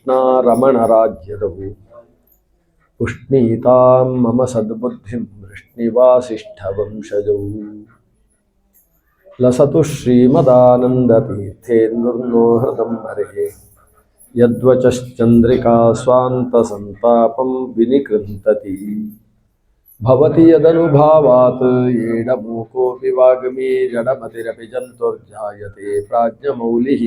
ಕೃಷ್ಣಾರಮಣರಾಜ್ಯದವು ಪುಷ್ಣೀತಾಂ ಮಮ ಸದ್ಬುದ್ಧಿಂ ವೃಷ್ಣಿವಾಸಿಷ್ಠವಂಶಜೌ ಲಸತು ಶ್ರೀಮದಾನಂದತೀರ್ಥೇಂದುರ್ನೋ ಹೃದಂಬರೆ ಯದ್ವಚಶ್ಚಂದ್ರಿಕಾ ಸ್ವಾಂತಸಂತಾಪಂ ವಿನಿಕೃಂತತಿ ಭವತಿ ಯದನುಭಾವಾತ್ ಏಡಮೂಕೋಪಿ ವಾಗ್ಮೀ ಜಡಮತಿರಪಿ ಜಂತುರ್ಜಾಯತೆ ಪ್ರಾಜ್ಞಮೌಲಿಃ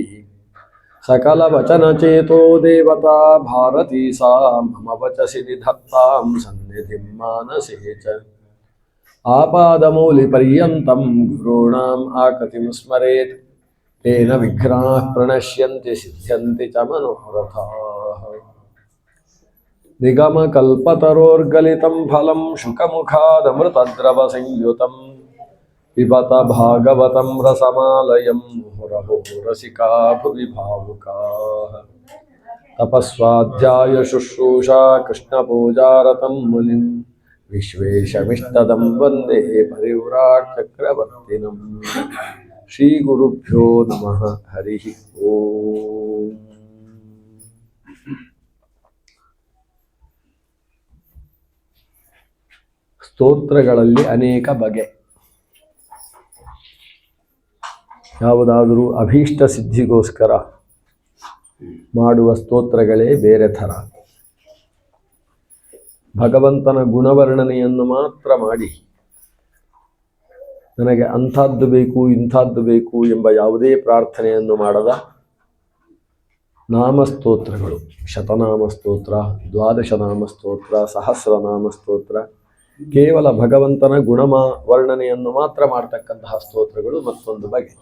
सकलवचनचेतो देवता भारती सा मम वचसि निधत्तां सन्निधिं मानसे च आपादमौलिपर्यन्तं गुरूणाम् आकृतिं स्मरेत् तेन विघ्नाः प्रणश्यन्ति सिद्ध्यन्ति च मनोरथाः निगमकल्पतरोर्गलितं फलं शुकमुखादमृतद्रवसंयुतं पिबत भागवतं रसमालयं मुहुरहो रसिका भुवि भावुकाः तपस्वाध्याय शुश्रूषा कृष्णपूजारतं मुनिं विश्वेशमिष्टदं वन्दे परिव्राट् चक्रवर्तिनं श्रीगुरुभ्यो नमः हरिः ओम्। ಸ್ತೋತ್ರಗಳಲ್ಲಿ ಅನೇಕ ಬಗೆ. ಯಾವುದಾದರೂ ಅಭೀಷ್ಟ ಸಿದ್ಧಿಗೋಸ್ಕರ ಮಾಡುವ ಸ್ತೋತ್ರಗಳೇ ಬೇರೆ ಥರ. ಭಗವಂತನ ಗುಣವರ್ಣನೆಯನ್ನು ಮಾತ್ರ ಮಾಡಿ ನನಗೆ ಅಂಥದ್ದು ಬೇಕು ಇಂಥದ್ದು ಬೇಕು ಎಂಬ ಯಾವುದೇ ಪ್ರಾರ್ಥನೆಯನ್ನು ಮಾಡದ ನಾಮಸ್ತೋತ್ರಗಳು, ಶತನಾಮ ಸ್ತೋತ್ರ, ದ್ವಾದಶನಾಮ ಸ್ತೋತ್ರ, ಸಹಸ್ರನಾಮ ಸ್ತೋತ್ರ, ಕೇವಲ ಭಗವಂತನ ವರ್ಣನೆಯನ್ನು ಮಾತ್ರ ಮಾಡ್ತಕ್ಕಂತಹ ಸ್ತೋತ್ರಗಳು ಮತ್ತೊಂದು ಬಗೆ.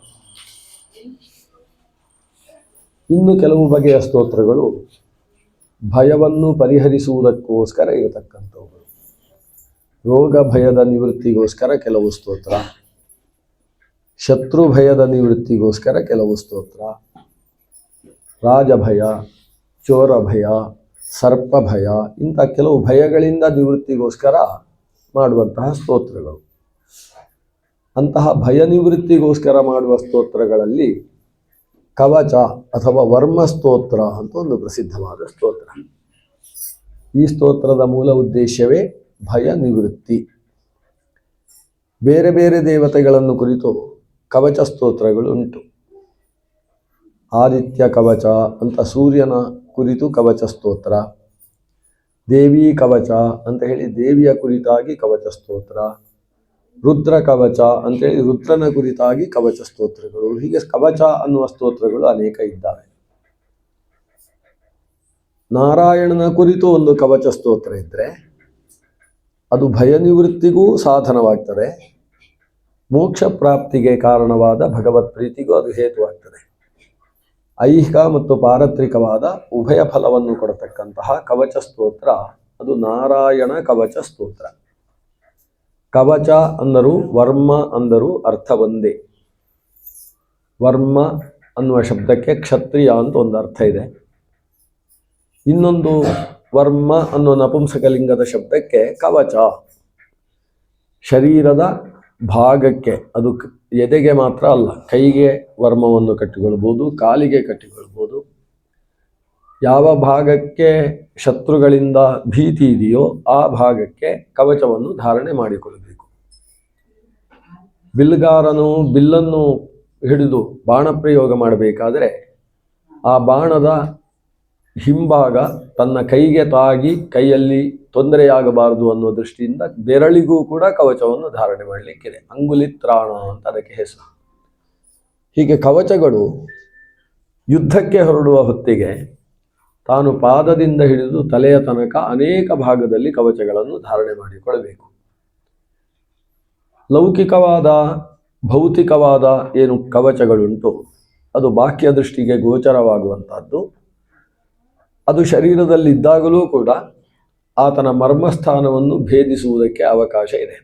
ಇನ್ನು ಕೆಲವು ಬಗೆಯ ಸ್ತೋತ್ರಗಳು ಭಯವನ್ನು ಪರಿಹರಿಸುವುದಕ್ಕೋಸ್ಕರ ಇರತಕ್ಕಂಥವುಗಳು. ರೋಗ ಭಯದ ನಿವೃತ್ತಿಗೋಸ್ಕರ ಕೆಲವು ಸ್ತೋತ್ರ, ಶತ್ರು ಭಯದ ನಿವೃತ್ತಿಗೋಸ್ಕರ ಕೆಲವು ಸ್ತೋತ್ರ, ರಾಜಭಯ, ಚೋರ ಭಯ, ಸರ್ಪ ಭಯ, ಇಂಥ ಕೆಲವು ಭಯಗಳಿಂದ ನಿವೃತ್ತಿಗೋಸ್ಕರ ಮಾಡುವಂತಹ ಸ್ತೋತ್ರಗಳು. ಅಂತಹ ಭಯ ನಿವೃತ್ತಿಗೋಸ್ಕರ ಮಾಡುವ ಸ್ತೋತ್ರಗಳಲ್ಲಿ ಕವಚ ಅಥವಾ ವರ್ಮ ಸ್ತೋತ್ರ ಅಂತ ಒಂದು ಪ್ರಸಿದ್ಧವಾದ ಸ್ತೋತ್ರ. ಈ ಸ್ತೋತ್ರದ ಮೂಲ ಉದ್ದೇಶವೇ ಭಯ ನಿವೃತ್ತಿ. ಬೇರೆ ಬೇರೆ ದೇವತೆಗಳನ್ನು ಕುರಿತು ಕವಚ ಸ್ತೋತ್ರಗಳು ಉಂಟು. ಆದಿತ್ಯ ಕವಚ ಅಂತ ಸೂರ್ಯನ ಕುರಿತು ಕವಚ ಸ್ತೋತ್ರ, ದೇವಿ ಕವಚ ಅಂತ ಹೇಳಿ ದೇವಿಯ ಕುರಿತಾಗಿ ಕವಚ ಸ್ತೋತ್ರ, ರುದ್ರ ಕವಚ ಅಂತೇಳಿ ರುದ್ರನ ಕುರಿತಾಗಿ ಕವಚ ಸ್ತೋತ್ರಗಳು. ಹೀಗೆ ಕವಚ ಅನ್ನುವ ಸ್ತೋತ್ರಗಳು ಅನೇಕ ಇದ್ದಾವೆ. ನಾರಾಯಣನ ಕುರಿತು ಒಂದು ಕವಚ ಸ್ತೋತ್ರ ಇದ್ದರೆ ಅದು ಭಯ ನಿವೃತ್ತಿಗೂ ಸಾಧನವಾಗ್ತದೆ, ಮೋಕ್ಷ ಪ್ರಾಪ್ತಿಗೆ ಕಾರಣವಾದ ಭಗವತ್ ಪ್ರೀತಿಗೂ ಅದು ಹೇತುವಾಗ್ತದೆ. ಐಹಿಕ ಮತ್ತು ಪಾರತ್ರಿಕವಾದ ಉಭಯ ಫಲವನ್ನು ಕೊಡತಕ್ಕಂತಹ ಕವಚ ಸ್ತೋತ್ರ ಅದು ನಾರಾಯಣ ಕವಚ ಸ್ತೋತ್ರ. ಕವಚ ಅಂದರು ವರ್ಮ ಅಂದರು ಅರ್ಥ ಒಂದೇ. ವರ್ಮ ಅನ್ನುವ ಶಬ್ದಕ್ಕೆ ಕ್ಷತ್ರಿಯ ಅಂತ ಒಂದು ಅರ್ಥ ಇದೆ. ಇನ್ನೊಂದು ವರ್ಮ ಅನ್ನುವ ನಪುಂಸಕಲಿಂಗದ ಶಬ್ದಕ್ಕೆ ಕವಚ, ಶರೀರದ ಭಾಗಕ್ಕೆ, ಅದು ಎದೆಗೆ ಮಾತ್ರ ಅಲ್ಲ, ಕೈಗೆ ವರ್ಮವನ್ನು ಕಟ್ಟಿಕೊಳ್ಬೋದು, ಕಾಲಿಗೆ ಕಟ್ಟಿಕೊಳ್ಬೋದು. ಯಾವ ಭಾಗಕ್ಕೆ ಶತ್ರುಗಳಿಂದ ಭೀತಿ ಇದೆಯೋ ಆ ಭಾಗಕ್ಕೆ ಕವಚವನ್ನು ಧಾರಣೆ ಮಾಡಿಕೊಳ್ಳಬೇಕು. ಬಿಲ್ಗಾರನು ಬಿಲ್ಲನ್ನು ಹಿಡಿದು ಬಾಣ ಪ್ರಯೋಗ ಮಾಡಬೇಕಾದರೆ ಆ ಬಾಣದ ಹಿಂಭಾಗ ತನ್ನ ಕೈಗೆ ತಾಗಿ ಕೈಯಲ್ಲಿ ತೊಂದರೆಯಾಗಬಾರದು ಅನ್ನೋ ದೃಷ್ಟಿಯಿಂದ ಬೆರಳಿಗೂ ಕೂಡ ಕವಚವನ್ನು ಧಾರಣೆ ಮಾಡಲಿಕ್ಕಿದೆ. ಅಂಗುಲಿತ್ರಾಣ ಅಂತ ಅದಕ್ಕೆ ಹೆಸರು. ಹೀಗೆ ಕವಚಗಳು ಯುದ್ಧಕ್ಕೆ ಹೊರಡುವ ಹೊತ್ತಿಗೆ ತಾನು ಪಾದದಿಂದ ಹಿಡಿದು ತಲೆಯ ತನಕ ಅನೇಕ ಭಾಗದಲ್ಲಿ ಕವಚಗಳನ್ನು ಧಾರಣೆ ಮಾಡಿಕೊಳ್ಳಬೇಕು. ಲೌಕಿಕವಾದ ಭೌತಿಕವಾದ ಏನು ಕವಚಗಳುಂಟು ಅದು ಬಾಹ್ಯ ದೃಷ್ಟಿಗೆ ಗೋಚರವಾಗುವಂಥದ್ದು. ಅದು ಶರೀರದಲ್ಲಿದ್ದಾಗಲೂ ಕೂಡ ಆತನ ಮರ್ಮಸ್ಥಾನವನ್ನು ಭೇದಿಸುವುದಕ್ಕೆ ಅವಕಾಶ ಇದೆ.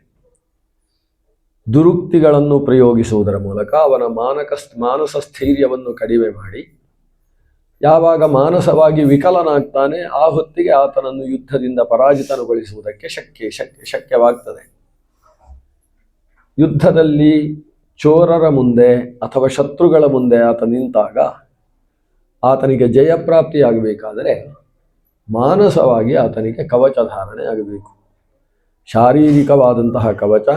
ದುರುಕ್ತಿಗಳನ್ನು ಪ್ರಯೋಗಿಸುವುದರ ಮೂಲಕ ಅವನ ಮಾನಸ ಸ್ಥೈರ್ಯವನ್ನು ಕಡಿಮೆ ಮಾಡಿ ಯಾವಾಗ ಮಾನಸವಾಗಿ ವಿಕಲನಾಗ್ತಾನೆ ಆ ಹೊತ್ತಿಗೆ ಆತನನ್ನು ಯುದ್ಧದಿಂದ ಪರಾಜಿತಗೊಳಿಸುವುದಕ್ಕೆ ಶಕ್ಯವಾಗ್ತದೆ. ಯುದ್ಧದಲ್ಲಿ ಚೋರರ ಮುಂದೆ ಅಥವಾ ಶತ್ರುಗಳ ಮುಂದೆ ಆತ ನಿಂತಾಗ ಆತನಿಗೆ ಜಯಪ್ರಾಪ್ತಿಯಾಗಬೇಕಾದರೆ ಮಾನಸವಾಗಿ ಆತನಿಗೆ ಕವಚ ಧಾರಣೆ ಆಗಬೇಕು. ಶಾರೀರಿಕವಾದಂತಹ ಕವಚ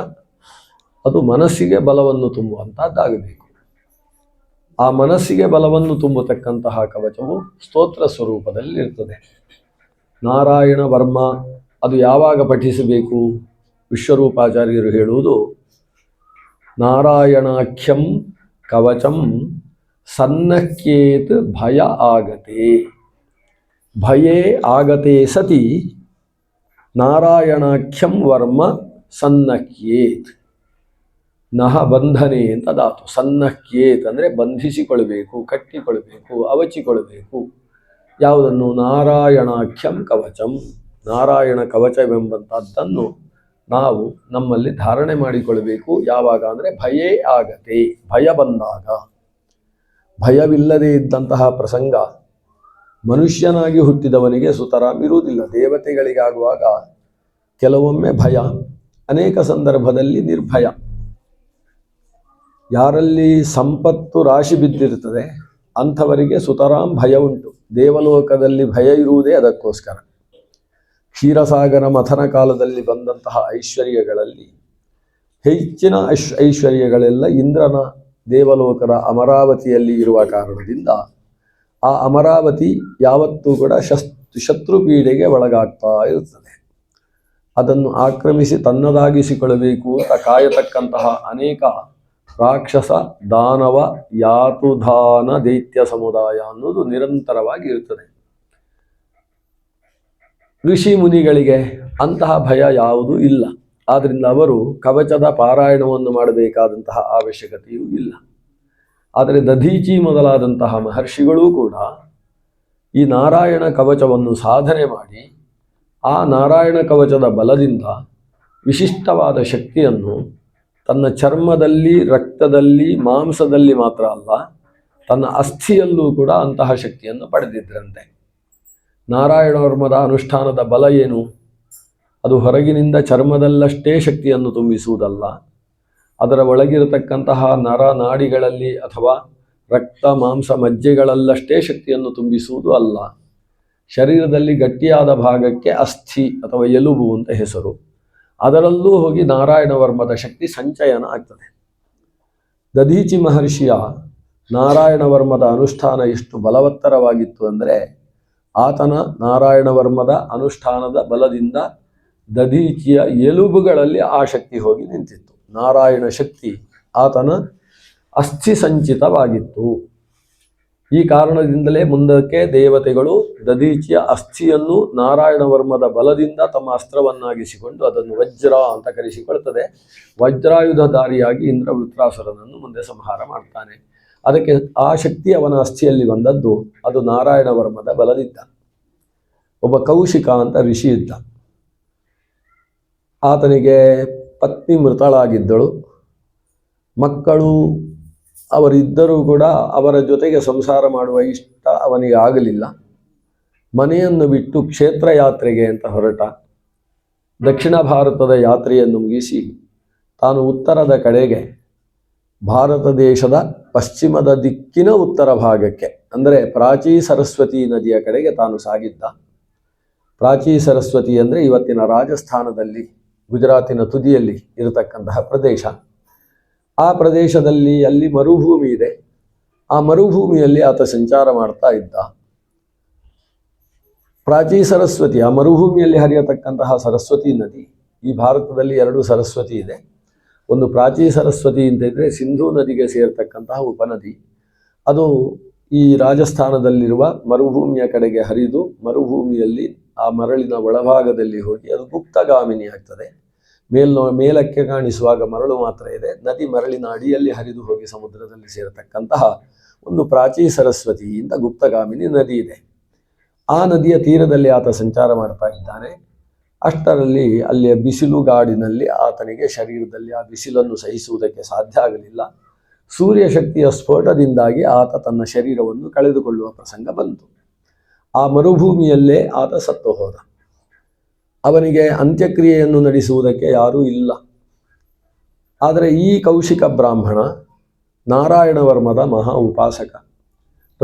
ಅದು ಮನಸ್ಸಿಗೆ ಬಲವನ್ನು ತುಂಬುವಂತಹದ್ದಾಗಬೇಕು. ಆ ಮನಸ್ಸಿಗೆ ಬಲವನ್ನು ತುಂಬತಕ್ಕಂತಹ ಕವಚವು ಸ್ತೋತ್ರ ಸ್ವರೂಪದಲ್ಲಿ ಇರ್ತದೆ. ನಾರಾಯಣ ವರ್ಮ ಅದು ಯಾವಾಗ ಪಠಿಸಬೇಕು? ವಿಶ್ವರೂಪಾಚಾರ್ಯರು ಹೇಳುವುದು, ನಾರಾಯಣಾಖ್ಯಂ ಕವಚಂ ಸನ್ನಕ್ಯೇತ್ ಭಯ ಆಗತೆ. ಭಯೇ ಆಗತೆ ಸತಿ ನಾರಾಯಣಾಖ್ಯಂ ವರ್ಮ ಸನ್ನಕ್ಯೇತ್. ನಹ ಬಂಧನೆ ಅಂತ ಧಾತು. ಸನ್ನಕ್ಯೇತ್ ಅಂದರೆ ಬಂಧಿಸಿಕೊಳ್ಬೇಕು, ಕಟ್ಟಿಕೊಳ್ಬೇಕು, ಅವಚಿಕೊಳ್ಬೇಕು. ಯಾವುದನ್ನು? ನಾರಾಯಣಾಖ್ಯಂ ಕವಚಂ. ನಾರಾಯಣ ಕವಚವೆಂಬಂಥದ್ದನ್ನು ನಾವು ನಮ್ಮಲ್ಲಿ ಧಾರಣೆ ಮಾಡಿಕೊಳ್ಬೇಕು. ಯಾವಾಗ ಅಂದರೆ ಭಯೇ ಆಗತೆ, ಭಯ ಬಂದಾಗ. ಭಯವಿಲ್ಲದೆ ಇದ್ದಂತಹ ಪ್ರಸಂಗ ಮನುಷ್ಯನಾಗಿ ಹುಟ್ಟಿದವನಿಗೆ ಸುತರಾಮ್ ಇರುವುದಿಲ್ಲ. ದೇವತೆಗಳಿಗಾಗುವಾಗ ಕೆಲವೊಮ್ಮೆ ಭಯ, ಅನೇಕ ಸಂದರ್ಭದಲ್ಲಿ ನಿರ್ಭಯ. ಯಾರಲ್ಲಿ ಸಂಪತ್ತು ರಾಶಿ ಬಿದ್ದಿರ್ತದೆ ಅಂಥವರಿಗೆ ಸುತರಾಮ್ ಭಯ ಉಂಟು. ದೇವಲೋಕದಲ್ಲಿ ಭಯ ಇರುವುದೇ ಅದಕ್ಕೋಸ್ಕರ. ಕ್ಷೀರಸಾಗರ ಮಥನ ಕಾಲದಲ್ಲಿ ಬಂದಂತಹ ಐಶ್ವರ್ಯಗಳಲ್ಲಿ ಹೆಚ್ಚಿನ ಐಶ್ವರ್ಯಗಳೆಲ್ಲ ಇಂದ್ರನ ದೇವಲೋಕದ ಅಮರಾವತಿಯಲ್ಲಿ ಇರುವ ಕಾರಣದಿಂದ ಆ ಅಮರಾವತಿ ಯಾವತ್ತೂ ಕೂಡ ಶತ್ರು ಪೀಡೆಗೆ ಒಳಗಾಗ್ತಾ ಇರುತ್ತದೆ. ಅದನ್ನು ಆಕ್ರಮಿಸಿ ತನ್ನದಾಗಿಸಿಕೊಳ್ಳಬೇಕು ಅಂತ ಕಾಯತಕ್ಕಂತಹ ಅನೇಕ ರಾಕ್ಷಸ, ದಾನವ, ಯಾತುಧಾನ ದೈತ್ಯ ಸಮುದಾಯ ಅನ್ನೋದು ನಿರಂತರವಾಗಿ ಇರುತ್ತದೆ. ಋಷಿ ಮುನಿಗಳಿಗೆ ಅಂತಹ ಭಯ ಯಾವುದೂ ಇಲ್ಲ. ಆದ್ದರಿಂದ ಅವರು ಕವಚದ ಪಾರಾಯಣವನ್ನು ಮಾಡಬೇಕಾದಂತಹ ಅವಶ್ಯಕತೆಯೂ ಇಲ್ಲ. ಆದರೆ ದಧೀಚಿ ಮೊದಲಾದಂತಹ ಮಹರ್ಷಿಗಳೂ ಕೂಡ ಈ ನಾರಾಯಣ ಕವಚವನ್ನು ಸಾಧನೆ ಮಾಡಿ ಆ ನಾರಾಯಣ ಕವಚದ ಬಲದಿಂದ ವಿಶಿಷ್ಟವಾದ ಶಕ್ತಿಯನ್ನು ತನ್ನ ಚರ್ಮದಲ್ಲಿ, ರಕ್ತದಲ್ಲಿ, ಮಾಂಸದಲ್ಲಿ ಮಾತ್ರ ಅಲ್ಲ, ತನ್ನ ಅಸ್ಥಿಯಲ್ಲೂ ಕೂಡ ಅಂತಹ ಶಕ್ತಿಯನ್ನು ಪಡೆದಿದ್ದರಂತೆ. ನಾರಾಯಣ ವರ್ಮದ ಅನುಷ್ಠಾನದ ಬಲ ಏನು? ಅದು ಹೊರಗಿನಿಂದ ಚರ್ಮದಲ್ಲಷ್ಟೇ ಶಕ್ತಿಯನ್ನು ತುಂಬಿಸುವುದಲ್ಲ, ಅದರ ಒಳಗಿರತಕ್ಕಂತಹ ನರ ನಾಡಿಗಳಲ್ಲಿ ಅಥವಾ ರಕ್ತ, ಮಾಂಸ, ಮಜ್ಜೆಗಳಲ್ಲಷ್ಟೇ ಶಕ್ತಿಯನ್ನು ತುಂಬಿಸುವುದು ಅಲ್ಲ. ಶರೀರದಲ್ಲಿ ಗಟ್ಟಿಯಾದ ಭಾಗಕ್ಕೆ ಅಸ್ಥಿ ಅಥವಾ ಎಲುಬು ಅಂತ ಹೆಸರು. ಅದರಲ್ಲೂ ಹೋಗಿ ನಾರಾಯಣ ವರ್ಮದ ಶಕ್ತಿ ಸಂಚಯನ ಆಗ್ತದೆ. ದಧೀಚಿ ಮಹರ್ಷಿಯ ನಾರಾಯಣ ವರ್ಮದ ಅನುಷ್ಠಾನ ಎಷ್ಟು ಬಲವತ್ತರವಾಗಿತ್ತು ಅಂದರೆ, ಆತನ ನಾರಾಯಣ ವರ್ಮದ ಅನುಷ್ಠಾನದ ಬಲದಿಂದ ದಧೀಚಿಯ ಎಲುಬುಗಳಲ್ಲಿ ಆ ಶಕ್ತಿ ಹೋಗಿ ನಿಂತಿತ್ತು. ನಾರಾಯಣ ಶಕ್ತಿ ಆತನ ಅಸ್ಥಿ ಸಂಚಿತವಾಗಿತ್ತು. ಈ ಕಾರಣದಿಂದಲೇ ಮುಂದಕ್ಕೆ ದೇವತೆಗಳು ದಧೀಚಿಯ ಅಸ್ಥಿಯನ್ನು ನಾರಾಯಣ ವರ್ಮದ ಬಲದಿಂದ ತಮ್ಮ ಅಸ್ತ್ರವನ್ನಾಗಿಸಿಕೊಂಡು ಅದನ್ನು ವಜ್ರ ಅಂತ ಕರೆಸಿಕೊಳ್ತದೆ. ವಜ್ರಾಯುಧಧಾರಿಯಾಗಿ ಇಂದ್ರ ವೃತ್ರಾಸುರನನ್ನು ಮುಂದೆ ಸಂಹಾರ ಮಾಡ್ತಾನೆ. ಅದಕ್ಕೆ ಆ ಶಕ್ತಿ ಅವನ ಅಸ್ಥಿಯಲ್ಲಿ ಬಂದದ್ದು ಅದು ನಾರಾಯಣ ವರ್ಮದ ಬಲದಿದ್ದ. ಒಬ್ಬ ಕೌಶಿಕ ಅಂತ ಋಷಿ ಇದ್ದ. ಆತನಿಗೆ ಪತ್ನಿ ಮೃತಳಾಗಿದ್ದಳು. ಮಕ್ಕಳು ಅವರಿದ್ದರೂ ಕೂಡ ಅವರ ಜೊತೆಗೆ ಸಂಸಾರ ಮಾಡುವ ಇಷ್ಟ ಅವನಿಗೆ ಆಗಲಿಲ್ಲ. ಮನೆಯನ್ನು ಬಿಟ್ಟು ಕ್ಷೇತ್ರ ಯಾತ್ರೆಗೆ ಅಂತ ಹೊರಟ. ದಕ್ಷಿಣ ಭಾರತದ ಯಾತ್ರೆಯನ್ನು ಮುಗಿಸಿ ತಾನು ಉತ್ತರದ ಕಡೆಗೆ, ಭಾರತ ದೇಶದ ಪಶ್ಚಿಮದ ದಿಕ್ಕಿನ ಉತ್ತರ ಭಾಗಕ್ಕೆ ಅಂದರೆ ಪ್ರಾಚೀ ಸರಸ್ವತಿ ನದಿಯ ಕಡೆಗೆ ತಾನು ಸಾಗಿದ್ದ. ಪ್ರಾಚೀ ಸರಸ್ವತಿ ಅಂದರೆ ಇವತ್ತಿನ ರಾಜಸ್ಥಾನದಲ್ಲಿ, ಗುಜರಾತಿನ ತುದಿಯಲ್ಲಿ ಇರತಕ್ಕಂತಹ ಪ್ರದೇಶ. ಆ ಪ್ರದೇಶದಲ್ಲಿ ಅಲ್ಲಿ ಮರುಭೂಮಿ ಇದೆ. ಆ ಮರುಭೂಮಿಯಲ್ಲಿ ಆತ ಸಂಚಾರ ಮಾಡ್ತಾ ಇದ್ದ. ಪ್ರಾಚೀ ಸರಸ್ವತಿ, ಆ ಮರುಭೂಮಿಯಲ್ಲಿ ಹರಿಯತಕ್ಕಂತಹ ಸರಸ್ವತಿ ನದಿ. ಈ ಭಾರತದಲ್ಲಿ 2 ಸರಸ್ವತಿ ಇದೆ. ಒಂದು ಪ್ರಾಚೀ ಸರಸ್ವತಿ ಅಂತ ಇದ್ದರೆ ಸಿಂಧೂ ನದಿಗೆ ಸೇರ್ತಕ್ಕಂತಹ ಉಪನದಿ. ಅದು ಈ ರಾಜಸ್ಥಾನದಲ್ಲಿರುವ ಮರುಭೂಮಿಯ ಕಡೆಗೆ ಹರಿದು ಮರುಭೂಮಿಯಲ್ಲಿ ಆ ಮರಳಿನ ಒಳಭಾಗದಲ್ಲಿ ಹೋಗಿ ಅದು ಗುಪ್ತಗಾಮಿನಿ ಆಗ್ತದೆ. ಮೇಲಕ್ಕೆ ಕಾಣಿಸುವಾಗ ಮರಳು ಮಾತ್ರ ಇದೆ. ನದಿ ಮರಳಿನ ಅಡಿಯಲ್ಲಿ ಹರಿದು ಹೋಗಿ ಸಮುದ್ರದಲ್ಲಿ ಸೇರತಕ್ಕಂತಹ ಒಂದು ಪ್ರಾಚೀ ಸರಸ್ವತಿ ಇಂದ ಗುಪ್ತಗಾಮಿನಿ ನದಿ ಇದೆ. ಆ ನದಿಯ ತೀರದಲ್ಲಿ ಆತ ಸಂಚಾರ ಮಾಡ್ತಾ ಇದ್ದಾನೆ. ಅಷ್ಟರಲ್ಲಿ ಅಲ್ಲಿಯ ಬಿಸಿಲುಗಾಡಿನಲ್ಲಿ ಆತನಿಗೆ ಶರೀರದಲ್ಲಿ ಆ ಬಿಸಿಲನ್ನು ಸಹಿಸುವುದಕ್ಕೆ ಸಾಧ್ಯ ಆಗಲಿಲ್ಲ. ಸೂರ್ಯ ಶಕ್ತಿಯ ಸ್ಫೋಟದಿಂದಾಗಿ ಆತ ತನ್ನ ಶರೀರವನ್ನು ಕಳೆದುಕೊಳ್ಳುವ ಪ್ರಸಂಗ ಬಂತು. ಆ ಮರುಭೂಮಿಯಲ್ಲೇ ಆತ ಸತ್ತು ಹೋದ. ಅವನಿಗೆ ಅಂತ್ಯಕ್ರಿಯೆಯನ್ನು ನಡೆಸುವುದಕ್ಕೆ ಯಾರೂ ಇಲ್ಲ. ಆದರೆ ಈ ಕೌಶಿಕ ಬ್ರಾಹ್ಮಣ ನಾರಾಯಣ ವರ್ಮದ ಮಹಾ ಉಪಾಸಕ.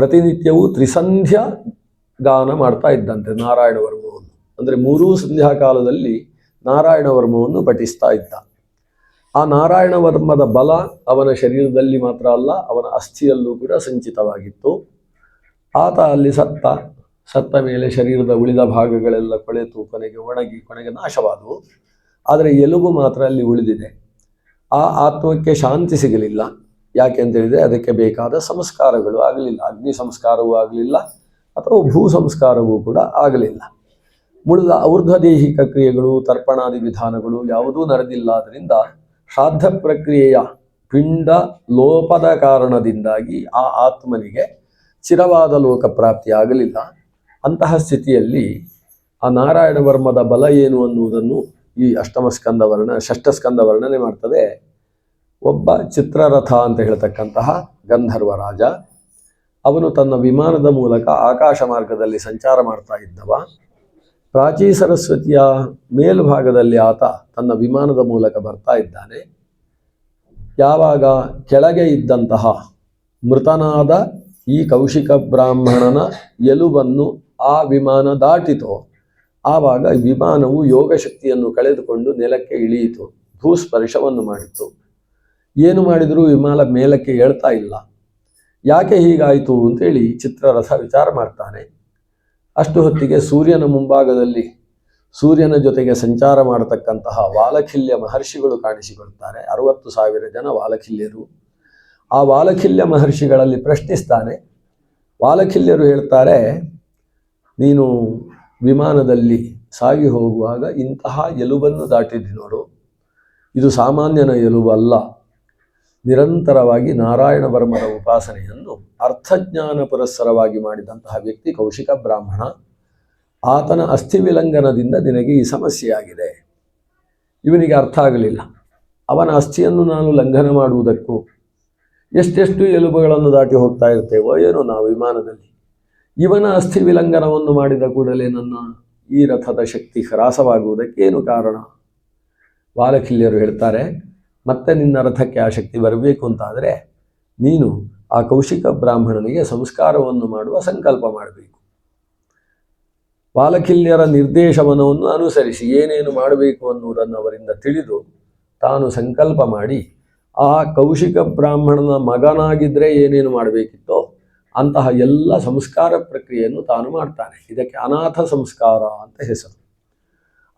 ಪ್ರತಿನಿತ್ಯವೂ ತ್ರಿಸಂಧ್ಯಾ ಗಾನ ಮಾಡ್ತಾ ಇದ್ದಂತೆ ನಾರಾಯಣ ವರ್ಮವನ್ನು. ಅಂದರೆ 3 ಸಂಧ್ಯಾ ಕಾಲದಲ್ಲಿ ನಾರಾಯಣ ವರ್ಮವನ್ನು ಪಠಿಸ್ತಾ ಇದ್ದ. ಆ ನಾರಾಯಣ ವರ್ಮದ ಬಲ ಅವನ ಶರೀರದಲ್ಲಿ ಮಾತ್ರ ಅಲ್ಲ, ಅವನ ಅಸ್ಥಿಯಲ್ಲೂ ಕೂಡ ಸಂಚಿತವಾಗಿತ್ತು. ಆತ ಅಲ್ಲಿ ಸತ್ತ ಮೇಲೆ ಶರೀರದ ಉಳಿದ ಭಾಗಗಳೆಲ್ಲ ಕೊಳೆತು ಕೊನೆಗೆ ನಾಶವಾದವು. ಆದರೆ ಎಲುಬು ಮಾತ್ರ ಅಲ್ಲಿ ಉಳಿದಿದೆ. ಆ ಆತ್ಮಕ್ಕೆ ಶಾಂತಿ ಸಿಗಲಿಲ್ಲ. ಯಾಕೆ ಅಂತೇಳಿದರೆ ಅದಕ್ಕೆ ಬೇಕಾದ ಸಂಸ್ಕಾರಗಳು ಆಗಲಿಲ್ಲ. ಅಗ್ನಿ ಸಂಸ್ಕಾರವೂ ಆಗಲಿಲ್ಲ ಅಥವಾ ಭೂ ಸಂಸ್ಕಾರವೂ ಕೂಡ ಆಗಲಿಲ್ಲ. ಉಳಿದ ಔರ್ಧ್ವದೇಹಿಕ ಕ್ರಿಯೆಗಳು, ತರ್ಪಣಾದಿ ವಿಧಾನಗಳು ಯಾವುದೂ ನಡೆದಿಲ್ಲ. ಆದ್ದರಿಂದ ಶ್ರಾದ್ದ ಪ್ರಕ್ರಿಯೆಯ ಪಿಂಡ ಲೋಪದ ಕಾರಣದಿಂದಾಗಿ ಆ ಆತ್ಮನಿಗೆ ಚಿರವಾದ ಲೋಕ ಪ್ರಾಪ್ತಿಯಾಗಲಿಲ್ಲ. ಅಂತಹ ಸ್ಥಿತಿಯಲ್ಲಿ ಆ ನಾರಾಯಣ ವರ್ಮದ ಬಲ ಏನು ಅನ್ನುವುದನ್ನು ಈ ಷಷ್ಠಸ್ಕಂದ ವರ್ಣನೆ ಮಾಡ್ತದೆ. ಒಬ್ಬ ಚಿತ್ರರಥ ಅಂತ ಹೇಳ್ತಕ್ಕಂತಹ ಗಂಧರ್ವ ರಾಜ, ಅವನು ತನ್ನ ವಿಮಾನದ ಮೂಲಕ ಆಕಾಶ ಮಾರ್ಗದಲ್ಲಿ ಸಂಚಾರ ಮಾಡ್ತಾ ಇದ್ದವ. ಪ್ರಾಚೀ ಸರಸ್ವತಿಯ ಮೇಲ್ಭಾಗದಲ್ಲಿ ಆತ ತನ್ನ ವಿಮಾನದ ಮೂಲಕ ಬರ್ತಾ ಇದ್ದಾನೆ. ಯಾವಾಗ ಕೆಳಗೆ ಇದ್ದಂತಹ ಮೃತನಾದ ಈ ಕೌಶಿಕ ಬ್ರಾಹ್ಮಣನ ಎಲುಬನ್ನು ಆ ವಿಮಾನ ದಾಟಿತೋ, ಆವಾಗ ವಿಮಾನವು ಯೋಗಶಕ್ತಿಯನ್ನು ಕಳೆದುಕೊಂಡು ನೆಲಕ್ಕೆ ಇಳಿಯಿತು, ಭೂಸ್ಪರ್ಶವನ್ನು ಮಾಡಿತು. ಏನು ಮಾಡಿದರೂ ವಿಮಾನ ಮೇಲಕ್ಕೆ ಏಳ್ತಾ ಇಲ್ಲ. ಯಾಕೆ ಹೀಗಾಯಿತು ಅಂತೇಳಿ ಚಿತ್ರರಥ ವಿಚಾರ ಮಾಡ್ತಾನೆ. ಅಷ್ಟು ಹೊತ್ತಿಗೆ ಸೂರ್ಯನ ಮುಂಭಾಗದಲ್ಲಿ ಸೂರ್ಯನ ಜೊತೆಗೆ ಸಂಚಾರ ಮಾಡತಕ್ಕಂತಹ ವಾಲಖಿಲ್ಯ ಮಹರ್ಷಿಗಳು ಕಾಣಿಸಿಕೊಳ್ತಾರೆ. 60,000 ಜನ ವಾಲಖಿಲ್ಯರು. ಆ ವಾಲಖಿಲ್ಯ ಮಹರ್ಷಿಗಳಲ್ಲಿ ಪ್ರಶ್ನಿಸ್ತಾನೆ. ವಾಲಖಿಲ್ಯರು ಹೇಳ್ತಾರೆ, ನೀನು ವಿಮಾನದಲ್ಲಿ ಸಾಗಿ ಹೋಗುವಾಗ ಇಂತಹ ಎಲುಬನ್ನು ದಾಟಿದ್ದಿ ನೋಡು, ಇದು ಸಾಮಾನ್ಯನ ಎಲುಬು ಅಲ್ಲ. ನಿರಂತರವಾಗಿ ನಾರಾಯಣ ವರ್ಮನ ಉಪಾಸನೆಯನ್ನು ಅರ್ಥಜ್ಞಾನ ಪುರಸ್ಸರವಾಗಿ ಮಾಡಿದಂತಹ ವ್ಯಕ್ತಿ ಕೌಶಿಕ ಬ್ರಾಹ್ಮಣ. ಆತನ ಅಸ್ಥಿ ವಿಲಂಘನದಿಂದ ನಿನಗೆ ಈ ಸಮಸ್ಯೆಯಾಗಿದೆ. ಇವನಿಗೆ ಅರ್ಥ ಆಗಲಿಲ್ಲ. ಅವನ ಅಸ್ಥಿಯನ್ನು ನಾನು ಲಂಘನ ಮಾಡುವುದಕ್ಕೂ ಎಷ್ಟೆಷ್ಟು ಎಲುಬುಗಳನ್ನು ದಾಟಿ ಹೋಗ್ತಾ ಇರ್ತೇವೋ ಏನೋ ನಾವು ವಿಮಾನದಲ್ಲಿ. ಇವನ ಅಸ್ಥಿ ವಿಲಂಘನವನ್ನು ಮಾಡಿದ ಕೂಡಲೇ ನನ್ನ ಈ ರಥದ ಶಕ್ತಿ ಹ್ರಾಸವಾಗುವುದಕ್ಕೇನು ಕಾರಣ? ವಾಲಖಿಲ್ಯರು ಹೇಳ್ತಾರೆ, ಮತ್ತೆ ನಿನ್ನ ರಥಕ್ಕೆ ಆ ಶಕ್ತಿ ಬರಬೇಕು ಅಂತಾದರೆ ನೀನು ಆ ಕೌಶಿಕ ಬ್ರಾಹ್ಮಣನಿಗೆ ಸಂಸ್ಕಾರವನ್ನು ಮಾಡುವ ಸಂಕಲ್ಪ ಮಾಡಬೇಕು. ವಾಲಖಿಲ್ಯರ ನಿರ್ದೇಶನವನ್ನು ಅನುಸರಿಸಿ ಏನೇನು ಮಾಡಬೇಕು ಅನ್ನುವುದನ್ನು ಅವರಿಂದ ತಿಳಿದು ತಾನು ಸಂಕಲ್ಪ ಮಾಡಿ ಆ ಕೌಶಿಕ ಬ್ರಾಹ್ಮಣನ ಮಗನಾಗಿದ್ದರೆ ಏನೇನು ಮಾಡಬೇಕಿತ್ತೋ ಅಂತಹ ಎಲ್ಲ ಸಂಸ್ಕಾರ ಪ್ರಕ್ರಿಯೆಯನ್ನು ತಾನು ಮಾಡ್ತಾನೆ. ಇದಕ್ಕೆ ಅನಾಥ ಸಂಸ್ಕಾರ ಅಂತ ಹೆಸರು.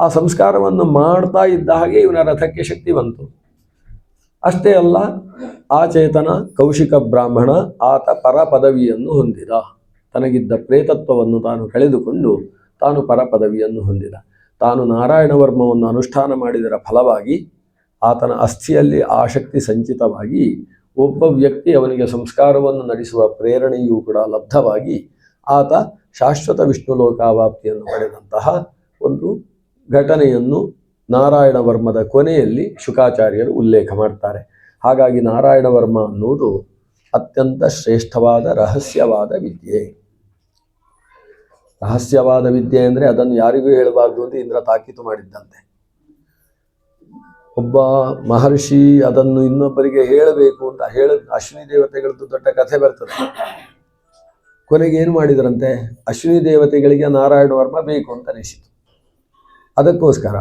ಆ ಸಂಸ್ಕಾರವನ್ನು ಮಾಡ್ತಾ ಇದ್ದ ಹಾಗೆ ಇವನ ರಥಕ್ಕೆ ಶಕ್ತಿ ಬಂತು. ಅಷ್ಟೇ ಅಲ್ಲ, ಆ ಚೇತನ ಕೌಶಿಕ ಬ್ರಾಹ್ಮಣ ಆತ ಪರಪದವಿಯನ್ನು ಹೊಂದಿದ. ತನಗಿದ್ದ ಪ್ರೇತತ್ವವನ್ನು ತಾನು ಕಳೆದುಕೊಂಡು ತಾನು ಪರಪದವಿಯನ್ನು ಹೊಂದಿದ. ತಾನು ನಾರಾಯಣ ವರ್ಮವನ್ನು ಅನುಷ್ಠಾನ ಮಾಡಿದರ ಫಲವಾಗಿ ಆತನ ಅಸ್ಥಿಯಲ್ಲಿ ಆ ಶಕ್ತಿ ಸಂಚಿತವಾಗಿ ಒಬ್ಬ ವ್ಯಕ್ತಿ ಅವನಿಗೆ ಸಂಸ್ಕಾರವನ್ನು ನಡೆಸುವ ಪ್ರೇರಣೆಯೂ ಕೂಡ ಲಬ್ಧವಾಗಿ ಆತ ಶಾಶ್ವತ ವಿಷ್ಣು ಲೋಕಾವಾಪ್ತಿಯನ್ನು ಪಡೆದಂತಹ ಒಂದು ಘಟನೆಯನ್ನು ನಾರಾಯಣ ವರ್ಮದ ಕೊನೆಯಲ್ಲಿ ಶುಕಾಚಾರ್ಯರು ಉಲ್ಲೇಖ ಮಾಡ್ತಾರೆ. ಹಾಗಾಗಿ ನಾರಾಯಣ ವರ್ಮ ಅನ್ನುವುದು ಅತ್ಯಂತ ಶ್ರೇಷ್ಠವಾದ ರಹಸ್ಯವಾದ ವಿದ್ಯೆ. ರಹಸ್ಯವಾದ ವಿದ್ಯೆ ಅಂದರೆ ಅದನ್ನು ಯಾರಿಗೂ ಹೇಳಬಾರ್ದು ಅಂತ ಇಂದ್ರ ತಾಕೀತು ಮಾಡಿದ್ದಂತೆ. ಒಬ್ಬ ಮಹರ್ಷಿ ಅದನ್ನು ಇನ್ನೊಬ್ಬರಿಗೆ ಹೇಳಬೇಕು ಅಂತ ಅಶ್ವಿನಿ ದೇವತೆಗಳದ್ದು ದೊಡ್ಡ ಕಥೆ ಬರ್ತದೆ. ಕೊನೆಗೆ ಏನು ಮಾಡಿದ್ರಂತೆ, ಅಶ್ವಿನಿ ದೇವತೆಗಳಿಗೆ ನಾರಾಯಣ ವರ್ಮ ಬೇಕು ಅಂತ ಅನಿಸಿತು. ಅದಕ್ಕೋಸ್ಕರ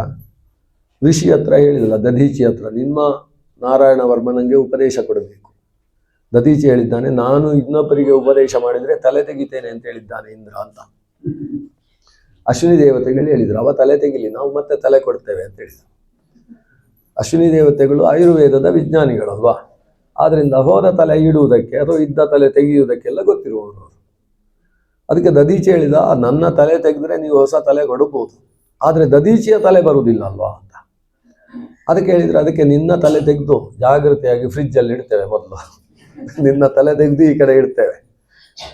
ಋಷಿ ಹತ್ರ ಹೇಳಿದಲ್ಲ, ದಧೀಚಿ ಹತ್ರ, ನಿಮ್ಮ ನಾರಾಯಣ ವರ್ಮ ನನಗೆ ಉಪದೇಶ ಕೊಡಬೇಕು. ದಧೀಚಿ ಹೇಳಿದ್ದಾನೆ, ನಾನು ಇನ್ನೊಬ್ಬರಿಗೆ ಉಪದೇಶ ಮಾಡಿದರೆ ತಲೆ ತೆಗಿತೇನೆ ಅಂತ ಹೇಳಿದ್ದಾನೆ ಇಂದ್ರ ಅಂತ. ಅಶ್ವಿನಿ ದೇವತೆಗಳು ಹೇಳಿದರು, ಅವ ತಲೆ ತೆಗಿಲಿ, ನಾವು ಮತ್ತೆ ತಲೆ ಕೊಡ್ತೇವೆ ಅಂತ ಹೇಳಿದರು. ಅಶ್ವಿನಿ ದೇವತೆಗಳು ಆಯುರ್ವೇದದ ವಿಜ್ಞಾನಿಗಳಲ್ವಾ, ಆದ್ದರಿಂದ ಹೋದ ತಲೆ ಇಡುವುದಕ್ಕೆ ಅಥವಾ ಇದ್ದ ತಲೆ ತೆಗೆಯುವುದಕ್ಕೆಲ್ಲ ಗೊತ್ತಿರುವವರು. ಅದಕ್ಕೆ ದಧೀಚಿ ಹೇಳಿದ, ನನ್ನ ತಲೆ ತೆಗೆದ್ರೆ ನೀವು ಹೊಸ ತಲೆ ಕೊಡಬಹುದು, ಆದರೆ ದಧೀಚಿಯ ತಲೆ ಬರುವುದಿಲ್ಲ ಅಲ್ವಾ ಅಂತ. ಅದಕ್ಕೆ ಹೇಳಿದರೆ, ಅದಕ್ಕೆ ನಿನ್ನ ತಲೆ ತೆಗೆದು ಜಾಗ್ರತೆಯಾಗಿ ಫ್ರಿಜ್ಜಲ್ಲಿ ಇಡ್ತೇವೆ. ಮೊದಲು ನಿನ್ನ ತಲೆ ತೆಗೆದು ಈ ಕಡೆ ಇಡ್ತೇವೆ,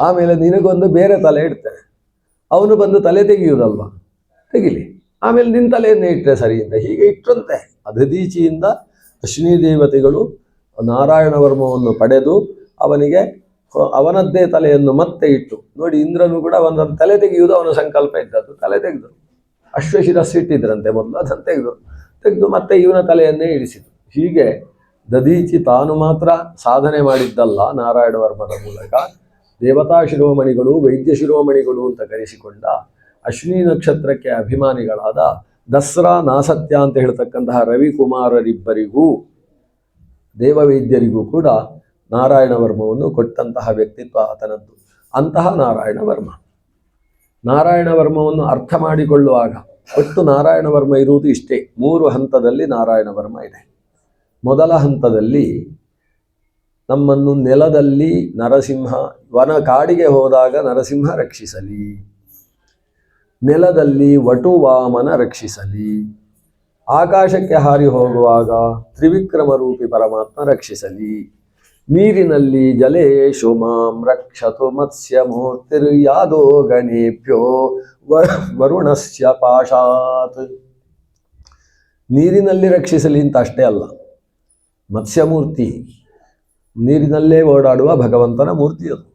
ಆಮೇಲೆ ನಿನಗೊಂದು ಬೇರೆ ತಲೆ ಇಡ್ತೇವೆ. ಅವನು ಬಂದು ತಲೆ ತೆಗೆಯುವುದಲ್ವಾ, ತೆಗಿಲಿ, ಆಮೇಲೆ ನಿನ್ನ ತಲೆಯನ್ನೇ ಇಟ್ಟರೆ ಸರಿ ಅಂತ ಹೀಗೆ ಇಟ್ಟರಂತೆ. ದಧೀಚಿಯಿಂದ ಅಶ್ವಿನಿ ದೇವತೆಗಳು ನಾರಾಯಣ ವರ್ಮವನ್ನು ಪಡೆದು ಅವನಿಗೆ ಅವನದ್ದೇ ತಲೆಯನ್ನು ಮತ್ತೆ ಇಟ್ಟು ನೋಡಿ. ಇಂದ್ರನು ಕೂಡ ಅವನ ತಲೆ ತೆಗೆಯುವುದು ಅವನ ಸಂಕಲ್ಪ ಇದ್ದದ್ದು. ತಲೆ ತೆಗೆದು ಅಶ್ವಶಿರಸ್ಸು ಇಟ್ಟಿದ್ರಂತೆ ಮೊದಲು, ಅದನ್ನು ತೆಗೆದು ಮತ್ತೆ ಇವನ ತಲೆಯನ್ನೇ ಇಳಿಸಿತು. ಹೀಗೆ ದಧೀಚಿ ತಾನು ಮಾತ್ರ ಸಾಧನೆ ಮಾಡಿದ್ದಲ್ಲ ನಾರಾಯಣ ವರ್ಮದ ಮೂಲಕ, ದೇವತಾ ಶಿರೋಮಣಿಗಳು, ವೈದ್ಯ ಶಿರೋಮಣಿಗಳು ಅಂತ ಕರೆಸಿಕೊಂಡ ಅಶ್ವಿನಿ ನಕ್ಷತ್ರಕ್ಕೆ ಅಭಿಮಾನಿಗಳಾದ ದಸ್ರಾ ನಾಸತ್ಯ ಅಂತ ಹೇಳ್ತಕ್ಕಂತಹ ರವಿಕುಮಾರರಿಬ್ಬರಿಗೂ ದೇವವೈದ್ಯರಿಗೂ ಕೂಡ ನಾರಾಯಣ ವರ್ಮವನ್ನು ಕೊಟ್ಟಂತಹ ವ್ಯಕ್ತಿತ್ವ ಆತನದ್ದು. ಅಂತಹ ನಾರಾಯಣ ವರ್ಮ. ನಾರಾಯಣ ವರ್ಮವನ್ನು ಅರ್ಥ ಮಾಡಿಕೊಳ್ಳುವಾಗ ಒಟ್ಟು ನಾರಾಯಣ ವರ್ಮ ಇರುವುದು ಇಷ್ಟೇ, 3 ಹಂತದಲ್ಲಿ ನಾರಾಯಣ ವರ್ಮ ಇದೆ. ಮೊದಲ ಹಂತದಲ್ಲಿ ನಮ್ಮನ್ನು ನೆಲದಲ್ಲಿ ನರಸಿಂಹ, ವನ ಕಾಡಿಗೆ ಹೋದಾಗ ನರಸಿಂಹ ರಕ್ಷಿಸಲಿ, ನೆಲದಲ್ಲಿ ವಟುವಾಮನ ರಕ್ಷಿಸಲಿ, ಆಕಾಶಕ್ಕೆ ಹಾರಿ ಹೋಗುವಾಗ ತ್ರಿವಿಕ್ರಮ ರೂಪಿ ಪರಮಾತ್ಮ ರಕ್ಷಿಸಲಿ, ನೀರಿನಲ್ಲಿ ಜಲೇಶು ಮಾಂ ರಕ್ಷತು ಮತ್ಸ್ಯ ಮೂರ್ತಿರ್ಯಾದೋ ಗಣೇಭ್ಯೋ ವರುಣಸ್ಯ ಪಾಶಾತ್. ನೀರಿನಲ್ಲಿ ರಕ್ಷಿಸಲಿ ಅಂತ ಅಷ್ಟೇ ಅಲ್ಲ, ಮತ್ಸ್ಯಮೂರ್ತಿ ನೀರಿನಲ್ಲೇ ಓಡಾಡುವ ಭಗವಂತನ ಮೂರ್ತಿ ಅದು.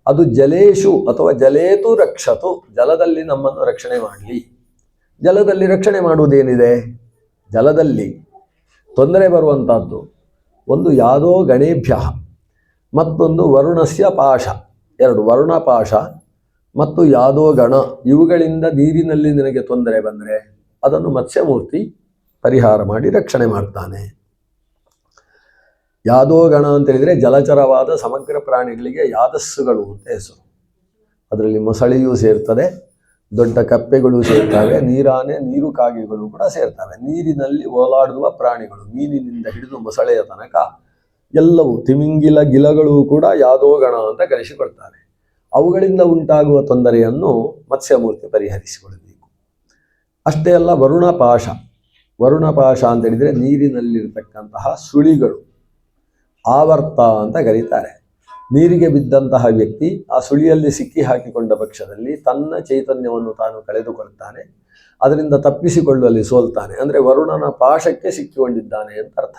ಅದು ಜಲೇಶು ಅಥವಾ ಜಲೇತು ರಕ್ಷತು, ಜಲದಲ್ಲಿ ನಮ್ಮನ್ನು ರಕ್ಷಣೆ ಮಾಡಲಿ. ಜಲದಲ್ಲಿ ರಕ್ಷಣೆ ಮಾಡುವುದೇನಿದೆ? ಜಲದಲ್ಲಿ ತೊಂದರೆ ಬರುವಂತಹದ್ದು ಒಂದು ಯಾದೋ ಗಣೇಭ್ಯ, ಮತ್ತೊಂದು ವರುಣಸ್ಯ ಪಾಶ, 2 ವರುಣ ಪಾಶ ಮತ್ತು ಯಾದೋ ಗಣ, ಇವುಗಳಿಂದ ನೀರಿನಲ್ಲಿ ನಿನಗೆ ತೊಂದರೆ ಬಂದರೆ ಅದನ್ನು ಮತ್ಸ್ಯಮೂರ್ತಿ ಪರಿಹಾರ ಮಾಡಿ ರಕ್ಷಣೆ ಮಾಡ್ತಾನೆ. ಯಾದೋ ಗಣ ಅಂತ ಹೇಳಿದರೆ ಜಲಚರವಾದ ಸಮಗ್ರ ಪ್ರಾಣಿಗಳಿಗೆ ಯಾದಸ್ಸುಗಳು ಅಂತ ಹೆಸರು. ಅದರಲ್ಲಿ ಮೊಸಳೆಯೂ ಸೇರ್ತದೆ, ದೊಡ್ಡ ಕಪ್ಪೆಗಳು ಸೇರ್ತವೆ, ನೀರಾನೆ, ನೀರು ಕಾಗೆಗಳು ಕೂಡ ಸೇರ್ತವೆ. ನೀರಿನಲ್ಲಿ ಓಲಾಡುವ ಪ್ರಾಣಿಗಳು, ಮೀನಿನಿಂದ ಹಿಡಿದು ಮೊಸಳೆಯ ತನಕ ಎಲ್ಲವೂ, ತಿಮಿಂಗಿಲ ಗಿಲಗಳು ಕೂಡ ಯಾದೋ ಗಣ ಅಂತ ಕರೆಸಿಕೊಳ್ತಾರೆ. ಅವುಗಳಿಂದ ಉಂಟಾಗುವ ತೊಂದರೆಯನ್ನು ಮತ್ಸ್ಯಮೂರ್ತಿ ಪರಿಹರಿಸಿಕೊಳ್ಳಬೇಕು. ಅಷ್ಟೇ ಅಲ್ಲ, ವರುಣಪಾಶ. ವರುಣಪಾಶ ಅಂತ ಹೇಳಿದರೆ ನೀರಿನಲ್ಲಿರ್ತಕ್ಕಂತಹ ಸುಳಿಗಳು, ಆವರ್ತ ಅಂತ ಕರೀತಾರೆ. ನೀರಿಗೆ ಬಿದ್ದಂತಹ ವ್ಯಕ್ತಿ ಆ ಸುಳಿಯಲ್ಲಿ ಸಿಕ್ಕಿ ಹಾಕಿಕೊಂಡ ಪಕ್ಷದಲ್ಲಿ ತನ್ನ ಚೈತನ್ಯವನ್ನು ತಾನು ಕಳೆದುಕೊಳ್ತಾನೆ, ಅದರಿಂದ ತಪ್ಪಿಸಿಕೊಳ್ಳುವಲ್ಲಿ ಸೋಲ್ತಾನೆ. ಅಂದರೆ ವರುಣನ ಪಾಶಕ್ಕೆ ಸಿಕ್ಕಿಕೊಂಡಿದ್ದಾನೆ ಅಂತ ಅರ್ಥ.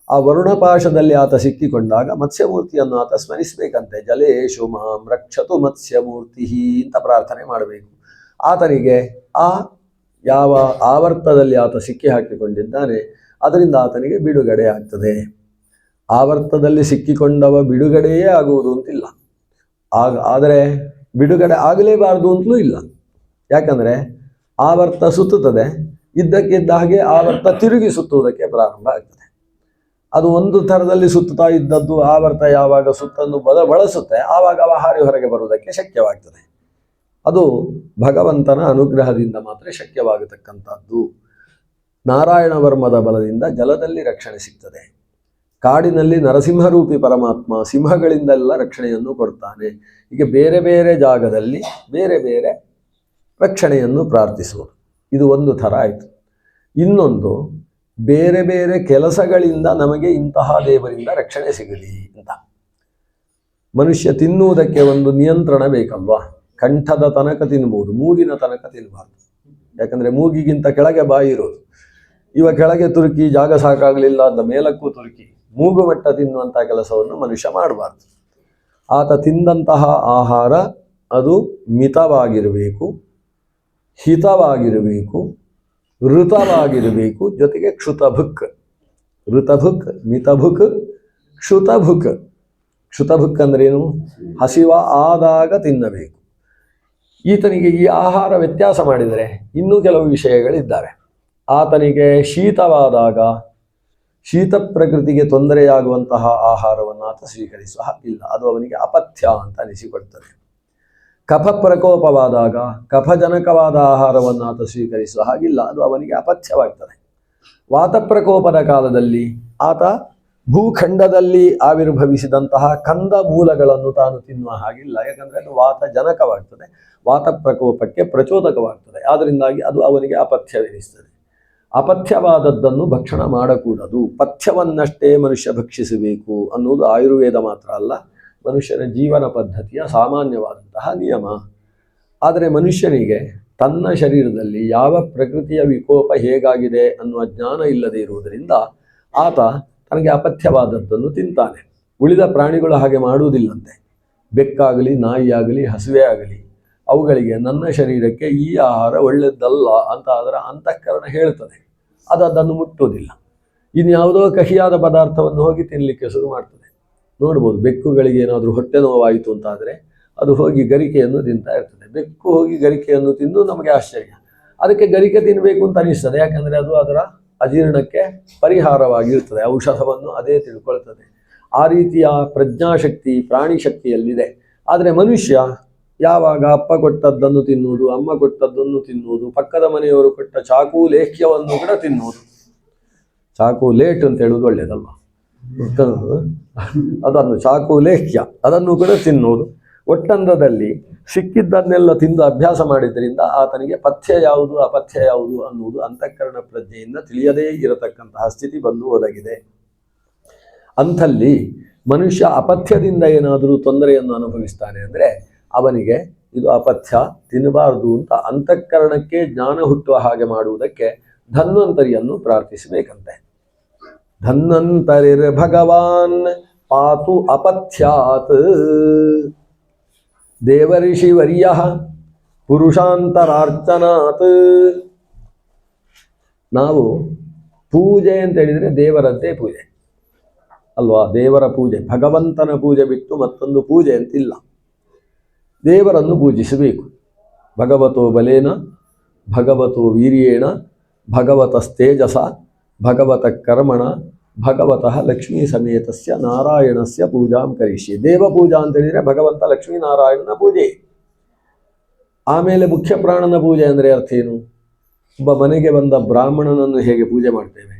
ಆ ವರುಣಪಾಶದಲ್ಲಿ ಆತ ಸಿಕ್ಕಿಕೊಂಡಾಗ ಮತ್ಸ್ಯಮೂರ್ತಿಯನ್ನು ಆತ ಸ್ಮರಿಸಬೇಕಂತೆ. ಜಲೇಶು ಮಾಂ ರಕ್ಷತು ಮತ್ಸ್ಯಮೂರ್ತಿ ಅಂತ ಪ್ರಾರ್ಥನೆ ಮಾಡಬೇಕು. ಆತನಿಗೆ ಆ ಯಾವ ಆವರ್ತದಲ್ಲಿ ಆತ ಸಿಕ್ಕಿ ಹಾಕಿಕೊಂಡಿದ್ದಾನೆ ಅದರಿಂದ ಆತನಿಗೆ ಬಿಡುಗಡೆ ಆಗ್ತದೆ. ಆವರ್ತದಲ್ಲಿ ಸಿಕ್ಕಿಕೊಂಡವ ಬಿಡುಗಡೆಯೇ ಆಗುವುದು ಅಂತಿಲ್ಲ, ಆದರೆ ಬಿಡುಗಡೆ ಆಗಲೇಬಾರದು ಅಂತಲೂ ಇಲ್ಲ. ಯಾಕಂದರೆ ಆವರ್ತ ಸುತ್ತುತ್ತದೆ, ಇದ್ದಕ್ಕಿದ್ದ ಹಾಗೆ ಆವರ್ತ ತಿರುಗಿ ಸುತ್ತುವುದಕ್ಕೆ ಪ್ರಾರಂಭ ಆಗ್ತದೆ. ಅದು ಒಂದು ಥರದಲ್ಲಿ ಸುತ್ತುತ್ತಾ ಇದ್ದದ್ದು ಆವರ್ತ ಯಾವಾಗ ಸುತ್ತನ್ನು ಬಳಸುತ್ತೆ ಆವಾಗ ಅವ ಹಾರಿ ಹೊರಗೆ ಬರುವುದಕ್ಕೆ ಶಕ್ಯವಾಗ್ತದೆ. ಅದು ಭಗವಂತನ ಅನುಗ್ರಹದಿಂದ ಮಾತ್ರ ಶಕ್ಯವಾಗತಕ್ಕಂಥದ್ದು. ನಾರಾಯಣ ವರ್ಮದ ಬಲದಿಂದ ಜಲದಲ್ಲಿ ರಕ್ಷಣೆ ಸಿಗ್ತದೆ. ಕಾಡಿನಲ್ಲಿ ನರಸಿಂಹರೂಪಿ ಪರಮಾತ್ಮ ಸಿಂಹಗಳಿಂದೆಲ್ಲ ರಕ್ಷಣೆಯನ್ನು ಕೊಡ್ತಾನೆ. ಹೀಗೆ ಬೇರೆ ಬೇರೆ ಜಾಗದಲ್ಲಿ ಬೇರೆ ಬೇರೆ ರಕ್ಷಣೆಯನ್ನು ಪ್ರಾರ್ಥಿಸುವುದು, ಇದು ಒಂದು ಥರ ಆಯಿತು. ಇನ್ನೊಂದು, ಬೇರೆ ಬೇರೆ ಕೆಲಸಗಳಿಂದ ನಮಗೆ ಇಂತಹ ದೇವರಿಂದ ರಕ್ಷಣೆ ಸಿಗಲಿ ಅಂತ. ಮನುಷ್ಯ ತಿನ್ನುವುದಕ್ಕೆ ಒಂದು ನಿಯಂತ್ರಣ ಬೇಕಲ್ವಾ? ಕಂಠದ ತನಕ ತಿನ್ಬೋದು, ಮೂಗಿನ ತನಕ ತಿನ್ನಬಾರ್ದು. ಯಾಕಂದರೆ ಮೂಗಿಗಿಂತ ಕೆಳಗೆ ಬಾಯಿ ಇರೋದು. ಇವ ಕೆಳಗೆ ತುರುಕಿ ಜಾಗ ಸಾಕಾಗಲಿಲ್ಲ ಅಂತ ಮೇಲಕ್ಕೂ ತುರುಕಿ ಮೂಗು ಮಟ್ಟ ತಿನ್ನುವಂಥ ಕೆಲಸವನ್ನು ಮನುಷ್ಯ ಮಾಡಬಾರ್ದು. ಆತ ತಿಂದಂತಹ ಆಹಾರ ಅದು ಮಿತವಾಗಿರಬೇಕು, ಹಿತವಾಗಿರಬೇಕು, ಋತವಾಗಿರಬೇಕು, ಜೊತೆಗೆ ಕ್ಷುತಭುಕ್. ಋತಭುಕ್, ಮಿತಭುಕ್, ಕ್ಷುತಭುಕ್. ಕ್ಷುತಭುಕ್ ಅಂದ್ರೇನು? ಹಸಿವ ಆದಾಗ ತಿನ್ನಬೇಕು. ಈತನಿಗೆ ಈ ಆಹಾರ ವ್ಯತ್ಯಾಸ ಮಾಡಿದರೆ ಇನ್ನೂ ಕೆಲವು ವಿಷಯಗಳಿದ್ದಾವೆ. ಆತನಿಗೆ ಶೀತವಾದಾಗ ಶೀತ ಪ್ರಕೃತಿಗೆ ತೊಂದರೆಯಾಗುವಂತಹ ಆಹಾರವನ್ನು ಆತ ಸ್ವೀಕರಿಸುವ ಹಾಗಿಲ್ಲ, ಅದು ಅವನಿಗೆ ಅಪಥ್ಯ ಅಂತ ಅನಿಸಿಕೊಳ್ತದೆ. ಕಫ ಪ್ರಕೋಪವಾದಾಗ ಕಫಜನಕವಾದ ಆಹಾರವನ್ನು ಆತ ಸ್ವೀಕರಿಸುವ ಹಾಗಿಲ್ಲ, ಅದು ಅವನಿಗೆ ಅಪಥ್ಯವಾಗ್ತದೆ. ವಾತ ಪ್ರಕೋಪದ ಕಾಲದಲ್ಲಿ ಆತ ಭೂಖಂಡದಲ್ಲಿ ಆವಿರ್ಭವಿಸಿದಂತಹ ಕಂದ ಮೂಲಗಳನ್ನು ತಾನು ತಿನ್ನುವ ಹಾಗಿಲ್ಲ, ಯಾಕಂದರೆ ಅದು ವಾತ ಜನಕವಾಗ್ತದೆ, ವಾತ ಪ್ರಕೋಪಕ್ಕೆ ಪ್ರಚೋದಕವಾಗ್ತದೆ. ಆದ್ದರಿಂದಾಗಿ ಅದು ಅವನಿಗೆ ಅಪಥ್ಯವೆನಿಸ್ತದೆ. ಅಪಥ್ಯವಾದದ್ದನ್ನು ಭಕ್ಷಣ ಮಾಡಕೂಡದು, ಪಥ್ಯವನ್ನಷ್ಟೇ ಮನುಷ್ಯ ಭಕ್ಷಿಸಬೇಕು ಅನ್ನುವುದು ಆಯುರ್ವೇದ ಮಾತ್ರ ಅಲ್ಲ, ಮನುಷ್ಯನ ಜೀವನ ಪದ್ಧತಿಯ ಸಾಮಾನ್ಯವಾದಂತಹ ನಿಯಮ. ಆದರೆ ಮನುಷ್ಯನಿಗೆ ತನ್ನ ಶರೀರದಲ್ಲಿ ಯಾವ ಪ್ರಕೃತಿಯ ವಿಕೋಪ ಹೇಗಾಗಿದೆ ಅನ್ನುವ ಜ್ಞಾನ ಇಲ್ಲದೆ ಇರುವುದರಿಂದ ಆತ ತನಗೆ ಅಪಥ್ಯವಾದದ್ದನ್ನು ತಿಂತಾನೆ. ಉಳಿದ ಪ್ರಾಣಿಗಳು ಹಾಗೆ ಮಾಡುವುದಿಲ್ಲಂತೆ. ಬೆಕ್ಕಾಗಲಿ, ನಾಯಿಯಾಗಲಿ, ಹಸುವೆ ಆಗಲಿ, ಅವುಗಳಿಗೆ ನನ್ನ ಶರೀರಕ್ಕೆ ಈ ಆಹಾರ ಒಳ್ಳೆಯದಲ್ಲ ಅಂತ ಅದರ ಅಂತಃಕರಣ ಹೇಳ್ತದೆ, ಅದು ಅದನ್ನು ಮುಟ್ಟುವುದಿಲ್ಲ. ಇನ್ಯಾವುದೋ ಕಹಿಯಾದ ಪದಾರ್ಥವನ್ನು ಹೋಗಿ ತಿನ್ನಲಿಕ್ಕೆ ಶುರು ಮಾಡ್ತದೆ. ನೋಡ್ಬೋದು, ಬೆಕ್ಕುಗಳಿಗೆ ಏನಾದರೂ ಹೊಟ್ಟೆ ನೋವಾಯಿತು ಅಂತಾದರೆ ಅದು ಹೋಗಿ ಗರಿಕೆಯನ್ನು ತಿಂತಾ ಇರ್ತದೆ. ಬೆಕ್ಕು ಹೋಗಿ ಗರಿಕೆಯನ್ನು ತಿಂದು ನಮಗೆ ಆಶ್ಚರ್ಯ, ಅದಕ್ಕೆ ಗರಿಕೆ ತಿನ್ನಬೇಕು ಅಂತ ಅನಿಸ್ತದೆ. ಯಾಕಂದರೆ ಅದು ಅದರ ಅಜೀರ್ಣಕ್ಕೆ ಪರಿಹಾರವಾಗಿರ್ತದೆ, ಔಷಧವನ್ನು ಅದೇ ತಿಳ್ಕೊಳ್ತದೆ. ಆ ರೀತಿಯ ಪ್ರಜ್ಞಾಶಕ್ತಿ ಪ್ರಾಣಿ ಶಕ್ತಿಯಲ್ಲಿದೆ. ಆದರೆ ಮನುಷ್ಯ ಯಾವಾಗ ಅಪ್ಪ ಕೊಟ್ಟದ್ದನ್ನು ತಿನ್ನುವುದು, ಅಮ್ಮ ಕೊಟ್ಟದ್ದನ್ನು ತಿನ್ನುವುದು, ಪಕ್ಕದ ಮನೆಯವರು ಕೊಟ್ಟ ಚಾಕು ಲೇಖ್ಯವನ್ನು ಕೂಡ ತಿನ್ನುವುದು. ಚಾಕು ಲೇಟ್ ಅಂತ ಹೇಳುವುದು ಒಳ್ಳೆಯದಲ್ವ, ಅದನ್ನು ಚಾಕು ಲೇಖ್ಯ ಅದನ್ನು ಕೂಡ ತಿನ್ನುವುದು. ಒಟ್ಟಂದದಲ್ಲಿ ಸಿಕ್ಕಿದ್ದನ್ನೆಲ್ಲ ತಿಂದು ಅಭ್ಯಾಸ ಮಾಡಿದ್ರಿಂದ ಆತನಿಗೆ ಪಥ್ಯ ಯಾವುದು ಅಪಥ್ಯ ಯಾವುದು ಅನ್ನುವುದು ಅಂತಃಕರಣ ಪ್ರಜ್ಞೆಯಿಂದ ತಿಳಿಯದೇ ಇರತಕ್ಕಂತಹ ಸ್ಥಿತಿ ಬಂದು ಒದಗಿದೆ. ಅಂಥಲ್ಲಿ ಮನುಷ್ಯ ಅಪಥ್ಯದಿಂದ ಏನಾದರೂ ತೊಂದರೆಯನ್ನು ಅನುಭವಿಸ್ತಾನೆ ಅಂದರೆ ಅವನಿಗೆ ಇದು ಅಪಥ್ಯ, ತಿನ್ನಬಾರದು ಅಂತ ಅಂತಃಕರಣಕ್ಕೆ ಜ್ಞಾನ ಹುಟ್ಟುವ ಹಾಗೆ ಮಾಡುವುದಕ್ಕೆ ಧನ್ವಂತರಿಯನ್ನು ಪ್ರಾರ್ಥಿಸಬೇಕಂತೆ. ಧನ್ವಂತರಿರ್ ಭಗವಾನ್ ಪಾತು ಅಪಥ್ಯಾತ್ ದೇವರ್ಷಿ ವರ್ಯ ಪುರುಷಾಂತರಾರ್ಚನಾತ್. ನಾವು ಪೂಜೆ ಅಂತ ಹೇಳಿದರೆ ದೇವರದ್ದೇ ಪೂಜೆ ಅಲ್ವಾ, ದೇವರ ಪೂಜೆ, ಭಗವಂತನ ಪೂಜೆ ಬಿಟ್ಟು ಮತ್ತೊಂದು ಪೂಜೆ ಅಂತಿಲ್ಲ. ದೇವರನ್ನು ಪೂಜಿಸಬೇಕು. ಭಗವತೋ ಬಲೇನ ಭಗವತೋ ವೀರ್ಯೇಣ ಭಗವತಸ್ತೇಜಸ ಭಗವತ ಕರ್ಮಣ ಭಗವತಃ ಲಕ್ಷ್ಮೀ ಸಮೇತಸ್ಯ ನಾರಾಯಣಸ್ಯ ಪೂಜಾಂ ಕರಿಷ್ಯೆ. ದೇವಪೂಜಾ ಅಂತ ಹೇಳಿದರೆ ಭಗವಂತ ಲಕ್ಷ್ಮೀನಾರಾಯಣನ ಪೂಜೆ. ಆಮೇಲೆ ಮುಖ್ಯ ಪ್ರಾಣನ ಪೂಜೆ ಅಂದರೆ ಅರ್ಥ ಏನು? ಒಬ್ಬ ಮನೆಗೆ ಬಂದ ಬ್ರಾಹ್ಮಣನನ್ನು ಹೇಗೆ ಪೂಜೆ ಮಾಡ್ತೇವೆ?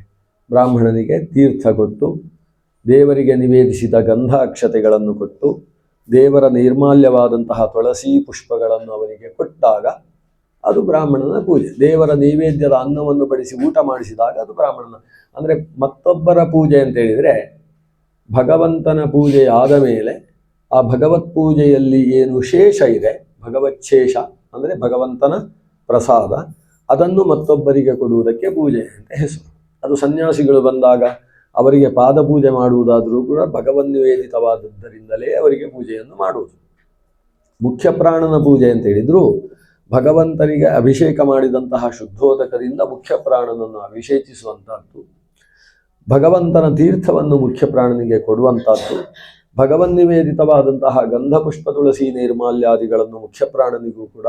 ಬ್ರಾಹ್ಮಣನಿಗೆ ತೀರ್ಥ ಕೊಟ್ಟು, ದೇವರಿಗೆ ನಿವೇದಿಸಿದ ಗಂಧ ಅಕ್ಷತೆಗಳನ್ನು ಕೊಟ್ಟು, ದೇವರ ನೈರ್ಮಾಲ್ಯವಾದಂತಹ ತುಳಸಿ ಪುಷ್ಪಗಳನ್ನು ಅವನಿಗೆ ಕೊಟ್ಟಾಗ ಅದು ಬ್ರಾಹ್ಮಣನ ಪೂಜೆ. ದೇವರ ನೈವೇದ್ಯದ ಅನ್ನವನ್ನು ಬಡಿಸಿ ಊಟ ಮಾಡಿಸಿದಾಗ ಅದು ಬ್ರಾಹ್ಮಣನ. ಅಂದರೆ ಮತ್ತೊಬ್ಬರ ಪೂಜೆ ಅಂತ ಹೇಳಿದರೆ ಭಗವಂತನ ಪೂಜೆ ಆದ ಮೇಲೆ ಆ ಭಗವತ್ ಪೂಜೆಯಲ್ಲಿ ಏನು ಶೇಷ ಇದೆ, ಭಗವಚ್ಛೇಷ ಅಂದರೆ ಭಗವಂತನ ಪ್ರಸಾದ, ಅದನ್ನು ಮತ್ತೊಬ್ಬರಿಗೆ ಕೊಡುವುದಕ್ಕೆ ಪೂಜೆ ಅಂತ ಹೆಸರು. ಅದು ಸನ್ಯಾಸಿಗಳು ಬಂದಾಗ ಅವರಿಗೆ ಪಾದಪೂಜೆ ಮಾಡುವುದಾದರೂ ಕೂಡ ಭಗವನ್ ನಿವೇದಿತವಾದದ್ದರಿಂದಲೇ ಅವರಿಗೆ ಪೂಜೆಯನ್ನು ಮಾಡುವುದು. ಮುಖ್ಯ ಪ್ರಾಣನ ಪೂಜೆ ಅಂತ ಹೇಳಿದ್ರು ಭಗವಂತನಿಗೆ ಅಭಿಷೇಕ ಮಾಡಿದಂತಹ ಶುದ್ಧೋದಕದಿಂದ ಮುಖ್ಯ ಪ್ರಾಣನನ್ನು ಅಭಿಷೇಕಿಸುವಂಥದ್ದು, ಭಗವಂತನ ತೀರ್ಥವನ್ನು ಮುಖ್ಯ ಪ್ರಾಣನಿಗೆ ಕೊಡುವಂಥದ್ದು, ಭಗವನ್ ನಿವೇದಿತವಾದಂತಹ ಗಂಧ ಪುಷ್ಪ ತುಳಸಿ ನೈರ್ಮಾಲ್ಯಾದಿಗಳನ್ನು ಮುಖ್ಯ ಪ್ರಾಣನಿಗೂ ಕೂಡ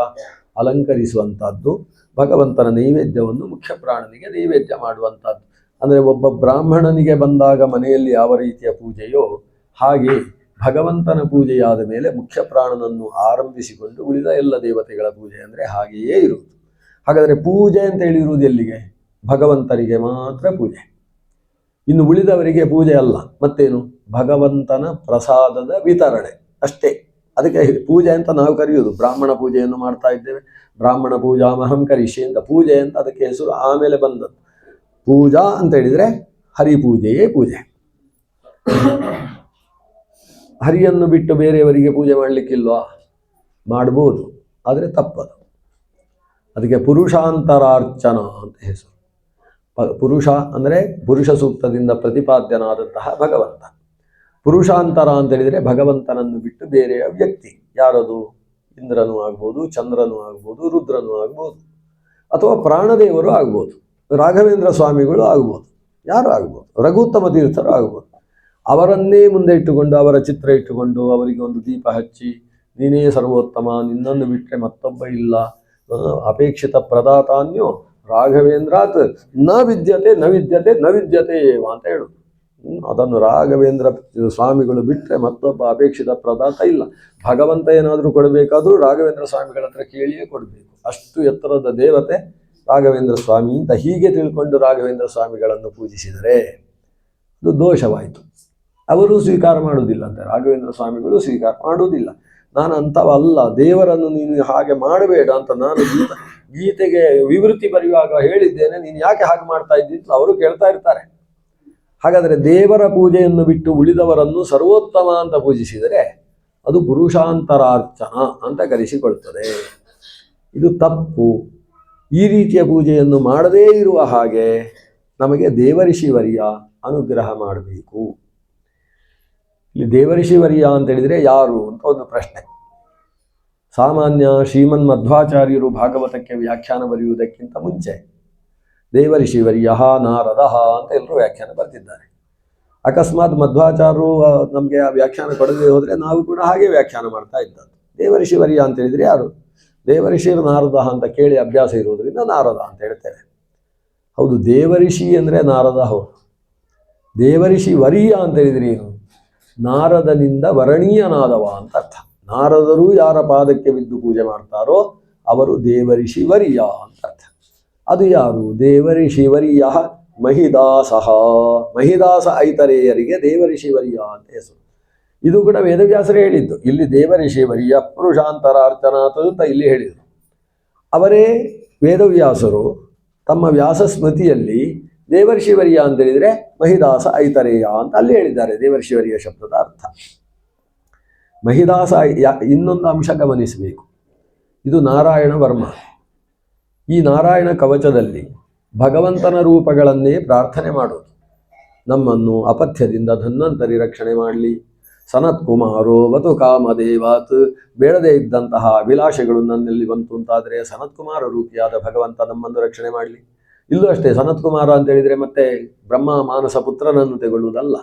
ಅಲಂಕರಿಸುವಂಥದ್ದು, ಭಗವಂತನ ನೈವೇದ್ಯವನ್ನು ಮುಖ್ಯ ಪ್ರಾಣನಿಗೆ ನೈವೇದ್ಯ ಮಾಡುವಂಥದ್ದು. ಅಂದರೆ ಒಬ್ಬ ಬ್ರಾಹ್ಮಣನಿಗೆ ಬಂದಾಗ ಮನೆಯಲ್ಲಿ ಯಾವ ರೀತಿಯ ಪೂಜೆಯೋ ಹಾಗೆ ಭಗವಂತನ ಪೂಜೆಯಾದ ಮೇಲೆ ಮುಖ್ಯ ಪ್ರಾಣನನ್ನು ಆರಂಭಿಸಿಕೊಂಡು ಉಳಿದ ಎಲ್ಲ ದೇವತೆಗಳ ಪೂಜೆ ಅಂದರೆ ಹಾಗೆಯೇ ಇರುವುದು. ಹಾಗಾದರೆ ಪೂಜೆ ಅಂತ ಹೇಳಿರುವುದು ಎಲ್ಲಿಗೆ? ಭಗವಂತನಿಗೆ ಮಾತ್ರ ಪೂಜೆ, ಇನ್ನು ಉಳಿದವರಿಗೆ ಪೂಜೆ ಅಲ್ಲ. ಮತ್ತೇನು? ಭಗವಂತನ ಪ್ರಸಾದದ ವಿತರಣೆ ಅಷ್ಟೇ. ಅದಕ್ಕೆ ಪೂಜೆ ಅಂತ ನಾವು ಕರೆಯುವುದು. ಬ್ರಾಹ್ಮಣ ಪೂಜೆಯನ್ನು ಮಾಡ್ತಾ ಇದ್ದೇವೆ, ಬ್ರಾಹ್ಮಣ ಪೂಜಾ ಮಹಂ ಕರಿಷ್ಯೆ ಅಂತ ಪೂಜೆ ಅಂತ ಅದಕ್ಕೆ ಹೆಸರು ಆಮೇಲೆ ಬಂದದ್ದು. ಪೂಜಾ ಅಂತ ಹೇಳಿದರೆ ಹರಿಪೂಜೆಯೇ ಪೂಜೆ. ಹರಿಯನ್ನು ಬಿಟ್ಟು ಬೇರೆಯವರಿಗೆ ಪೂಜೆ ಮಾಡಲಿಕ್ಕಿಲ್ವಾ? ಮಾಡ್ಬೋದು, ಆದರೆ ತಪ್ಪದು. ಅದಕ್ಕೆ ಪುರುಷಾಂತರಾರ್ಚನಾ ಅಂತ ಹೆಸರು. ಪುರುಷ ಅಂದರೆ ಪುರುಷ ಸೂಕ್ತದಿಂದ ಪ್ರತಿಪಾದ್ಯನಾದಂತಹ ಭಗವಂತ. ಪುರುಷಾಂತರ ಅಂತ ಹೇಳಿದರೆ ಭಗವಂತನನ್ನು ಬಿಟ್ಟು ಬೇರೆಯ ವ್ಯಕ್ತಿ. ಯಾರದು? ಇಂದ್ರನೂ ಆಗ್ಬೋದು, ಚಂದ್ರನೂ ಆಗ್ಬೋದು, ರುದ್ರನೂ ಆಗ್ಬೋದು, ಅಥವಾ ಪ್ರಾಣದೇವರು ಆಗ್ಬೋದು, ರಾಘವೇಂದ್ರ ಸ್ವಾಮಿಗಳು ಆಗ್ಬೋದು, ಯಾರು ಆಗ್ಬೋದು, ರಘುತ್ತಮ ತೀರ್ಥರು ಆಗ್ಬೋದು. ಅವರನ್ನೇ ಮುಂದೆ ಇಟ್ಟುಕೊಂಡು ಅವರ ಚಿತ್ರ ಇಟ್ಟುಕೊಂಡು ಅವರಿಗೆ ಒಂದು ದೀಪ ಹಚ್ಚಿ ನೀನೇ ಸರ್ವೋತ್ತಮ, ನಿನ್ನನ್ನು ಬಿಟ್ಟರೆ ಮತ್ತೊಬ್ಬ ಇಲ್ಲ, ಅಪೇಕ್ಷಿತ ಪ್ರದಾತಾನ್ಯೋ ರಾಘವೇಂದ್ರಾತ್ ನ ವಿದ್ಯತೆ ನ ವಿದ್ಯತೆ ನ ವಿದ್ಯತೆ ಏವ ಅಂತ ಹೇಳುದು. ಅದನ್ನು ರಾಘವೇಂದ್ರ ಸ್ವಾಮಿಗಳು ಬಿಟ್ಟರೆ ಮತ್ತೊಬ್ಬ ಅಪೇಕ್ಷಿತ ಪ್ರದಾತ ಇಲ್ಲ. ಭಗವಂತ ಏನಾದರೂ ಕೊಡಬೇಕಾದ್ರೂ ರಾಘವೇಂದ್ರ ಸ್ವಾಮಿಗಳ ಹತ್ರ ಕೇಳಿಯೇ ಕೊಡಬೇಕು. ಅಷ್ಟು ಎತ್ತರದ ದೇವತೆ ರಾಘವೇಂದ್ರ ಸ್ವಾಮಿ ಅಂತ ಹೀಗೆ ತಿಳ್ಕೊಂಡು ರಾಘವೇಂದ್ರ ಸ್ವಾಮಿಗಳನ್ನು ಪೂಜಿಸಿದರೆ ಅದು ದೋಷವಾಯಿತು. ಅವರು ಸ್ವೀಕಾರ ಮಾಡುವುದಿಲ್ಲ ಅಂತ, ರಾಘವೇಂದ್ರ ಸ್ವಾಮಿಗಳು ಸ್ವೀಕಾರ ಮಾಡುವುದಿಲ್ಲ. ನಾನು ಅಂಥವಲ್ಲ, ದೇವರನ್ನು ನೀನು ಹಾಗೆ ಮಾಡಬೇಡ ಅಂತ ನಾನು ಗೀತೆಗೆ ವಿವೃತ್ತಿ ಬರೆಯುವಾಗ ಹೇಳಿದ್ದೇನೆ, ನೀನು ಯಾಕೆ ಹಾಗೆ ಮಾಡ್ತಾ ಇದ್ದಿತ್ತು ಅವರು ಕೇಳ್ತಾ ಇರ್ತಾರೆ. ಹಾಗಾದರೆ ದೇವರ ಪೂಜೆಯನ್ನು ಬಿಟ್ಟು ಉಳಿದವರನ್ನು ಸರ್ವೋತ್ತಮ ಅಂತ ಪೂಜಿಸಿದರೆ ಅದು ಪುರುಷಾಂತರಾರ್ಚನ ಅಂತ ಕರೆಸಿಕೊಳ್ತದೆ. ಇದು ತಪ್ಪು. ಈ ರೀತಿಯ ಪೂಜೆಯನ್ನು ಮಾಡದೇ ಇರುವ ಹಾಗೆ ನಮಗೆ ದೇವಋಷಿವರ್ಯ ಅನುಗ್ರಹ ಮಾಡಬೇಕು. ಇಲ್ಲಿ ದೇವಋಷಿವರ್ಯ ಅಂತ ಹೇಳಿದರೆ ಯಾರು ಅಂತ ಒಂದು ಪ್ರಶ್ನೆ. ಸಾಮಾನ್ಯ ಶ್ರೀಮನ್ ಮಧ್ವಾಚಾರ್ಯರು ಭಾಗವತಕ್ಕೆ ವ್ಯಾಖ್ಯಾನ ಬರೆಯುವುದಕ್ಕಿಂತ ಮುಂಚೆ ದೇವಋಷಿವರ್ಯ ನಾರದ ಅಂತ ಎಲ್ಲರೂ ವ್ಯಾಖ್ಯಾನ ಬರೆದಿದ್ದಾರೆ. ಅಕಸ್ಮಾತ್ ಮಧ್ವಾಚಾರ್ಯರು ನಮಗೆ ಆ ವ್ಯಾಖ್ಯಾನ ಕೊಡದೇ ಹೋದರೆ ನಾವು ಕೂಡ ಹಾಗೆ ವ್ಯಾಖ್ಯಾನ ಮಾಡ್ತಾ ಇದ್ದದ್ದು. ದೇವಋಷಿ ವರ್ಯ ಅಂತ ಹೇಳಿದರೆ ಯಾರು? ದೇವಋಷಿ ನಾರದ ಅಂತ ಕೇಳಿ ಅಭ್ಯಾಸ ಇರುವುದರಿಂದ ನಾರದ ಅಂತ ಹೇಳ್ತೇವೆ. ಹೌದು, ದೇವಋಷಿ ಅಂದರೆ ನಾರದ. ಹೌದು, ದೇವಋಷಿ ವರ್ಯ ಅಂತ ಹೇಳಿದ್ರೆ ಏನು? ನಾರದನಿಂದ ವರಣೀಯನಾದವ ಅಂತ ಅರ್ಥ. ನಾರದರು ಯಾರ ಪಾದಕ್ಕೆ ಬಿದ್ದು ಪೂಜೆ ಮಾಡ್ತಾರೋ ಅವರು ದೇವಋಷಿ ವರ್ಯ ಅಂತ ಅರ್ಥ. ಅದು ಯಾರು? ದೇವಋಷಿ ವರ್ಯ ಮಹಿದಾಸಃ. ಮಹಿದಾಸ ಐತರೇಯರಿಗೆ ದೇವಋಷಿ ವರ್ಯ ಅಂತ ಹೆಸರು. ಇದು ಕೂಡ ವೇದವ್ಯಾಸರೇ ಹೇಳಿದ್ದು. ಇಲ್ಲಿ ದೇವಋಷಿ ವರ್ಯ ಪುರುಷಾಂತರಾರ್ಚನಾತ್ ಅಂತ ಇಲ್ಲಿ ಹೇಳಿದರು. ಅವರೇ ವೇದವ್ಯಾಸರು ತಮ್ಮ ವ್ಯಾಸ ಸ್ಮೃತಿಯಲ್ಲಿ ದೇವರ್ಷಿ ವರ್ಯ ಅಂತ ಹೇಳಿದರೆ ಮಹಿದಾಸ ಐತರೇಯ ಅಂತ ಅಲ್ಲಿ ಹೇಳಿದ್ದಾರೆ. ದೇವರ್ಷಿ ವರ್ಯ ಶಬ್ದದ ಅರ್ಥ ಮಹಿದಾಸ. ಇನ್ನೊಂದು ಅಂಶ ಗಮನಿಸಬೇಕು, ಇದು ನಾರಾಯಣ ವರ್ಮ. ಈ ನಾರಾಯಣ ಕವಚದಲ್ಲಿ ಭಗವಂತನ ರೂಪಗಳನ್ನೇ ಪ್ರಾರ್ಥನೆ ಮಾಡೋದು. ನಮ್ಮನ್ನು ಅಪಥ್ಯದಿಂದ ಧನ್ವಂತರಿ ರಕ್ಷಣೆ ಮಾಡಲಿ, ಸನತ್ಕುಮಾರೋ ವತು ಕಾಮದೇವಾತ್. ಬೇಡದೇ ಇದ್ದಂತಹ ಅಭಿಲಾಷೆಗಳು ನನ್ನಲ್ಲಿ ಬಂತು ಅಂತಾದರೆ ಸನತ್ಕುಮಾರ ರೂಪಿಯಾದ ಭಗವಂತ ನಮ್ಮನ್ನು ರಕ್ಷಣೆ ಮಾಡಲಿ. ಇಲ್ಲೂ ಅಷ್ಟೇ, ಸನತ್ಕುಮಾರ ಅಂತ ಹೇಳಿದರೆ ಮತ್ತೆ ಬ್ರಹ್ಮ ಮಾನಸ ಪುತ್ರನನ್ನು ತೆಗೊಳ್ಳುವುದಲ್ಲ.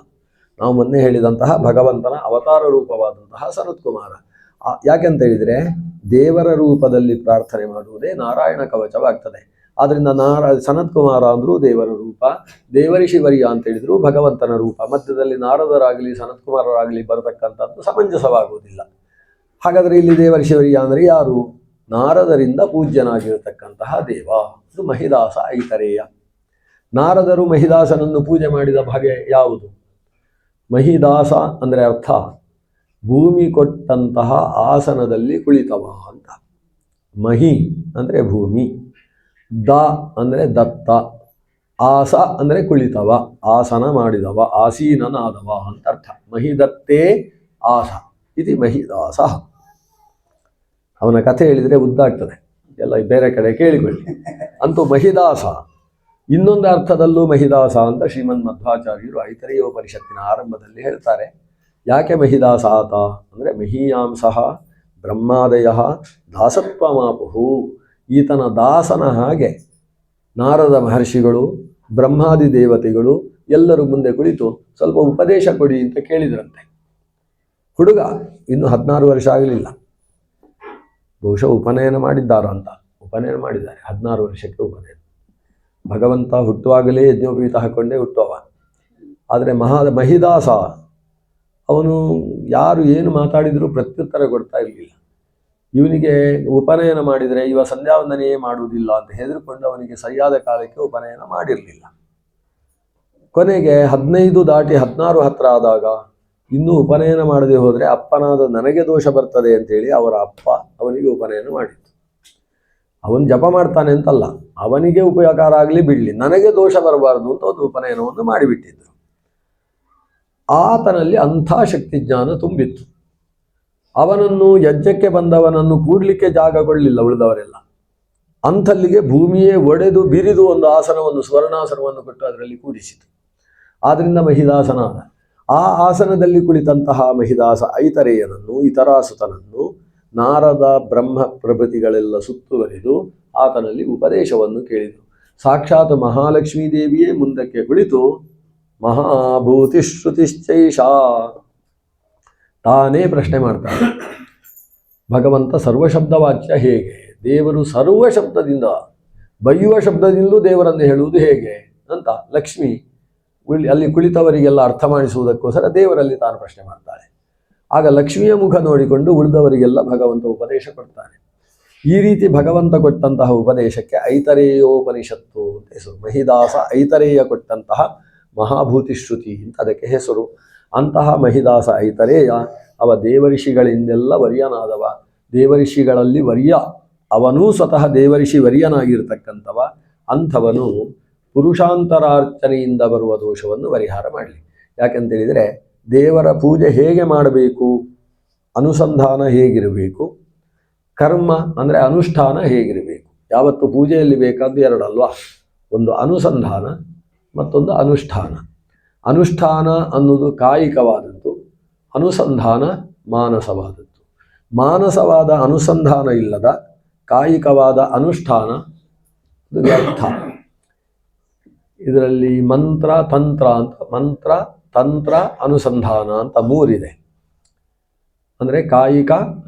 ನಾವು ಮೊನ್ನೆ ಹೇಳಿದಂತಹ ಭಗವಂತನ ಅವತಾರ ರೂಪವಾದಂತಹ ಸನತ್ಕುಮಾರ. ಯಾಕೆಂತ ಹೇಳಿದರೆ ದೇವರ ರೂಪದಲ್ಲಿ ಪ್ರಾರ್ಥನೆ ಮಾಡುವುದೇ ನಾರಾಯಣ ಕವಚವಾಗ್ತದೆ. ಆದ್ದರಿಂದ ಸನತ್ಕುಮಾರ ಅಂದರೂ ದೇವರ ರೂಪ, ದೇವಋಷಿ ವರ್ಯ ಅಂತ ಹೇಳಿದ್ರು ಭಗವಂತನ ರೂಪ. ಮಧ್ಯದಲ್ಲಿ ನಾರದರಾಗಲಿ ಸನತ್ಕುಮಾರರಾಗಲಿ ಬರತಕ್ಕಂಥದ್ದು ಸಮಂಜಸವಾಗುವುದಿಲ್ಲ. ಹಾಗಾದರೆ ಇಲ್ಲಿ ದೇವಋಷಿ ವರ್ಯ ಅಂದರೆ ಯಾರು? ನಾರದರಿಂದ ಪೂಜ್ಯನಾಗಿರತಕ್ಕಂತಹ ದೇವ. ಇದು ಮಹಿದಾಸ ಐತರೇಯ. ನಾರದರು ಮಹಿದಾಸನನ್ನು ಪೂಜೆ ಮಾಡಿದ ಬಗೆ ಯಾವುದು? ಮಹಿದಾಸ ಅಂದರೆ ಅರ್ಥ ಭೂಮಿ ಕೊಟ್ಟಂತಹ ಆಸನದಲ್ಲಿ ಕುಳಿತವ ಅಂತ. ಮಹಿ ಅಂದರೆ ಭೂಮಿ, ದ ಅಂದರೆ ದತ್ತ, ಆಸ ಅಂದರೆ ಕುಳಿತವ, ಆಸನ ಮಾಡಿದವ, ಆಸೀನನಾದವ ಅಂತ ಅರ್ಥ. ಮಹಿದತ್ತೇ ಆಸ ಇದು ಮಹಿದಾಸ. ಅವನ ಕಥೆ ಹೇಳಿದರೆ ಉದ್ದಾಗ್ತದೆ, ಎಲ್ಲ ಬೇರೆ ಕಡೆ ಕೇಳಿಕೊಳ್ಳಿ. ಅಂತೂ ಮಹಿದಾಸ. ಇನ್ನೊಂದು ಅರ್ಥದಲ್ಲೂ ಮಹಿದಾಸ ಅಂತ ಶ್ರೀಮನ್ ಮಧ್ವಾಚಾರ್ಯರು ಐತರೇಯೋಪನಿಷತ್ತಿನ ಆರಂಭದಲ್ಲಿ ಹೇಳ್ತಾರೆ. ಯಾಕೆ ಮಹಿದಾಸ ಆತ ಅಂದರೆ ಮಹೀಯಾಂಸಃ ಬ್ರಹ್ಮಾದಯ ದಾಸತ್ವಮಾಪುಹು. ಈತನ ದಾಸನ ಹಾಗೆ ನಾರದ ಮಹರ್ಷಿಗಳು ಬ್ರಹ್ಮಾದಿ ದೇವತೆಗಳು ಎಲ್ಲರೂ ಮುಂದೆ ಕುಳಿತು ಸ್ವಲ್ಪ ಉಪದೇಶ ಕೊಡಿ ಅಂತ ಕೇಳಿದ್ರಂತೆ. ಹುಡುಗ ಇನ್ನು 16 ವರ್ಷ ಆಗಲಿಲ್ಲ, ಬಹುಶಃ ಉಪನಯನ ಮಾಡಿದ್ದಾರ ಅಂತ. ಉಪನಯನ ಮಾಡಿದ್ದಾರೆ, 16 ವರ್ಷಕ್ಕೆ ಉಪನಯನ. ಭಗವಂತ ಹುಟ್ಟುವಾಗಲೇ ಯಜ್ಞೋಪವೀತ ಹಾಕೊಂಡೇ ಹುಟ್ಟುವ. ಆದರೆ ಮಹಿದಾಸ ಅವನು ಯಾರು ಏನು ಮಾತಾಡಿದರೂ ಪ್ರತ್ಯುತ್ತರ ಕೊಡ್ತಾ ಇರಲಿಲ್ಲ. ಇವನಿಗೆ ಉಪನಯನ ಮಾಡಿದರೆ ಇವ ಸಂಧ್ಯಾವಂದನೆಯೇ ಮಾಡುವುದಿಲ್ಲ ಅಂತ ಹೆದರಿಕೊಂಡು ಅವನಿಗೆ ಸರಿಯಾದ ಕಾಲಕ್ಕೆ ಉಪನಯನ ಮಾಡಿರಲಿಲ್ಲ. ಕೊನೆಗೆ 15 ದಾಟಿ 16 ಹತ್ರ ಆದಾಗ ಇನ್ನೂ ಉಪನಯನ ಮಾಡದೆ ಹೋದರೆ ಅಪ್ಪನಾದ ನನಗೆ ದೋಷ ಬರ್ತದೆ ಅಂತೇಳಿ ಅವರ ಅಪ್ಪ ಅವನಿಗೆ ಉಪನಯನ ಮಾಡಿತ್ತು. ಅವನು ಜಪ ಮಾಡ್ತಾನೆ ಅಂತಲ್ಲ, ಅವನಿಗೆ ಉಪಕಾರ ಆಗಲಿ ಬಿಡಲಿ, ನನಗೆ ದೋಷ ಬರಬಾರದು ಅಂತ ಒಂದು ಉಪನಯನವನ್ನು ಮಾಡಿಬಿಟ್ಟಿದ್ರು. ಆತನಲ್ಲಿ ಅಂಥ ಶಕ್ತಿ ಜ್ಞಾನ ತುಂಬಿತ್ತು. ಅವನನ್ನು ಯಜ್ಞಕ್ಕೆ ಬಂದವನನ್ನು ಕೂಡಲಿಕ್ಕೆ ಜಾಗಗೊಳ್ಳಲಿಲ್ಲ ಉಳಿದವರೆಲ್ಲ. ಅಂಥಲ್ಲಿಗೆ ಭೂಮಿಯೇ ಒಡೆದು ಬಿರಿದು ಒಂದು ಆಸನವನ್ನು, ಸ್ವರ್ಣಾಸನವನ್ನು ಕೊಟ್ಟು ಅದರಲ್ಲಿ ಕೂಡಿಸಿತು. ಆದ್ದರಿಂದ ಮಹಿದಾಸನಾದ. ಆ ಆಸನದಲ್ಲಿ ಕುಳಿತಂತಹ ಮಹಿದಾಸ ಐತರೇಯನನ್ನು, ಇತರಾಸುತನನ್ನು ನಾರದ ಬ್ರಹ್ಮ ಪ್ರಭೃತಿಗಳೆಲ್ಲ ಸುತ್ತುವರಿದು ಆತನಲ್ಲಿ ಉಪದೇಶವನ್ನು ಕೇಳಿದರು. ಸಾಕ್ಷಾತ್ ಮಹಾಲಕ್ಷ್ಮೀ ದೇವಿಯೇ ಮುಂದಕ್ಕೆ ಕುಳಿತು ಮಹಾಭೂತಿಶ್ರುತಿಶ್ಚೈಷ ತಾನೇ ಪ್ರಶ್ನೆ ಮಾಡ್ತಾರೆ. ಭಗವಂತ ಸರ್ವಶಬ್ದವಾಚ್ಯ ಹೇಗೆ? ದೇವರು ಸರ್ವಶಬ್ದದಿಂದ, ಬೈಯುವ ಶಬ್ದದಿಂದಲೂ ದೇವರನ್ನು ಹೇಳುವುದು ಹೇಗೆ ಅಂತ ಲಕ್ಷ್ಮಿ ಅಲ್ಲಿ ಕುಳಿತವರಿಗೆಲ್ಲ ಅರ್ಥ ಮಾಡಿಸುವುದಕ್ಕೋಸ್ಕರ ದೇವರಲ್ಲಿ ತಾನು ಪ್ರಶ್ನೆ ಮಾಡ್ತಾಳೆ. ಆಗ ಲಕ್ಷ್ಮಿಯ ಮುಖ ನೋಡಿಕೊಂಡು ಉಳಿದವರಿಗೆಲ್ಲ ಭಗವಂತ ಉಪದೇಶ ಕೊಡ್ತಾನೆ. ಈ ರೀತಿ ಭಗವಂತ ಕೊಟ್ಟಂತಹ ಉಪದೇಶಕ್ಕೆ ಐತರೇಯೋಪನಿಷತ್ತು ಅಂತ ಹೆಸರು. ಮಹಿದಾಸ ಐತರೇಯ ಕೊಟ್ಟಂತಹ ಮಹಾಭೂತಿ ಶ್ರುತಿ ಅಂತ ಅದಕ್ಕೆ ಹೆಸರು. ಅಂತಹ ಮಹಿದಾಸ ಐತರೇಯ ಅವ ದೇವಋಷಿಗಳಿಂದೆಲ್ಲ ವರ್ಯನಾದವ. ದೇವಋಷಿಗಳಲ್ಲಿ ವರ್ಯ, ಅವನೂ ಸ್ವತಃ ದೇವಋಷಿ ವರ್ಯನಾಗಿರ್ತಕ್ಕಂಥವ. ಅಂಥವನು ಪುರುಷಾಂತರಾರ್ಚನೆಯಿಂದ ಬರುವ ದೋಷವನ್ನು ಪರಿಹಾರ ಮಾಡಲಿ. ಯಾಕೆಂತೇಳಿದರೆ ದೇವರ ಪೂಜೆ ಹೇಗೆ ಮಾಡಬೇಕು, ಅನುಸಂಧಾನ ಹೇಗಿರಬೇಕು, ಕರ್ಮ ಅಂದರೆ ಅನುಷ್ಠಾನ ಹೇಗಿರಬೇಕು. ಯಾವತ್ತು ಪೂಜೆಯಲ್ಲಿ ಬೇಕಾದ್ದು ಎರಡಲ್ವಾ, ಒಂದು ಅನುಸಂಧಾನ ಮತ್ತೊಂದು ಅನುಷ್ಠಾನ. ಅನುಷ್ಠಾನ ಅನ್ನೋದು ಕಾಯಿಕವಾದದ್ದು, ಅನುಸಂಧಾನ ಮಾನಸವಾದದ್ದು. ಮಾನಸವಾದ ಅನುಸಂಧಾನ ಇಲ್ಲದ ಕಾಯಿಕವಾದ ಅನುಷ್ಠಾನ ಅದು ವ್ಯರ್ಥ. ಇದರಲ್ಲಿ ಮಂತ್ರ ತಂತ್ರ ಅಂತ, ಮಂತ್ರ ತಂತ್ರ, ಅನುಸಂಧಾನ ಅಂತ ಮೂರಿದೆ. ಅಂದರೆ ಕಾಯಿಕ,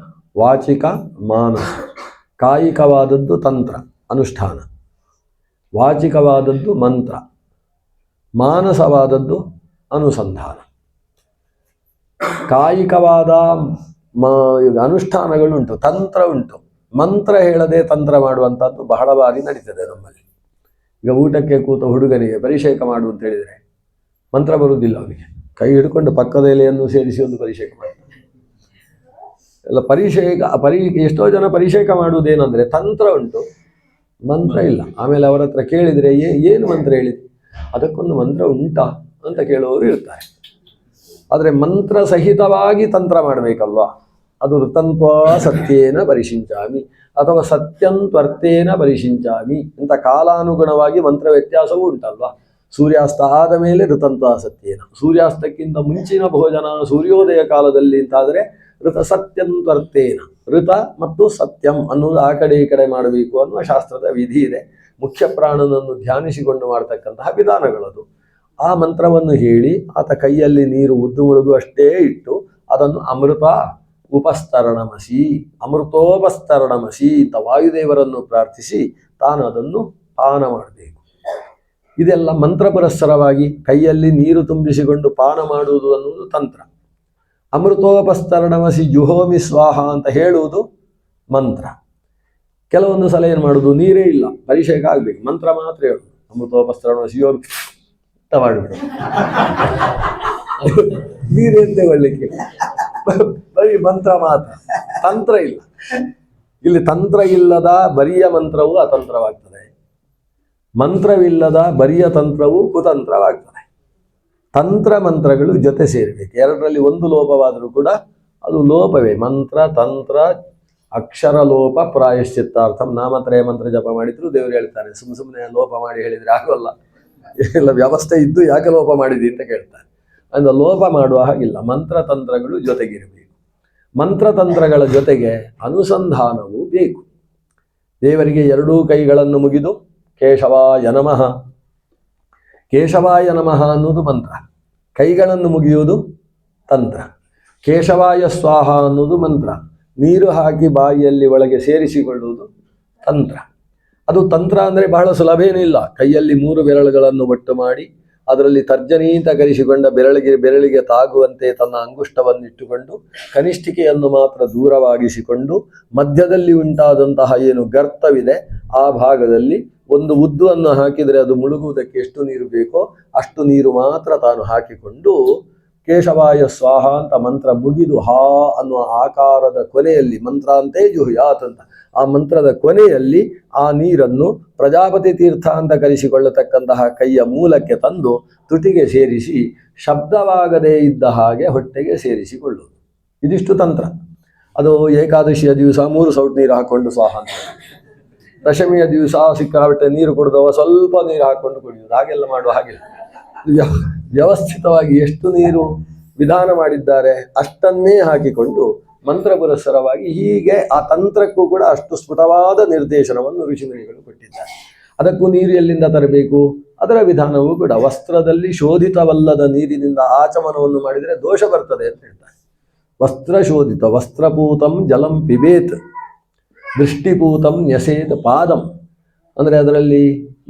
ವಾಚಿಕ, ಮಾನಸ. ಕಾಯಿಕವಾದದ್ದು ತಂತ್ರ ಅನುಷ್ಠಾನ, ವಾಚಿಕವಾದದ್ದು ಮಂತ್ರ, ಮಾನಸವಾದದ್ದು ಅನುಸಂಧಾನ. ಕಾಯಿಕವಾದ ಅನುಷ್ಠಾನಗಳುಂಟು, ತಂತ್ರ ಉಂಟು. ಮಂತ್ರ ಹೇಳದೆ ತಂತ್ರ ಮಾಡುವಂಥದ್ದು ಬಹಳ ಬಾರಿ ನಡೀತದೆ ನಮ್ಮಲ್ಲಿ. ಈಗ ಊಟಕ್ಕೆ ಕೂತ ಹುಡುಗನಿಗೆ ಪರಿಷೇಕ ಮಾಡು ಅಂತ ಹೇಳಿದರೆ ಮಂತ್ರ ಬರುವುದಿಲ್ಲ ಅವನಿಗೆ. ಕೈ ಹಿಡ್ಕೊಂಡು ಪಕ್ಕದ ಎಲೆಯನ್ನು ಸೇರಿಸಿ ಒಂದು ಪರಿಷೇಕ ಮಾಡ್ತಾನೆ. ಎಲ್ಲ ಎಷ್ಟೋ ಜನ ಪರಿಷೇಕ ಮಾಡುವುದೇನೆಂದರೆ ತಂತ್ರ ಉಂಟು, ಮಂತ್ರ ಇಲ್ಲ. ಆಮೇಲೆ ಅವರ ಹತ್ರ ಕೇಳಿದರೆ ಏನು ಮಂತ್ರ ಹೇಳಿದೆ, ಅದಕ್ಕೊಂದು ಮಂತ್ರ ಉಂಟಾ ಅಂತ ಕೇಳುವವರು ಇರ್ತಾರೆ. ಆದರೆ ಮಂತ್ರ ಸಹಿತವಾಗಿ ತಂತ್ರ ಮಾಡಬೇಕಲ್ವಾ? ಅದು ಋತಂತ್ವ ಸತ್ಯೇನ ಪರಿಶಿಂಚಾಮಿ ಅಥವಾ ಸತ್ಯಂತ್ವರ್ಥೇನ ಪರಿಶಿಂಚಾಮಿ ಅಂತ ಕಾಲಾನುಗುಣವಾಗಿ ಮಂತ್ರ ವ್ಯತ್ಯಾಸವೂ ಉಂಟಲ್ವಾ? ಸೂರ್ಯಾಸ್ತ ಆದ ಮೇಲೆ ಋತಂತ್ವ ಸತ್ಯೇನ, ಸೂರ್ಯಾಸ್ತಕ್ಕಿಂತ ಮುಂಚಿನ ಭೋಜನ ಸೂರ್ಯೋದಯ ಕಾಲದಲ್ಲಿ ಅಂತಾದರೆ ಋತ ಸತ್ಯಂತ್ವರ್ಥೇನ. ಋತ ಮತ್ತು ಸತ್ಯಂ ಅನ್ನೋದು ಆ ಕಡೆ ಈ ಕಡೆ ಮಾಡಬೇಕು ಅನ್ನುವ ಶಾಸ್ತ್ರದ ವಿಧಿ ಇದೆ. ಮುಖ್ಯ ಪ್ರಾಣನನ್ನು ಧ್ಯಾನಿಸಿಕೊಂಡು ಮಾಡ್ತಕ್ಕಂತಹ ವಿಧಾನಗಳದು. ಆ ಮಂತ್ರವನ್ನು ಹೇಳಿ ಆತ ಕೈಯಲ್ಲಿ ನೀರು ಉದ್ದು ಮುಳುಗು ಅಷ್ಟೇ ಇಟ್ಟು ಅದನ್ನು ಅಮೃತ ಉಪಸ್ತರಣಮಸಿ, ಅಮೃತೋಪಸ್ತರಣಮಸಿ ಅಂತ ವಾಯುದೇವರನ್ನು ಪ್ರಾರ್ಥಿಸಿ ತಾನು ಅದನ್ನು ಪಾನ ಮಾಡಬೇಕು. ಇದೆಲ್ಲ ಮಂತ್ರ ಪುರಸ್ಸರವಾಗಿ ಕೈಯಲ್ಲಿ ನೀರು ತುಂಬಿಸಿಕೊಂಡು ಪಾನ ಮಾಡುವುದು ಅನ್ನುವುದು ತಂತ್ರ. ಅಮೃತೋಪಸ್ತರಣಮಸಿ ಜುಹೋಮಿ ಸ್ವಾಹ ಅಂತ ಹೇಳುವುದು ಮಂತ್ರ. ಕೆಲವೊಂದು ಸಲ ಏನು ಮಾಡುವುದು, ನೀರೇ ಇಲ್ಲ, ಪರಿಷೇಕ ಆಗಬೇಕು, ಮಂತ್ರ ಮಾತ್ರ ಹೇಳುದು. ಅಮೃತೋಪಸ್ತರಣಮಸಿ ಯೋಮಿ ಅಂತ ಮಾಡಿಬಿಡು. ನೀರೆಂದೇ ಒಳ್ಳಿಕ್ಕೆ ಬರೀ ಮಂತ್ರ ಮಾತ್ರ, ತಂತ್ರ ಇಲ್ಲ. ಇಲ್ಲಿ ತಂತ್ರ ಇಲ್ಲದ ಬರಿಯ ಮಂತ್ರವು ಅತಂತ್ರವಾಗ್ತದೆ, ಮಂತ್ರವಿಲ್ಲದ ಬರಿಯ ತಂತ್ರವು ಕುತಂತ್ರವಾಗ್ತದೆ. ತಂತ್ರ ಮಂತ್ರಗಳು ಜೊತೆ ಸೇರಬೇಕು. ಎರಡರಲ್ಲಿ ಒಂದು ಲೋಪವಾದರೂ ಕೂಡ ಅದು ಲೋಪವೇ. ಮಂತ್ರ ತಂತ್ರ ಅಕ್ಷರ ಲೋಪ ಪ್ರಾಯಶ್ಚಿತ್ತಾರ್ಥಂ. ನಾಮತ್ರಯ ಮಂತ್ರ ಜಪ ಮಾಡಿದ್ರು ದೇವರು ಹೇಳ್ತಾರೆ, ಸುಮ್ಮನೆ ಲೋಪ ಮಾಡಿ ಹೇಳಿದರೆ ಆಗೋಲ್ಲ, ಎಲ್ಲ ವ್ಯವಸ್ಥೆ ಇದ್ದು ಯಾಕೆ ಲೋಪ ಮಾಡಿದಿ ಅಂತ ಕೇಳ್ತಾರೆ. ಅಂದರೆ ಲೋಪ ಮಾಡುವ ಹಾಗಿಲ್ಲ, ಮಂತ್ರ ತಂತ್ರಗಳು ಜೊತೆಗಿರಬೇಕು. ಮಂತ್ರತಂತ್ರಗಳ ಜೊತೆಗೆ ಅನುಸಂಧಾನವೂ ಬೇಕು. ದೇವರಿಗೆ ಎರಡೂ ಕೈಗಳನ್ನು ಮುಗಿದು ಕೇಶವಾಯ ನಮಃ, ಕೇಶವಾಯ ನಮಃ ಅನ್ನೋದು ಮಂತ್ರ. ಕೈಗಳನ್ನು ಮುಗಿಯುವುದು ತಂತ್ರ. ಕೇಶವಾಯ ಸ್ವಾಹ ಅನ್ನೋದು ಮಂತ್ರ. ನೀರು ಹಾಕಿ ಬಾಯಿಯಲ್ಲಿ ಒಳಗೆ ಸೇರಿಸಿಕೊಳ್ಳುವುದು ತಂತ್ರ. ಅದು ತಂತ್ರ ಅಂದರೆ ಬಹಳ ಸುಲಭೇನಿಲ್ಲ. ಕೈಯಲ್ಲಿ 3 ಬೆರಳುಗಳನ್ನು ಒಟ್ಟು ಮಾಡಿ ಅದರಲ್ಲಿ ತರ್ಜನಿ ಅಂತ ಕರೆಸಿಕೊಂಡ ಬೆರಳಿಗೆ ತಾಗುವಂತೆ ತನ್ನ ಅಂಗುಷ್ಟವನ್ನಿಟ್ಟುಕೊಂಡು ಕನಿಷ್ಠಿಕೆಯನ್ನು ಮಾತ್ರ ದೂರವಾಗಿಸಿಕೊಂಡು ಮಧ್ಯದಲ್ಲಿ ಉಂಟಾದಂತಹ ಏನು ಗರ್ತವಿದೆ ಆ ಭಾಗದಲ್ಲಿ ಒಂದು ಉದ್ದವನ್ನು ಹಾಕಿದರೆ ಅದು ಮುಳುಗುವುದಕ್ಕೆ ಎಷ್ಟು ನೀರು ಬೇಕೋ ಅಷ್ಟು ನೀರು ಮಾತ್ರ ತಾನು ಹಾಕಿಕೊಂಡು ಕೇಶವಾಯ ಸ್ವಾಹ ಅಂತ ಮಂತ್ರ ಮುಗಿದು ಹಾ ಅನ್ನುವ ಆಕಾರದ ಕೊನೆಯಲ್ಲಿ ಮಂತ್ರಾಂತೆ ಜುಹುಯಾತ್ ಅಂತ ಆ ಮಂತ್ರದ ಕೊನೆಯಲ್ಲಿ ಆ ನೀರನ್ನು ಪ್ರಜಾಪತಿ ತೀರ್ಥ ಅಂತ ಕರೆಸಿಕೊಳ್ಳತಕ್ಕಂತಹ ಕೈಯ ಮೂಲಕ್ಕೆ ತಂದು ತುಟಿಗೆ ಸೇರಿಸಿ ಶಬ್ದವಾಗದೇ ಇದ್ದ ಹಾಗೆ ಹೊಟ್ಟೆಗೆ ಸೇರಿಸಿಕೊಳ್ಳುವುದು. ಇದಿಷ್ಟು ತಂತ್ರ. ಅದು ಏಕಾದಶಿಯ ದಿವಸ 3 ಸೌಟ್ ನೀರು ಹಾಕ್ಕೊಂಡು ಸ್ವಾಹ ಅಂತ, ದಶಮಿಯ ದಿವಸ ಸಿಕ್ಕಾಬಿಟ್ಟೆ ನೀರು ಕುಡಿದವ ಸ್ವಲ್ಪ ನೀರು ಹಾಕ್ಕೊಂಡು ಕುಡಿಯುವುದು. ಹಾಗೆಲ್ಲ ಮಾಡುವ ಹಾಗಿಲ್ಲ. ವ್ಯವಸ್ಥಿತವಾಗಿ ಎಷ್ಟು ನೀರು ವಿಧಾನ ಮಾಡಿದ್ದಾರೆ ಅಷ್ಟನ್ನೇ ಹಾಕಿಕೊಂಡು ಮಂತ್ರ ಪುರಸ್ಸರವಾಗಿ ಹೀಗೆ ಆ ತಂತ್ರಕ್ಕೂ ಕೂಡ ಅಷ್ಟು ಸ್ಫುಟವಾದ ನಿರ್ದೇಶನವನ್ನು ಋಷಿಮುನಿಗಳು ಕೊಟ್ಟಿದ್ದಾರೆ. ಅದಕ್ಕೂ ನೀರು ಎಲ್ಲಿಂದ ತರಬೇಕು ಅದರ ವಿಧಾನವೂ ಕೂಡ ವಸ್ತ್ರದಲ್ಲಿ ಶೋಧಿತವಲ್ಲದ ನೀರಿನಿಂದ ಆಚಮನವನ್ನು ಮಾಡಿದರೆ ದೋಷ ಬರ್ತದೆ ಅಂತ ಹೇಳ್ತಾರೆ. ವಸ್ತ್ರ ಶೋಧಿತ ವಸ್ತ್ರಪೂತಂ ಜಲಂ ಪಿಬೇತ್ ದೃಷ್ಟಿಪೂತಂ ನ್ಯಸೇತ್ ಪಾದಂ. ಅಂದರೆ ಅದರಲ್ಲಿ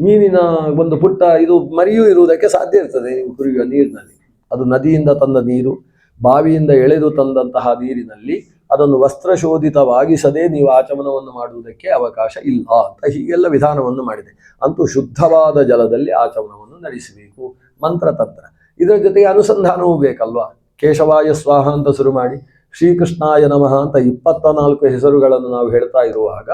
ಮೀನಿನ ಒಂದು ಪುಟ್ಟ ಇದು ಮರಿಯೂ ಇರುವುದಕ್ಕೆ ಸಾಧ್ಯ ಇರ್ತದೆ. ನೀವು ಕುಡಿಯುವ ನೀರಿನಲ್ಲಿ ಅದು ನದಿಯಿಂದ ತಂದ ನೀರು, ಬಾವಿಯಿಂದ ಎಳೆದು ತಂದಂತಹ ನೀರಿನಲ್ಲಿ ಅದನ್ನು ವಸ್ತ್ರಶೋಧಿತವಾಗಿಸದೆ ನೀವು ಆಚಮನವನ್ನು ಮಾಡುವುದಕ್ಕೆ ಅವಕಾಶ ಇಲ್ಲ ಅಂತ ಹೀಗೆಲ್ಲ ವಿಧಾನವನ್ನು ಮಾಡಿದೆ. ಅಂತೂ ಶುದ್ಧವಾದ ಜಲದಲ್ಲಿ ಆಚಮನವನ್ನು ನಡೆಸಬೇಕು. ಮಂತ್ರತಂತ್ರ ಇದರ ಜೊತೆಗೆ ಅನುಸಂಧಾನವೂ ಬೇಕಲ್ವಾ. ಕೇಶವಾಯ ಸ್ವಾಹ ಅಂತ ಶುರು ಮಾಡಿ ಶ್ರೀಕೃಷ್ಣಾಯ ನಮಃ ಅಂತ 24 ಹೆಸರುಗಳನ್ನು ನಾವು ಹೇಳ್ತಾ ಇರುವಾಗ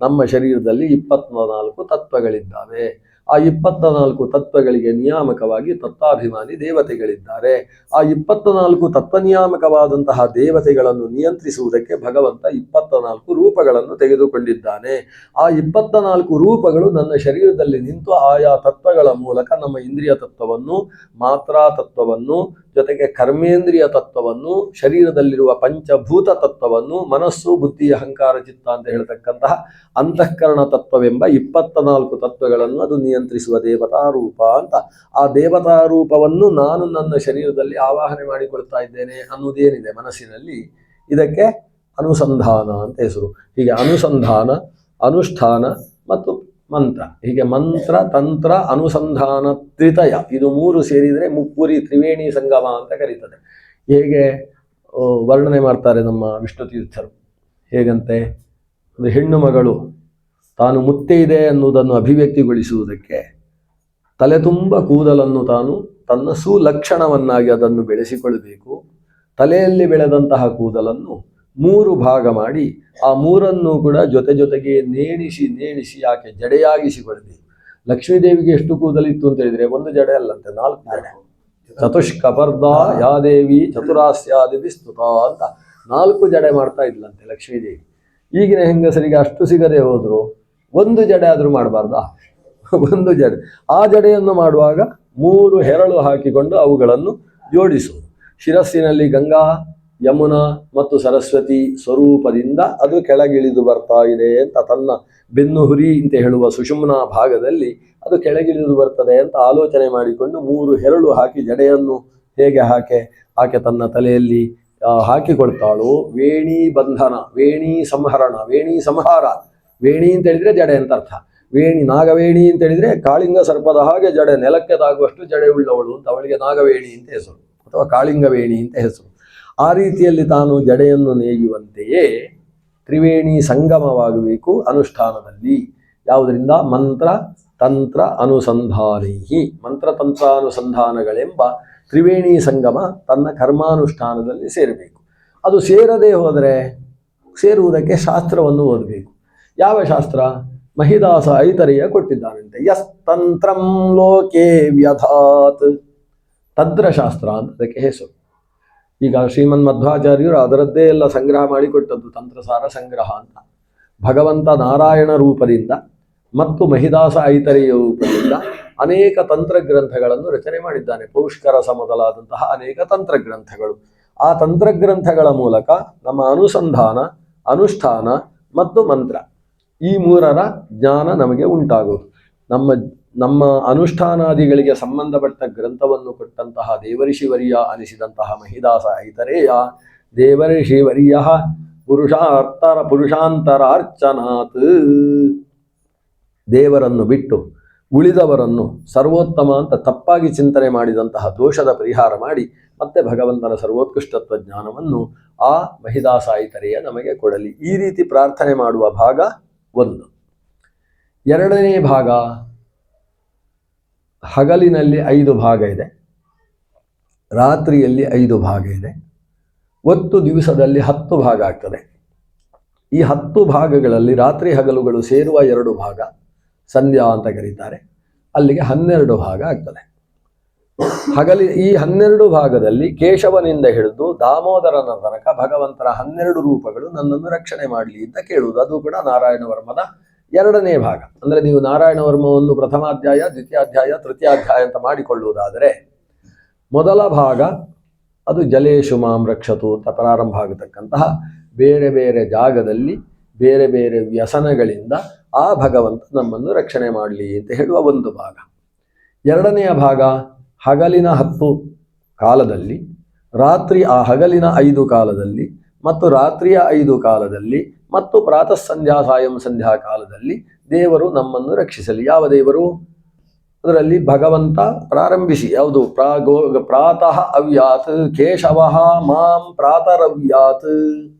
ನಮ್ಮ ಶರೀರದಲ್ಲಿ 24 ತತ್ವಗಳಿದ್ದಾವೆ. ಆ 24 ತತ್ವಗಳಿಗೆ ನಿಯಾಮಕವಾಗಿ ತತ್ವಾಭಿಮಾನಿ ದೇವತೆಗಳಿದ್ದಾರೆ. ಆ 24 ತತ್ವನಿಯಾಮಕವಾದಂತಹ ದೇವತೆಗಳನ್ನು ನಿಯಂತ್ರಿಸುವುದಕ್ಕೆ ಭಗವಂತ 24 ರೂಪಗಳನ್ನು ತೆಗೆದುಕೊಂಡಿದ್ದಾನೆ. ಆ 24 ರೂಪಗಳು ನನ್ನ ಶರೀರದಲ್ಲಿ ನಿಂತು ಆಯಾ ತತ್ವಗಳ ಮೂಲಕ ನಮ್ಮ ಇಂದ್ರಿಯ ತತ್ವವನ್ನು, ಮಾತ್ರಾ ತತ್ವವನ್ನು, ಜೊತೆಗೆ ಕರ್ಮೇಂದ್ರಿಯ ತತ್ವವನ್ನು, ಶರೀರದಲ್ಲಿರುವ ಪಂಚಭೂತ ತತ್ವವನ್ನು, ಮನಸ್ಸು ಬುದ್ಧಿ ಅಹಂಕಾರ ಚಿತ್ತ ಅಂತ ಹೇಳ್ತಕ್ಕಂತಹ ಅಂತಃಕರಣ ತತ್ವವೆಂಬ 24 ತತ್ವಗಳನ್ನು ಅದು ನಿಯಂತ್ರಿಸುವ ದೇವತಾ ರೂಪ ಅಂತ. ಆ ದೇವತಾ ರೂಪವನ್ನು ನಾನು ನನ್ನ ಶರೀರದಲ್ಲಿ ಆವಾಹನೆ ಮಾಡಿಕೊಳ್ತಾ ಇದ್ದೇನೆ ಅನ್ನೋದೇನಿದೆ ಮನಸ್ಸಿನಲ್ಲಿ, ಇದಕ್ಕೆ ಅನುಸಂಧಾನ ಅಂತ ಹೆಸರು. ಹೀಗೆ ಅನುಸಂಧಾನ, ಅನುಷ್ಠಾನ ಮತ್ತು ಮಂತ್ರ, ಹೀಗೆ ಮಂತ್ರ ತಂತ್ರ ಅನುಸಂಧಾನ ತ್ರಿತಯ, ಇದು ಮೂರು ಸೇರಿದರೆ ಮುಪ್ಪುರಿ ತ್ರಿವೇಣಿ ಸಂಗಮ ಅಂತ ಕರೀತದೆ. ಹೇಗೆ ವರ್ಣನೆ ಮಾಡ್ತಾರೆ ನಮ್ಮ ವಿಷ್ಣು ತೀರ್ಥರು. ಹೇಗಂತೆ, ಒಂದು ಹೆಣ್ಣು ಮಗಳು ತಾನು ಮುತ್ತೆ ಇದೆ ಅನ್ನುವುದನ್ನು ಅಭಿವ್ಯಕ್ತಿಗೊಳಿಸುವುದಕ್ಕೆ ತಲೆ ತುಂಬ ಕೂದಲನ್ನು ತಾನು ತನ್ನ ಸುಲಕ್ಷಣವನ್ನಾಗಿ ಅದನ್ನು ಬೆಳೆಸಿಕೊಳ್ಳಬೇಕು. ತಲೆಯಲ್ಲಿ ಬೆಳೆದಂತಹ ಕೂದಲನ್ನು 3 ಭಾಗ ಮಾಡಿ ಆ 3ನ್ನು ಕೂಡ ಜೊತೆಗೆ ನೇಣಿಸಿ ಆಕೆ ಜಡೆಯಾಗಿಸಿಕೊಳ್ಳಬೇಕು. ಲಕ್ಷ್ಮೀದೇವಿಗೆ ಎಷ್ಟು ಕೂದಲಿತ್ತು ಅಂತ ಹೇಳಿದ್ರೆ ಒಂದು ಜಡೆ ಅಲ್ಲಂತೆ, 4 ಜಡೆ. ಚತುಷ್ಕಪರ್ಧ ಯಾದೇವಿ ಚತುರಾಸ್ಯಾದಿ ಸ್ತುತ ಅಂತ 4 ಜಡೆ ಮಾಡ್ತಾ ಇದ್ಲಂತೆ ಲಕ್ಷ್ಮೀದೇವಿ. ಈಗಿನ ಹೆಂಗಸರಿಗೆ ಅಷ್ಟು ಸಿಗದೆ ಹೋದ್ರು, ಒಂದು ಜಡೆ ಆದರೂ ಮಾಡಬಾರ್ದಾ? ಒಂದು ಜಡೆ. ಆ ಜಡೆಯನ್ನು ಮಾಡುವಾಗ 3 ಹೆರಳು ಹಾಕಿಕೊಂಡು ಅವುಗಳನ್ನು ಜೋಡಿಸುವುದು. ಶಿರಸ್ಸಿನಲ್ಲಿ ಗಂಗಾ, ಯಮುನಾ ಮತ್ತು ಸರಸ್ವತಿ ಸ್ವರೂಪದಿಂದ ಅದು ಕೆಳಗಿಳಿದು ಬರ್ತಾ ಇದೆ ಅಂತ, ತನ್ನ ಬೆನ್ನು ಹುರಿ ಅಂತ ಹೇಳುವ ಸುಷುಮ್ನಾ ಭಾಗದಲ್ಲಿ ಅದು ಕೆಳಗಿಳಿದು ಬರ್ತದೆ ಅಂತ ಆಲೋಚನೆ ಮಾಡಿಕೊಂಡು 3 ಹೆರಳು ಹಾಕಿ ಜಡೆಯನ್ನು ಹೇಗೆ ಆಕೆ ತನ್ನ ತಲೆಯಲ್ಲಿ ಹಾಕಿಕೊಳ್ತಾಳು. ವೇಣಿ ಬಂಧನ, ವೇಣಿ ಸಂಹರಣ, ವೇಣಿ ಸಂಹಾರ. ವೇಣಿ ಅಂತ ಹೇಳಿದ್ರೆ ಜಡೆ ಅಂತ ಅರ್ಥ. ವೇಣಿ, ನಾಗವೇಣಿ ಅಂತ ಹೇಳಿದ್ರೆ ಕಾಳಿಂಗ ಸರ್ಪದ ಹಾಗೆ ಜಡೆ ನೆಲಕ್ಕೆ ತಾಗುವಷ್ಟು ಜಡೆ ಉಳ್ಳವಳು ಅಂತ, ಅವಳಿಗೆ ನಾಗವೇಣಿ ಅಂತ ಹೆಸರು ಅಥವಾ ಕಾಳಿಂಗವೇಣಿ ಅಂತ ಹೆಸರು. ಆ ರೀತಿಯಲ್ಲಿ ತಾನು ಜಡೆಯನ್ನು ನೇಯುವಂತೆಯೇ ತ್ರಿವೇಣಿ ಸಂಗಮವಾಗಬೇಕು ಅನುಷ್ಠಾನದಲ್ಲಿ. ಯಾವುದರಿಂದ? ಮಂತ್ರ ತಂತ್ರ ಅನುಸಂಧಾನೈಹಿ, ಮಂತ್ರತಂತ್ರಾನುಸಂಧಾನಗಳೆಂಬ ತ್ರಿವೇಣಿ ಸಂಗಮ ತನ್ನ ಕರ್ಮಾನುಷ್ಠಾನದಲ್ಲಿ ಸೇರಬೇಕು. ಅದು ಸೇರದೆ ಹೋದರೆ ಸೇರುವುದಕ್ಕೆ ಶಾಸ್ತ್ರವನ್ನು ಓದಬೇಕು. ಯಾವ ಶಾಸ್ತ್ರ? ಮಹಿದಾಸ ಐತರೇಯ ಕೊಟ್ಟಿದ್ದಾನಂತೆ. ಯಸ್ ತಂತ್ರಂ ಲೋಕೆ ವ್ಯಧಾತ್, ತಂತ್ರಶಾಸ್ತ್ರ ಅಂತ ಅದಕ್ಕೆ ಹೆಸರು. ಈಗ ಶ್ರೀಮನ್ ಮಧ್ವಾಚಾರ್ಯರು ಅದರದ್ದೇ ಎಲ್ಲ ಸಂಗ್ರಹ ಮಾಡಿಕೊಟ್ಟದ್ದು ತಂತ್ರಸಾರ ಸಂಗ್ರಹ ಅಂತ. ಭಗವಂತ ನಾರಾಯಣ ರೂಪದಿಂದ ಮತ್ತು ಮಹಿದಾಸ ಐತರೇಯ ರೂಪದಿಂದ ಅನೇಕ ತಂತ್ರಗ್ರಂಥಗಳನ್ನು ರಚನೆ ಮಾಡಿದ್ದಾನೆ. ಪೌಷ್ಕರಸ ಮೊದಲಾದಂತಹ ಅನೇಕ ತಂತ್ರಗ್ರಂಥಗಳು. ಆ ತಂತ್ರಗ್ರಂಥಗಳ ಮೂಲಕ ನಮ್ಮ ಅನುಸಂಧಾನ, ಅನುಷ್ಠಾನ ಮತ್ತು ಮಂತ್ರ, ಈ 3ರ ಜ್ಞಾನ ನಮಗೆ ಉಂಟಾಗುವುದು. ನಮ್ಮ ಅನುಷ್ಠಾನಾದಿಗಳಿಗೆ ಸಂಬಂಧಪಟ್ಟ ಗ್ರಂಥವನ್ನು ಕೊಟ್ಟಂತಹ ದೇವರ್ಷಿವರ್ಯ ಅನಿಸಿದಂತಹ ಮಹಿದಾಸ ಐತರೇಯ, ದೇವರ್ಷಿವರ್ಯ ಪುರುಷಾಂತರಾರ್ಚನಾತ್, ದೇವರನ್ನು ಬಿಟ್ಟು ಉಳಿದವರನ್ನು ಸರ್ವೋತ್ತಮ ಅಂತ ತಪ್ಪಾಗಿ ಚಿಂತನೆ ಮಾಡಿದಂತಹ ದೋಷದ ಪರಿಹಾರ ಮಾಡಿ ಮತ್ತೆ ಭಗವಂತನ ಸರ್ವೋತ್ಕೃಷ್ಟತ್ವ ಜ್ಞಾನವನ್ನು ಆ ಮಹಿದಾಸ ಐತರೇಯ ನಮಗೆ ಕೊಡಲಿ. ಈ ರೀತಿ ಪ್ರಾರ್ಥನೆ ಮಾಡುವ ಭಾಗ 1. 2ನೇ ಭಾಗ, ಹಗಲಿನಲ್ಲಿ 5 ಭಾಗ ಇದೆ, ರಾತ್ರಿಯಲ್ಲಿ 5 ಭಾಗ ಇದೆ, ಒಟ್ಟು ದಿವಸದಲ್ಲಿ 10 ಭಾಗ ಆಗ್ತದೆ. ಈ 10 ಭಾಗಗಳಲ್ಲಿ ರಾತ್ರಿ ಹಗಲುಗಳು ಸೇರುವ 2 ಭಾಗ ಸಂಧ್ಯಾ ಅಂತ ಕರೀತಾರೆ, ಅಲ್ಲಿಗೆ 12 ಭಾಗ ಆಗ್ತದೆ. ಈ 12 ಭಾಗದಲ್ಲಿ ಕೇಶವನಿಂದ ಹಿಡಿದು ದಾಮೋದರನ ತನಕ ಭಗವಂತನ 12 ರೂಪಗಳು ನನ್ನನ್ನು ರಕ್ಷಣೆ ಮಾಡಲಿ ಅಂತ ಕೇಳುವುದು. ಅದು ಕೂಡ ನಾರಾಯಣ ವರ್ಮದ 2ನೇ ಭಾಗ. ಅಂದರೆ ನೀವು ನಾರಾಯಣ ವರ್ಮವನ್ನು ಪ್ರಥಮಾಧ್ಯಾಯ, ದ್ವಿತೀಯಾಧ್ಯಾಯ, ತೃತೀಯಾಧ್ಯಾಯ ಅಂತ ಮಾಡಿಕೊಳ್ಳುವುದಾದರೆ, ಮೊದಲ ಭಾಗ ಅದು ಜಲೇಶು ಮಾಂ ರಕ್ಷತು ಅಂತ ಪ್ರಾರಂಭ ಆಗತಕ್ಕಂತಹ ಬೇರೆ ಬೇರೆ ಜಾಗದಲ್ಲಿ ಬೇರೆ ಬೇರೆ ವ್ಯಸನಗಳಿಂದ ಆ ಭಗವಂತ ನಮ್ಮನ್ನು ರಕ್ಷಣೆ ಮಾಡಲಿ ಅಂತ ಹೇಳುವ ಒಂದು ಭಾಗ. 2ನೆಯ ಭಾಗ ಹಗಲಿನ 10 ಕಾಲದಲ್ಲಿ, ಹಗಲಿನ 5 ಕಾಲದಲ್ಲಿ ಮತ್ತು ರಾತ್ರಿಯ 5 ಕಾಲದಲ್ಲಿ ಮತ್ತು ಪ್ರಾತಃ ಸಂಧ್ಯಾ ಸಾಯಂ ಸಂಧ್ಯಾ ಕಾಲದಲ್ಲಿ ದೇವರು ನಮ್ಮನ್ನು ರಕ್ಷಿಸಲಿ. ಯಾವ ದೇವರು? ಅದರಲ್ಲಿ ಭಗವಂತ ಪ್ರಾರಂಭಿಸಿ ಯಾವುದು? ಪ್ರಾತಃ ಅವ್ಯಾತ್ ಕೇಶವ ಮಾಂ ಪ್ರಾತರವ್ಯಾತ್,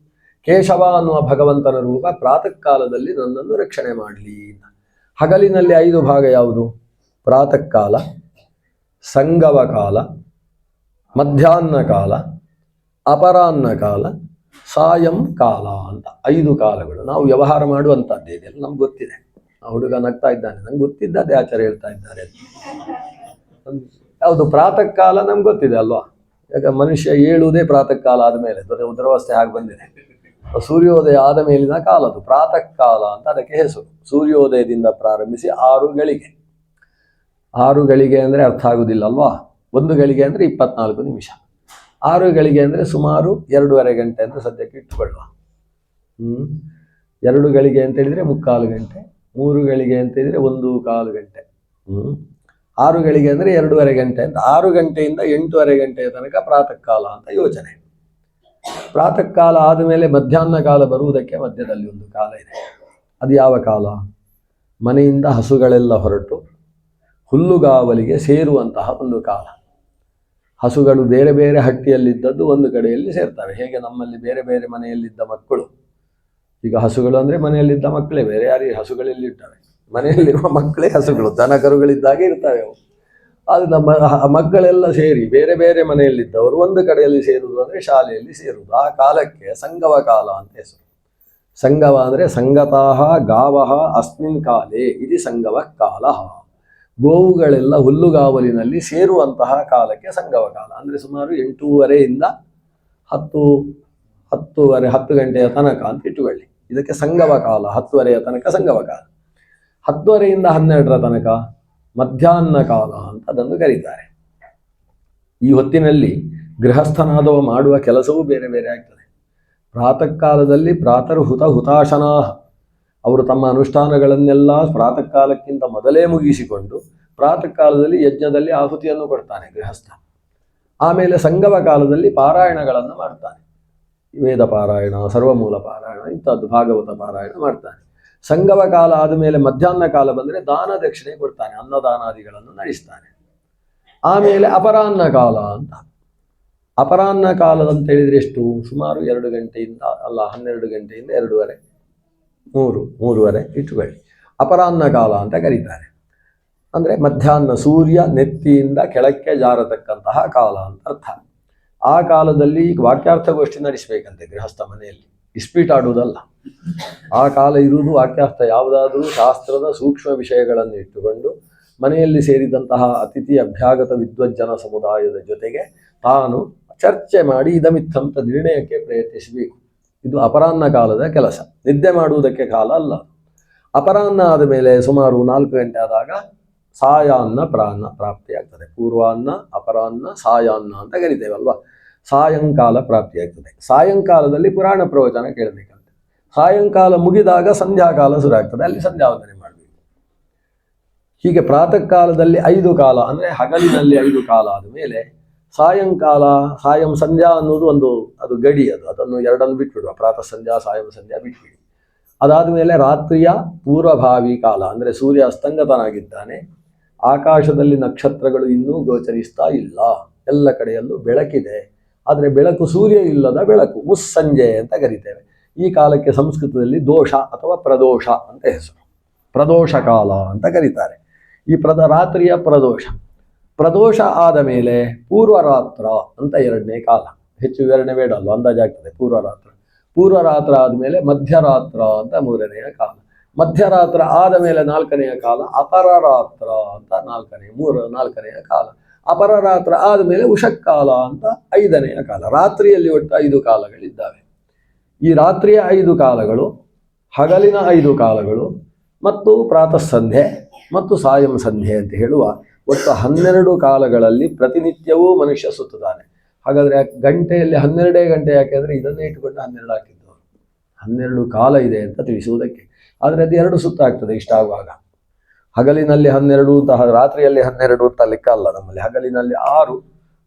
ಕೇಶವ ಅನ್ನುವ ಭಗವಂತನ ರೂಪ ಪ್ರಾತಃ ಕಾಲದಲ್ಲಿ ನನ್ನನ್ನು ರಕ್ಷಣೆ ಮಾಡಲಿ. ಹಗಲಿನಲ್ಲಿ 5 ಭಾಗ ಯಾವುದು? ಪ್ರಾತಃ ಕಾಲ, ಸಂಗವ ಕಾಲ, ಮಧ್ಯಾಹ್ನ ಕಾಲ, ಅಪರಾಹ್ನ ಕಾಲ, ಸಾಯಂ ಕಾಲ ಅಂತ 5 ಕಾಲಗಳು. ನಾವು ವ್ಯವಹಾರ ಮಾಡುವಂಥದ್ದೇನೆಲ್ಲ ನಮ್ಗೆ ಗೊತ್ತಿದೆ. ಆ ಹುಡುಗ ನಗ್ತಾ ಇದ್ದಾನೆ, ನಂಗೆ ಗೊತ್ತಿದ್ದದೇ ಆಚಾರ್ಯ ಹೇಳ್ತಾ ಇದ್ದಾರೆ. ಯಾವುದು? ಪ್ರಾತಃ ಕಾಲ ನಮ್ಗೆ ಗೊತ್ತಿದೆ ಅಲ್ವಾ? ಯಾಕೆ ಮನುಷ್ಯ ಏಳುವುದೇ ಪ್ರಾತಃ ಕಾಲ ಆದಮೇಲೆ, ಉದರವಸ್ಥೆ ಆಗಿ ಬಂದಿದೆ. ಸೂರ್ಯೋದಯ ಆದ ಮೇಲಿನ ಕಾಲ ಅದು ಪ್ರಾತಃ ಕಾಲ ಅಂತ ಅದಕ್ಕೆ ಹೆಸರು. ಸೂರ್ಯೋದಯದಿಂದ ಪ್ರಾರಂಭಿಸಿ 6 ಗಳಿಗೆ. 6 ಗಳಿಗೆ ಅಂದರೆ ಅರ್ಥ ಆಗುವುದಿಲ್ಲ ಅಲ್ವಾ? 1 ಗಳಿಗೆ ಅಂದರೆ 24 ನಿಮಿಷ, 6 ಗಳಿಗೆ ಅಂದರೆ ಸುಮಾರು 2.5 ಗಂಟೆ ಅಂತ ಸದ್ಯಕ್ಕೆ ಇಟ್ಟುಕೊಳ್ಳುವ. 2 ಗಳಿಗೆ ಅಂತ ಹೇಳಿದರೆ 3/4 ಗಂಟೆ, 3 ಗಳಿಗೆ ಅಂತ ಹೇಳಿದರೆ 1/4 ಗಂಟೆ, 6 ಗಳಿಗೆ ಅಂದರೆ 2.5 ಗಂಟೆ ಅಂತ. 6 ಗಂಟೆಯಿಂದ 8:30 ಗಂಟೆಯ ತನಕ ಪ್ರಾತಃ ಕಾಲ ಅಂತ ಯೋಚನೆ. ಪ್ರಾತಃ ಕಾಲ ಆದಮೇಲೆ ಮಧ್ಯಾಹ್ನ ಕಾಲ ಬರುವುದಕ್ಕೆ ಮಧ್ಯದಲ್ಲಿ ಒಂದು ಕಾಲ ಇದೆ. ಅದು ಯಾವ ಕಾಲ? ಮನೆಯಿಂದ ಹಸುಗಳೆಲ್ಲ ಹೊರಟು ಹುಲ್ಲುಗಾವಲಿಗೆ ಸೇರುವಂತಹ ಒಂದು ಕಾಲ. ಹಸುಗಳು ಬೇರೆ ಬೇರೆ ಹಟ್ಟಿಯಲ್ಲಿದ್ದದ್ದು ಒಂದು ಕಡೆಯಲ್ಲಿ ಸೇರ್ತವೆ. ಹೇಗೆ ನಮ್ಮಲ್ಲಿ ಬೇರೆ ಬೇರೆ ಮನೆಯಲ್ಲಿದ್ದ ಮಕ್ಕಳು, ಈಗ ಹಸುಗಳು ಅಂದರೆ ಮನೆಯಲ್ಲಿದ್ದ ಮಕ್ಕಳೇ, ಬೇರೆ ಯಾರಿಗೆ ಹಸುಗಳೆಲ್ಲಿರ್ತವೆ? ಮನೆಯಲ್ಲಿರುವ ಮಕ್ಕಳೇ ಹಸುಗಳು, ದನ ಕರುಗಳಿದ್ದಾಗೆ ಇರ್ತವೆ ಅವು. ಅದು ನಮ್ಮ ಮಕ್ಕಳೆಲ್ಲ ಸೇರಿ ಬೇರೆ ಬೇರೆ ಮನೆಯಲ್ಲಿದ್ದವರು ಒಂದು ಕಡೆಯಲ್ಲಿ ಸೇರುವುದು ಅಂದರೆ ಶಾಲೆಯಲ್ಲಿ ಸೇರುವುದು. ಆ ಕಾಲಕ್ಕೆ ಸಂಗವ ಕಾಲ ಅಂತ ಹೆಸರು. ಸಂಗವ ಅಂದರೆ ಸಂಗತಾಹ ಗಾವಹ ಅಸ್ಮಿನ್ ಕಾಲೇ ಇದು ಸಂಗವ ಕಾಲ. ಗೋವುಗಳೆಲ್ಲ ಹುಲ್ಲುಗಾವಲಿನಲ್ಲಿ ಸೇರುವಂತಹ ಕಾಲಕ್ಕೆ ಸಂಗವ ಕಾಲ. ಅಂದರೆ ಸುಮಾರು 8:30ಯಿಂದ 10 ಗಂಟೆಯ ತನಕ ಅಂತ ಇಟ್ಟುಕೊಳ್ಳಿ. ಇದಕ್ಕೆ ಸಂಗವ ಕಾಲ. 10:30ಯ ತನಕ ಸಂಗವ ಕಾಲ. 10:30ಯಿಂದ 12 ತನಕ ಮಧ್ಯಾಹ್ನ ಕಾಲ ಅಂತ ಅದನ್ನು ಕರೀತಾರೆ. ಈ ಹೊತ್ತಿನಲ್ಲಿ ಗೃಹಸ್ಥನಾದವ ಮಾಡುವ ಕೆಲಸವೂ ಬೇರೆ ಬೇರೆ ಆಗ್ತದೆ. ಪ್ರಾತಃ ಕಾಲದಲ್ಲಿ ಹುತಾಶನಾ, ಅವರು ತಮ್ಮ ಅನುಷ್ಠಾನಗಳನ್ನೆಲ್ಲ ಪ್ರಾತಃ ಕಾಲಕ್ಕಿಂತ ಮೊದಲೇ ಮುಗಿಸಿಕೊಂಡು ಪ್ರಾತಃ ಕಾಲದಲ್ಲಿ ಯಜ್ಞದಲ್ಲಿ ಆಹುತಿಯನ್ನು ಕೊಡ್ತಾನೆ ಗೃಹಸ್ಥ. ಆಮೇಲೆ ಸಂಗವ ಕಾಲದಲ್ಲಿ ಪಾರಾಯಣಗಳನ್ನು ಮಾಡ್ತಾನೆ. ವೇದ ಪಾರಾಯಣ, ಸರ್ವಮೂಲ ಪಾರಾಯಣ, ಇಂಥದ್ದು ಭಾಗವತ ಪಾರಾಯಣ ಮಾಡ್ತಾನೆ. ಸಂಗವ ಕಾಲ ಆದಮೇಲೆ ಮಧ್ಯಾಹ್ನ ಕಾಲ ಬಂದರೆ ದಾನ ದಕ್ಷಿಣೆ ಕೊಡ್ತಾನೆ, ಅನ್ನದಾನಾದಿಗಳನ್ನು ನಡೆಸ್ತಾನೆ. ಆಮೇಲೆ ಅಪರಾಹ್ನ ಕಾಲ ಅಂತ. ಅಪರಾಹ್ನ ಕಾಲ ಅಂತ ಹೇಳಿದರೆ ಎಷ್ಟು? ಸುಮಾರು 2 ಗಂಟೆಯಿಂದ 12 ಗಂಟೆಯಿಂದ 2:30, 3:30 ಇಟ್ಟುಕೊಳ್ಳಿ. ಅಪರಾಹ್ನ ಕಾಲ ಅಂತ ಕರೀತಾರೆ. ಅಂದರೆ ಮಧ್ಯಾಹ್ನ ಸೂರ್ಯ ನೆತ್ತಿಯಿಂದ ಕೆಳಕ್ಕೆ ಜಾರತಕ್ಕಂತಹ ಕಾಲ ಅಂತ ಅರ್ಥ. ಆ ಕಾಲದಲ್ಲಿ ವಾಕ್ಯಾರ್ಥಗೋಷ್ಠಿ ನಡೆಸಬೇಕಂತೆ ಗೃಹಸ್ಥ ಮನೆಯಲ್ಲಿ, ಇಸ್ಪೀಟ್ ಆಡುವುದಲ್ಲ. ಆ ಕಾಲ ಇರುವುದು ವಾಕ್ಯಾರ್ಥ ಯಾವುದಾದರೂ ಶಾಸ್ತ್ರದ ಸೂಕ್ಷ್ಮ ವಿಷಯಗಳನ್ನು ಇಟ್ಟುಕೊಂಡು ಮನೆಯಲ್ಲಿ ಸೇರಿದಂತಹ ಅತಿಥಿ ಅಭ್ಯಾಗತ ವಿದ್ವಜ್ಜನ ಸಮುದಾಯದ ಜೊತೆಗೆ ತಾನು ಚರ್ಚೆ ಮಾಡಿ ಇದಮಿತ್ತಂತ ನಿರ್ಣಯಕ್ಕೆ ಪ್ರಯತ್ನಿಸಬೇಕು. ಇದು ಅಪರಾಹ್ನ ಕಾಲದ ಕೆಲಸ, ನಿದ್ದೆ ಮಾಡುವುದಕ್ಕೆ ಕಾಲ ಅಲ್ಲ. ಅಪರಾಹ್ನ ಆದ ಮೇಲೆ ಸುಮಾರು 4 ಗಂಟೆ ಆದಾಗ ಸಾಯಾನ್ನ ಪ್ರಾಪ್ತಿಯಾಗ್ತದೆ. ಪೂರ್ವಾನ್ನ, ಅಪರಾಹ್ನ, ಸಾಯಾನ್ನ ಅಂತ ಕರಿತೇವಲ್ವಾ. ಸಾಯಂಕಾಲ ಪ್ರಾಪ್ತಿಯಾಗ್ತದೆ. ಸಾಯಂಕಾಲದಲ್ಲಿ ಪುರಾಣ ಪ್ರವಚನ ಕೇಳಬೇಕಂತೆ. ಸಾಯಂಕಾಲ ಮುಗಿದಾಗ ಸಂಧ್ಯಾಕಾಲ ಶುರು ಆಗ್ತದೆ, ಅಲ್ಲಿ ಸಂಧ್ಯಾವಂದನೆ ಮಾಡಬೇಕು. ಹೀಗೆ ಪ್ರಾತಃ ಕಾಲದಲ್ಲಿ 5 ಕಾಲ, ಅಂದರೆ ಹಗಲಿನಲ್ಲಿ 5 ಕಾಲ ಆದ ಮೇಲೆ ಸಾಯಂಕಾಲ, ಸಂಧ್ಯಾ ಅನ್ನೋದು ಅದು ಗಡಿ. ಅದನ್ನು ಎರಡನ್ನು ಬಿಟ್ಬಿಡುವ, ಪ್ರಾತಃ ಸಂಧ್ಯಾ ಸಾಯಂ ಸಂಧ್ಯಾ ಬಿಟ್ಬಿಡಿ. ಅದಾದ ಮೇಲೆ ರಾತ್ರಿಯ ಪೂರ್ವಭಾವಿ ಕಾಲ, ಅಂದರೆ ಸೂರ್ಯ ಅಸ್ತಂಗತನಾಗಿದ್ದಾನೆ, ಆಕಾಶದಲ್ಲಿ ನಕ್ಷತ್ರಗಳು ಇನ್ನೂ ಗೋಚರಿಸ್ತಾ ಇಲ್ಲ, ಎಲ್ಲ ಕಡೆಯಲ್ಲೂ ಬೆಳಕಿದೆ, ಆದರೆ ಬೆಳಕು ಸೂರ್ಯ ಇಲ್ಲದ ಬೆಳಕು, ಮುಸ್ಸಂಜೆ ಅಂತ ಕರಿತೇವೆ. ಈ ಕಾಲಕ್ಕೆ ಸಂಸ್ಕೃತದಲ್ಲಿ ದೋಷ ಅಥವಾ ಪ್ರದೋಷ ಅಂತ ಹೆಸರು. ಪ್ರದೋಷ ಕಾಲ ಅಂತ ಕರೀತಾರೆ. ಈ ರಾತ್ರಿಯ ಪ್ರದೋಷ ಆದ ಮೇಲೆ ಪೂರ್ವರಾತ್ರ ಅಂತ 2ನೇ ಕಾಲ. ಹೆಚ್ಚು ವಿವರಣೆ ಬೇಡ ಅಲ್ವ, ಅಂದಾಜಾಗ್ತದೆ. ಪೂರ್ವರಾತ್ರ ಆದಮೇಲೆ ಮಧ್ಯರಾತ್ರ ಅಂತ 3ನೆಯ ಕಾಲ. ಮಧ್ಯರಾತ್ರ ಆದ ಮೇಲೆ 4ನೆಯ ಕಾಲ ಅಪರರಾತ್ರ ಅಂತ 4ನೆಯ ಕಾಲ. ಅಪರರಾತ್ರ ಆದಮೇಲೆ ಉಷಕ್ಕಾಲ ಅಂತ 5ನೆಯ ಕಾಲ. ರಾತ್ರಿಯಲ್ಲಿ ಒಟ್ಟು 5 ಕಾಲಗಳಿದ್ದಾವೆ. ಈ ರಾತ್ರಿಯ 5 ಕಾಲಗಳು, ಹಗಲಿನ 5 ಕಾಲಗಳು ಮತ್ತು ಪ್ರಾತಃ ಸಂಧ್ಯೆ ಮತ್ತು ಸಾಯಂ ಸಂಧ್ಯೆ ಅಂತ ಹೇಳುವ ಒಟ್ಟು 12 ಕಾಲಗಳಲ್ಲಿ ಪ್ರತಿನಿತ್ಯವೂ ಮನುಷ್ಯ ಸುತ್ತುತ್ತಾನೆ. ಹಾಗಾದರೆ ಗಂಟೆಯಲ್ಲಿ 12 ಗಂಟೆ ಯಾಕೆ ಅಂದರೆ ಇದನ್ನೇ ಇಟ್ಟುಕೊಂಡು 12 ಹಾಕಿದ್ದವರು. 12 ಕಾಲ ಇದೆ ಅಂತ ತಿಳಿಸುವುದಕ್ಕೆ. ಆದರೆ ಅದು 2 ಸುತ್ತಾಗ್ತದೆ ಇಷ್ಟಾಗುವಾಗ. ಹಗಲಿನಲ್ಲಿ 12 ಅಂತ, ರಾತ್ರಿಯಲ್ಲಿ 12 ಅಂತ ಲೆಕ್ಕ ಅಲ್ಲ ನಮ್ಮಲ್ಲಿ. ಹಗಲಿನಲ್ಲಿ 6,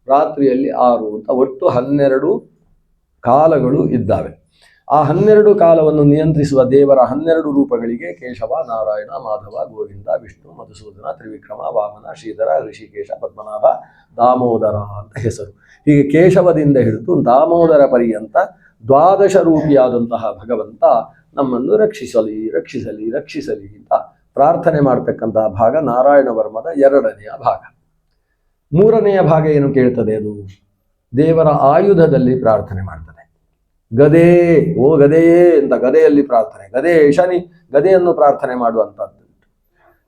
ರಾತ್ರಿಯಲ್ಲಿ 6 ಅಂತ ಒಟ್ಟು 12 ಕಾಲಗಳು ಇದ್ದಾವೆ. ಆ 12 ಕಾಲವನ್ನು ನಿಯಂತ್ರಿಸುವ ದೇವರ 12 ರೂಪಗಳಿಗೆ ಕೇಶವ, ನಾರಾಯಣ, ಮಾಧವ, ಗೋವಿಂದ, ವಿಷ್ಣು, ಮಧುಸೂದನ, ತ್ರಿವಿಕ್ರಮ, ವಾಮನ, ಶ್ರೀಧರ, ಋಷಿಕೇಶ, ಪದ್ಮನಾಭ, ದಾಮೋದರ ಅಂತ ಹೆಸರು. ಹೀಗೆ ಕೇಶವದಿಂದ ಹಿಡಿದು ದಾಮೋದರ ಪರ್ಯಂತ 12 ರೂಪಿಯಾದಂತಹ ಭಗವಂತ ನಮ್ಮನ್ನು ರಕ್ಷಿಸಲಿ ಅಂತ ಪ್ರಾರ್ಥನೆ ಮಾಡ್ತಕ್ಕಂತಹ ಭಾಗ ನಾರಾಯಣ ವರ್ಮದ 2ನೆಯ ಭಾಗ. 3ನೆಯ ಭಾಗ ಏನು ಕೇಳ್ತದೆ? ಅದು ದೇವರ ಆಯುಧದಲ್ಲಿ ಪ್ರಾರ್ಥನೆ ಮಾಡ್ತದೆ. ಗದೆ, ಓ ಗದೆಯೇ ಅಂತ ಗದೆಯಲ್ಲಿ ಪ್ರಾರ್ಥನೆ. ಗದೆ ಶನಿ, ಗದೆಯನ್ನು ಪ್ರಾರ್ಥನೆ ಮಾಡುವಂಥದ್ದು.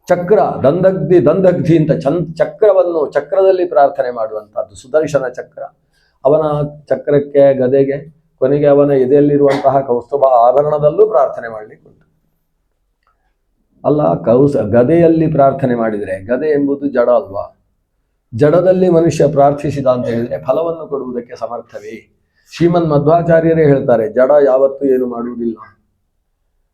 ಚಕ್ರ, ದಂದಗ್ಧಿ ಅಂತ ಚಕ್ರವನ್ನು ಚಕ್ರದಲ್ಲಿ ಪ್ರಾರ್ಥನೆ ಮಾಡುವಂಥದ್ದು. ಸುದರ್ಶನ ಚಕ್ರ, ಅವನ ಚಕ್ರಕ್ಕೆ, ಗದೆಗೆ, ಕೊನೆಗೆ ಅವನ ಎದೆಯಲ್ಲಿರುವಂತಹ ಕೌಸ್ತುಭ ಆಭರಣದಲ್ಲೂ ಪ್ರಾರ್ಥನೆ ಮಾಡಲಿಕ್ಕೆ ಉಂಟು. ಅಲ್ಲ, ಗದೆಯಲ್ಲಿ ಪ್ರಾರ್ಥನೆ ಮಾಡಿದರೆ, ಗದೆ ಎಂಬುದು ಜಡ ಅಲ್ವಾ? ಜಡದಲ್ಲಿ ಮನುಷ್ಯ ಪ್ರಾರ್ಥಿಸಿದ ಅಂತ ಹೇಳಿದರೆ ಫಲವನ್ನು ಕೊಡುವುದಕ್ಕೆ ಸಮರ್ಥವೇ? ಶ್ರೀಮನ್ ಮಧ್ವಾಚಾರ್ಯರೇ ಹೇಳ್ತಾರೆ, ಜಡ ಯಾವತ್ತೂ ಏನು ಮಾಡುವುದಿಲ್ಲ.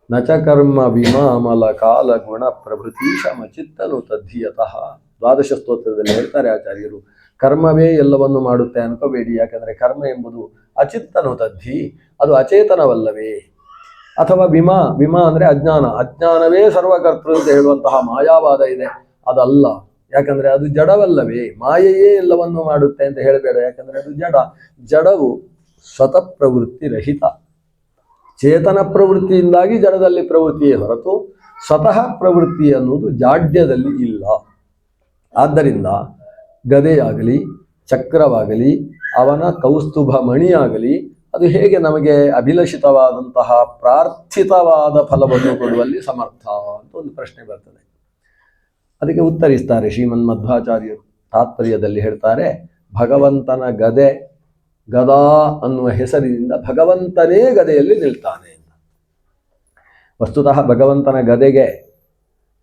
ನಚ ಕರ್ಮ ವಿಮಾಮಲ ಕಾಲ ಗುಣ ಪ್ರಭೃತೀಶಮಚಿತ್ತನು ತದ್ಧಿಯತಃ. ದ್ವಾದಶ ಸ್ತೋತ್ರದಲ್ಲಿ ಹೇಳ್ತಾರೆ ಆಚಾರ್ಯರು, ಕರ್ಮವೇ ಎಲ್ಲವನ್ನು ಮಾಡುತ್ತೆ ಅನ್ಕೋಬೇಡಿ. ಯಾಕಂದ್ರೆ ಕರ್ಮ ಎಂಬುದು ಅಚಿತ್ತನು ತದ್ಧಿ, ಅದು ಅಚೇತನವಲ್ಲವೇ. ಅಥವಾ ವಿಮಾ ಅಂದ್ರೆ ಅಜ್ಞಾನ, ಅಜ್ಞಾನವೇ ಸರ್ವಕರ್ತೃ ಅಂತ ಹೇಳುವಂತಹ ಮಾಯಾವಾದ ಇದೆ, ಅದಲ್ಲ. ಯಾಕಂದ್ರೆ ಅದು ಜಡವಲ್ಲವೇ, ಮಾಯೆಯೇ ಎಲ್ಲವನ್ನು ಮಾಡುತ್ತೆ ಅಂತ ಹೇಳಬೇಡ. ಯಾಕಂದ್ರೆ ಅದು ಜಡವು ಸ್ವತಃ ಪ್ರವೃತ್ತಿ ರಹಿತ. ಚೇತನ ಪ್ರವೃತ್ತಿಯಿಂದಾಗಿ ಜಡದಲ್ಲಿ ಪ್ರವೃತ್ತಿಯೇ ಹೊರತು ಸ್ವತಃ ಪ್ರವೃತ್ತಿ ಅನ್ನುವುದು ಜಾಡ್ಯದಲ್ಲಿ ಇಲ್ಲ. ಆದ್ದರಿಂದ ಗದೆಯಾಗಲಿ, ಚಕ್ರವಾಗಲಿ, ಅವನ ಕೌಸ್ತುಭ ಮಣಿಯಾಗಲಿ, ಅದು ಹೇಗೆ ನಮಗೆ ಅಭಿಲಷಿತವಾದಂತಹ ಪ್ರಾರ್ಥಿತವಾದ ಫಲವನ್ನು ಕೊಡುವಲ್ಲಿ ಸಮರ್ಥ ಅಂತ ಒಂದು ಪ್ರಶ್ನೆ ಬರ್ತದೆ. ಅದಕ್ಕೆ ಉತ್ತರಿಸ್ತಾರೆ ಶ್ರೀಮನ್ ಮಧ್ವಾಚಾರ್ಯರು. ತಾತ್ಪರ್ಯದಲ್ಲಿ ಹೇಳ್ತಾರೆ, ಭಗವಂತನ ಗದಾ ಅನ್ನುವ ಹೆಸರಿನಿಂದ ಭಗವಂತನೇ ಗದೆಯಲ್ಲಿ ನಿಲ್ತಾನೆ ಅಂತ. ವಸ್ತುತಃ ಭಗವಂತನ ಗದೆಗೆ,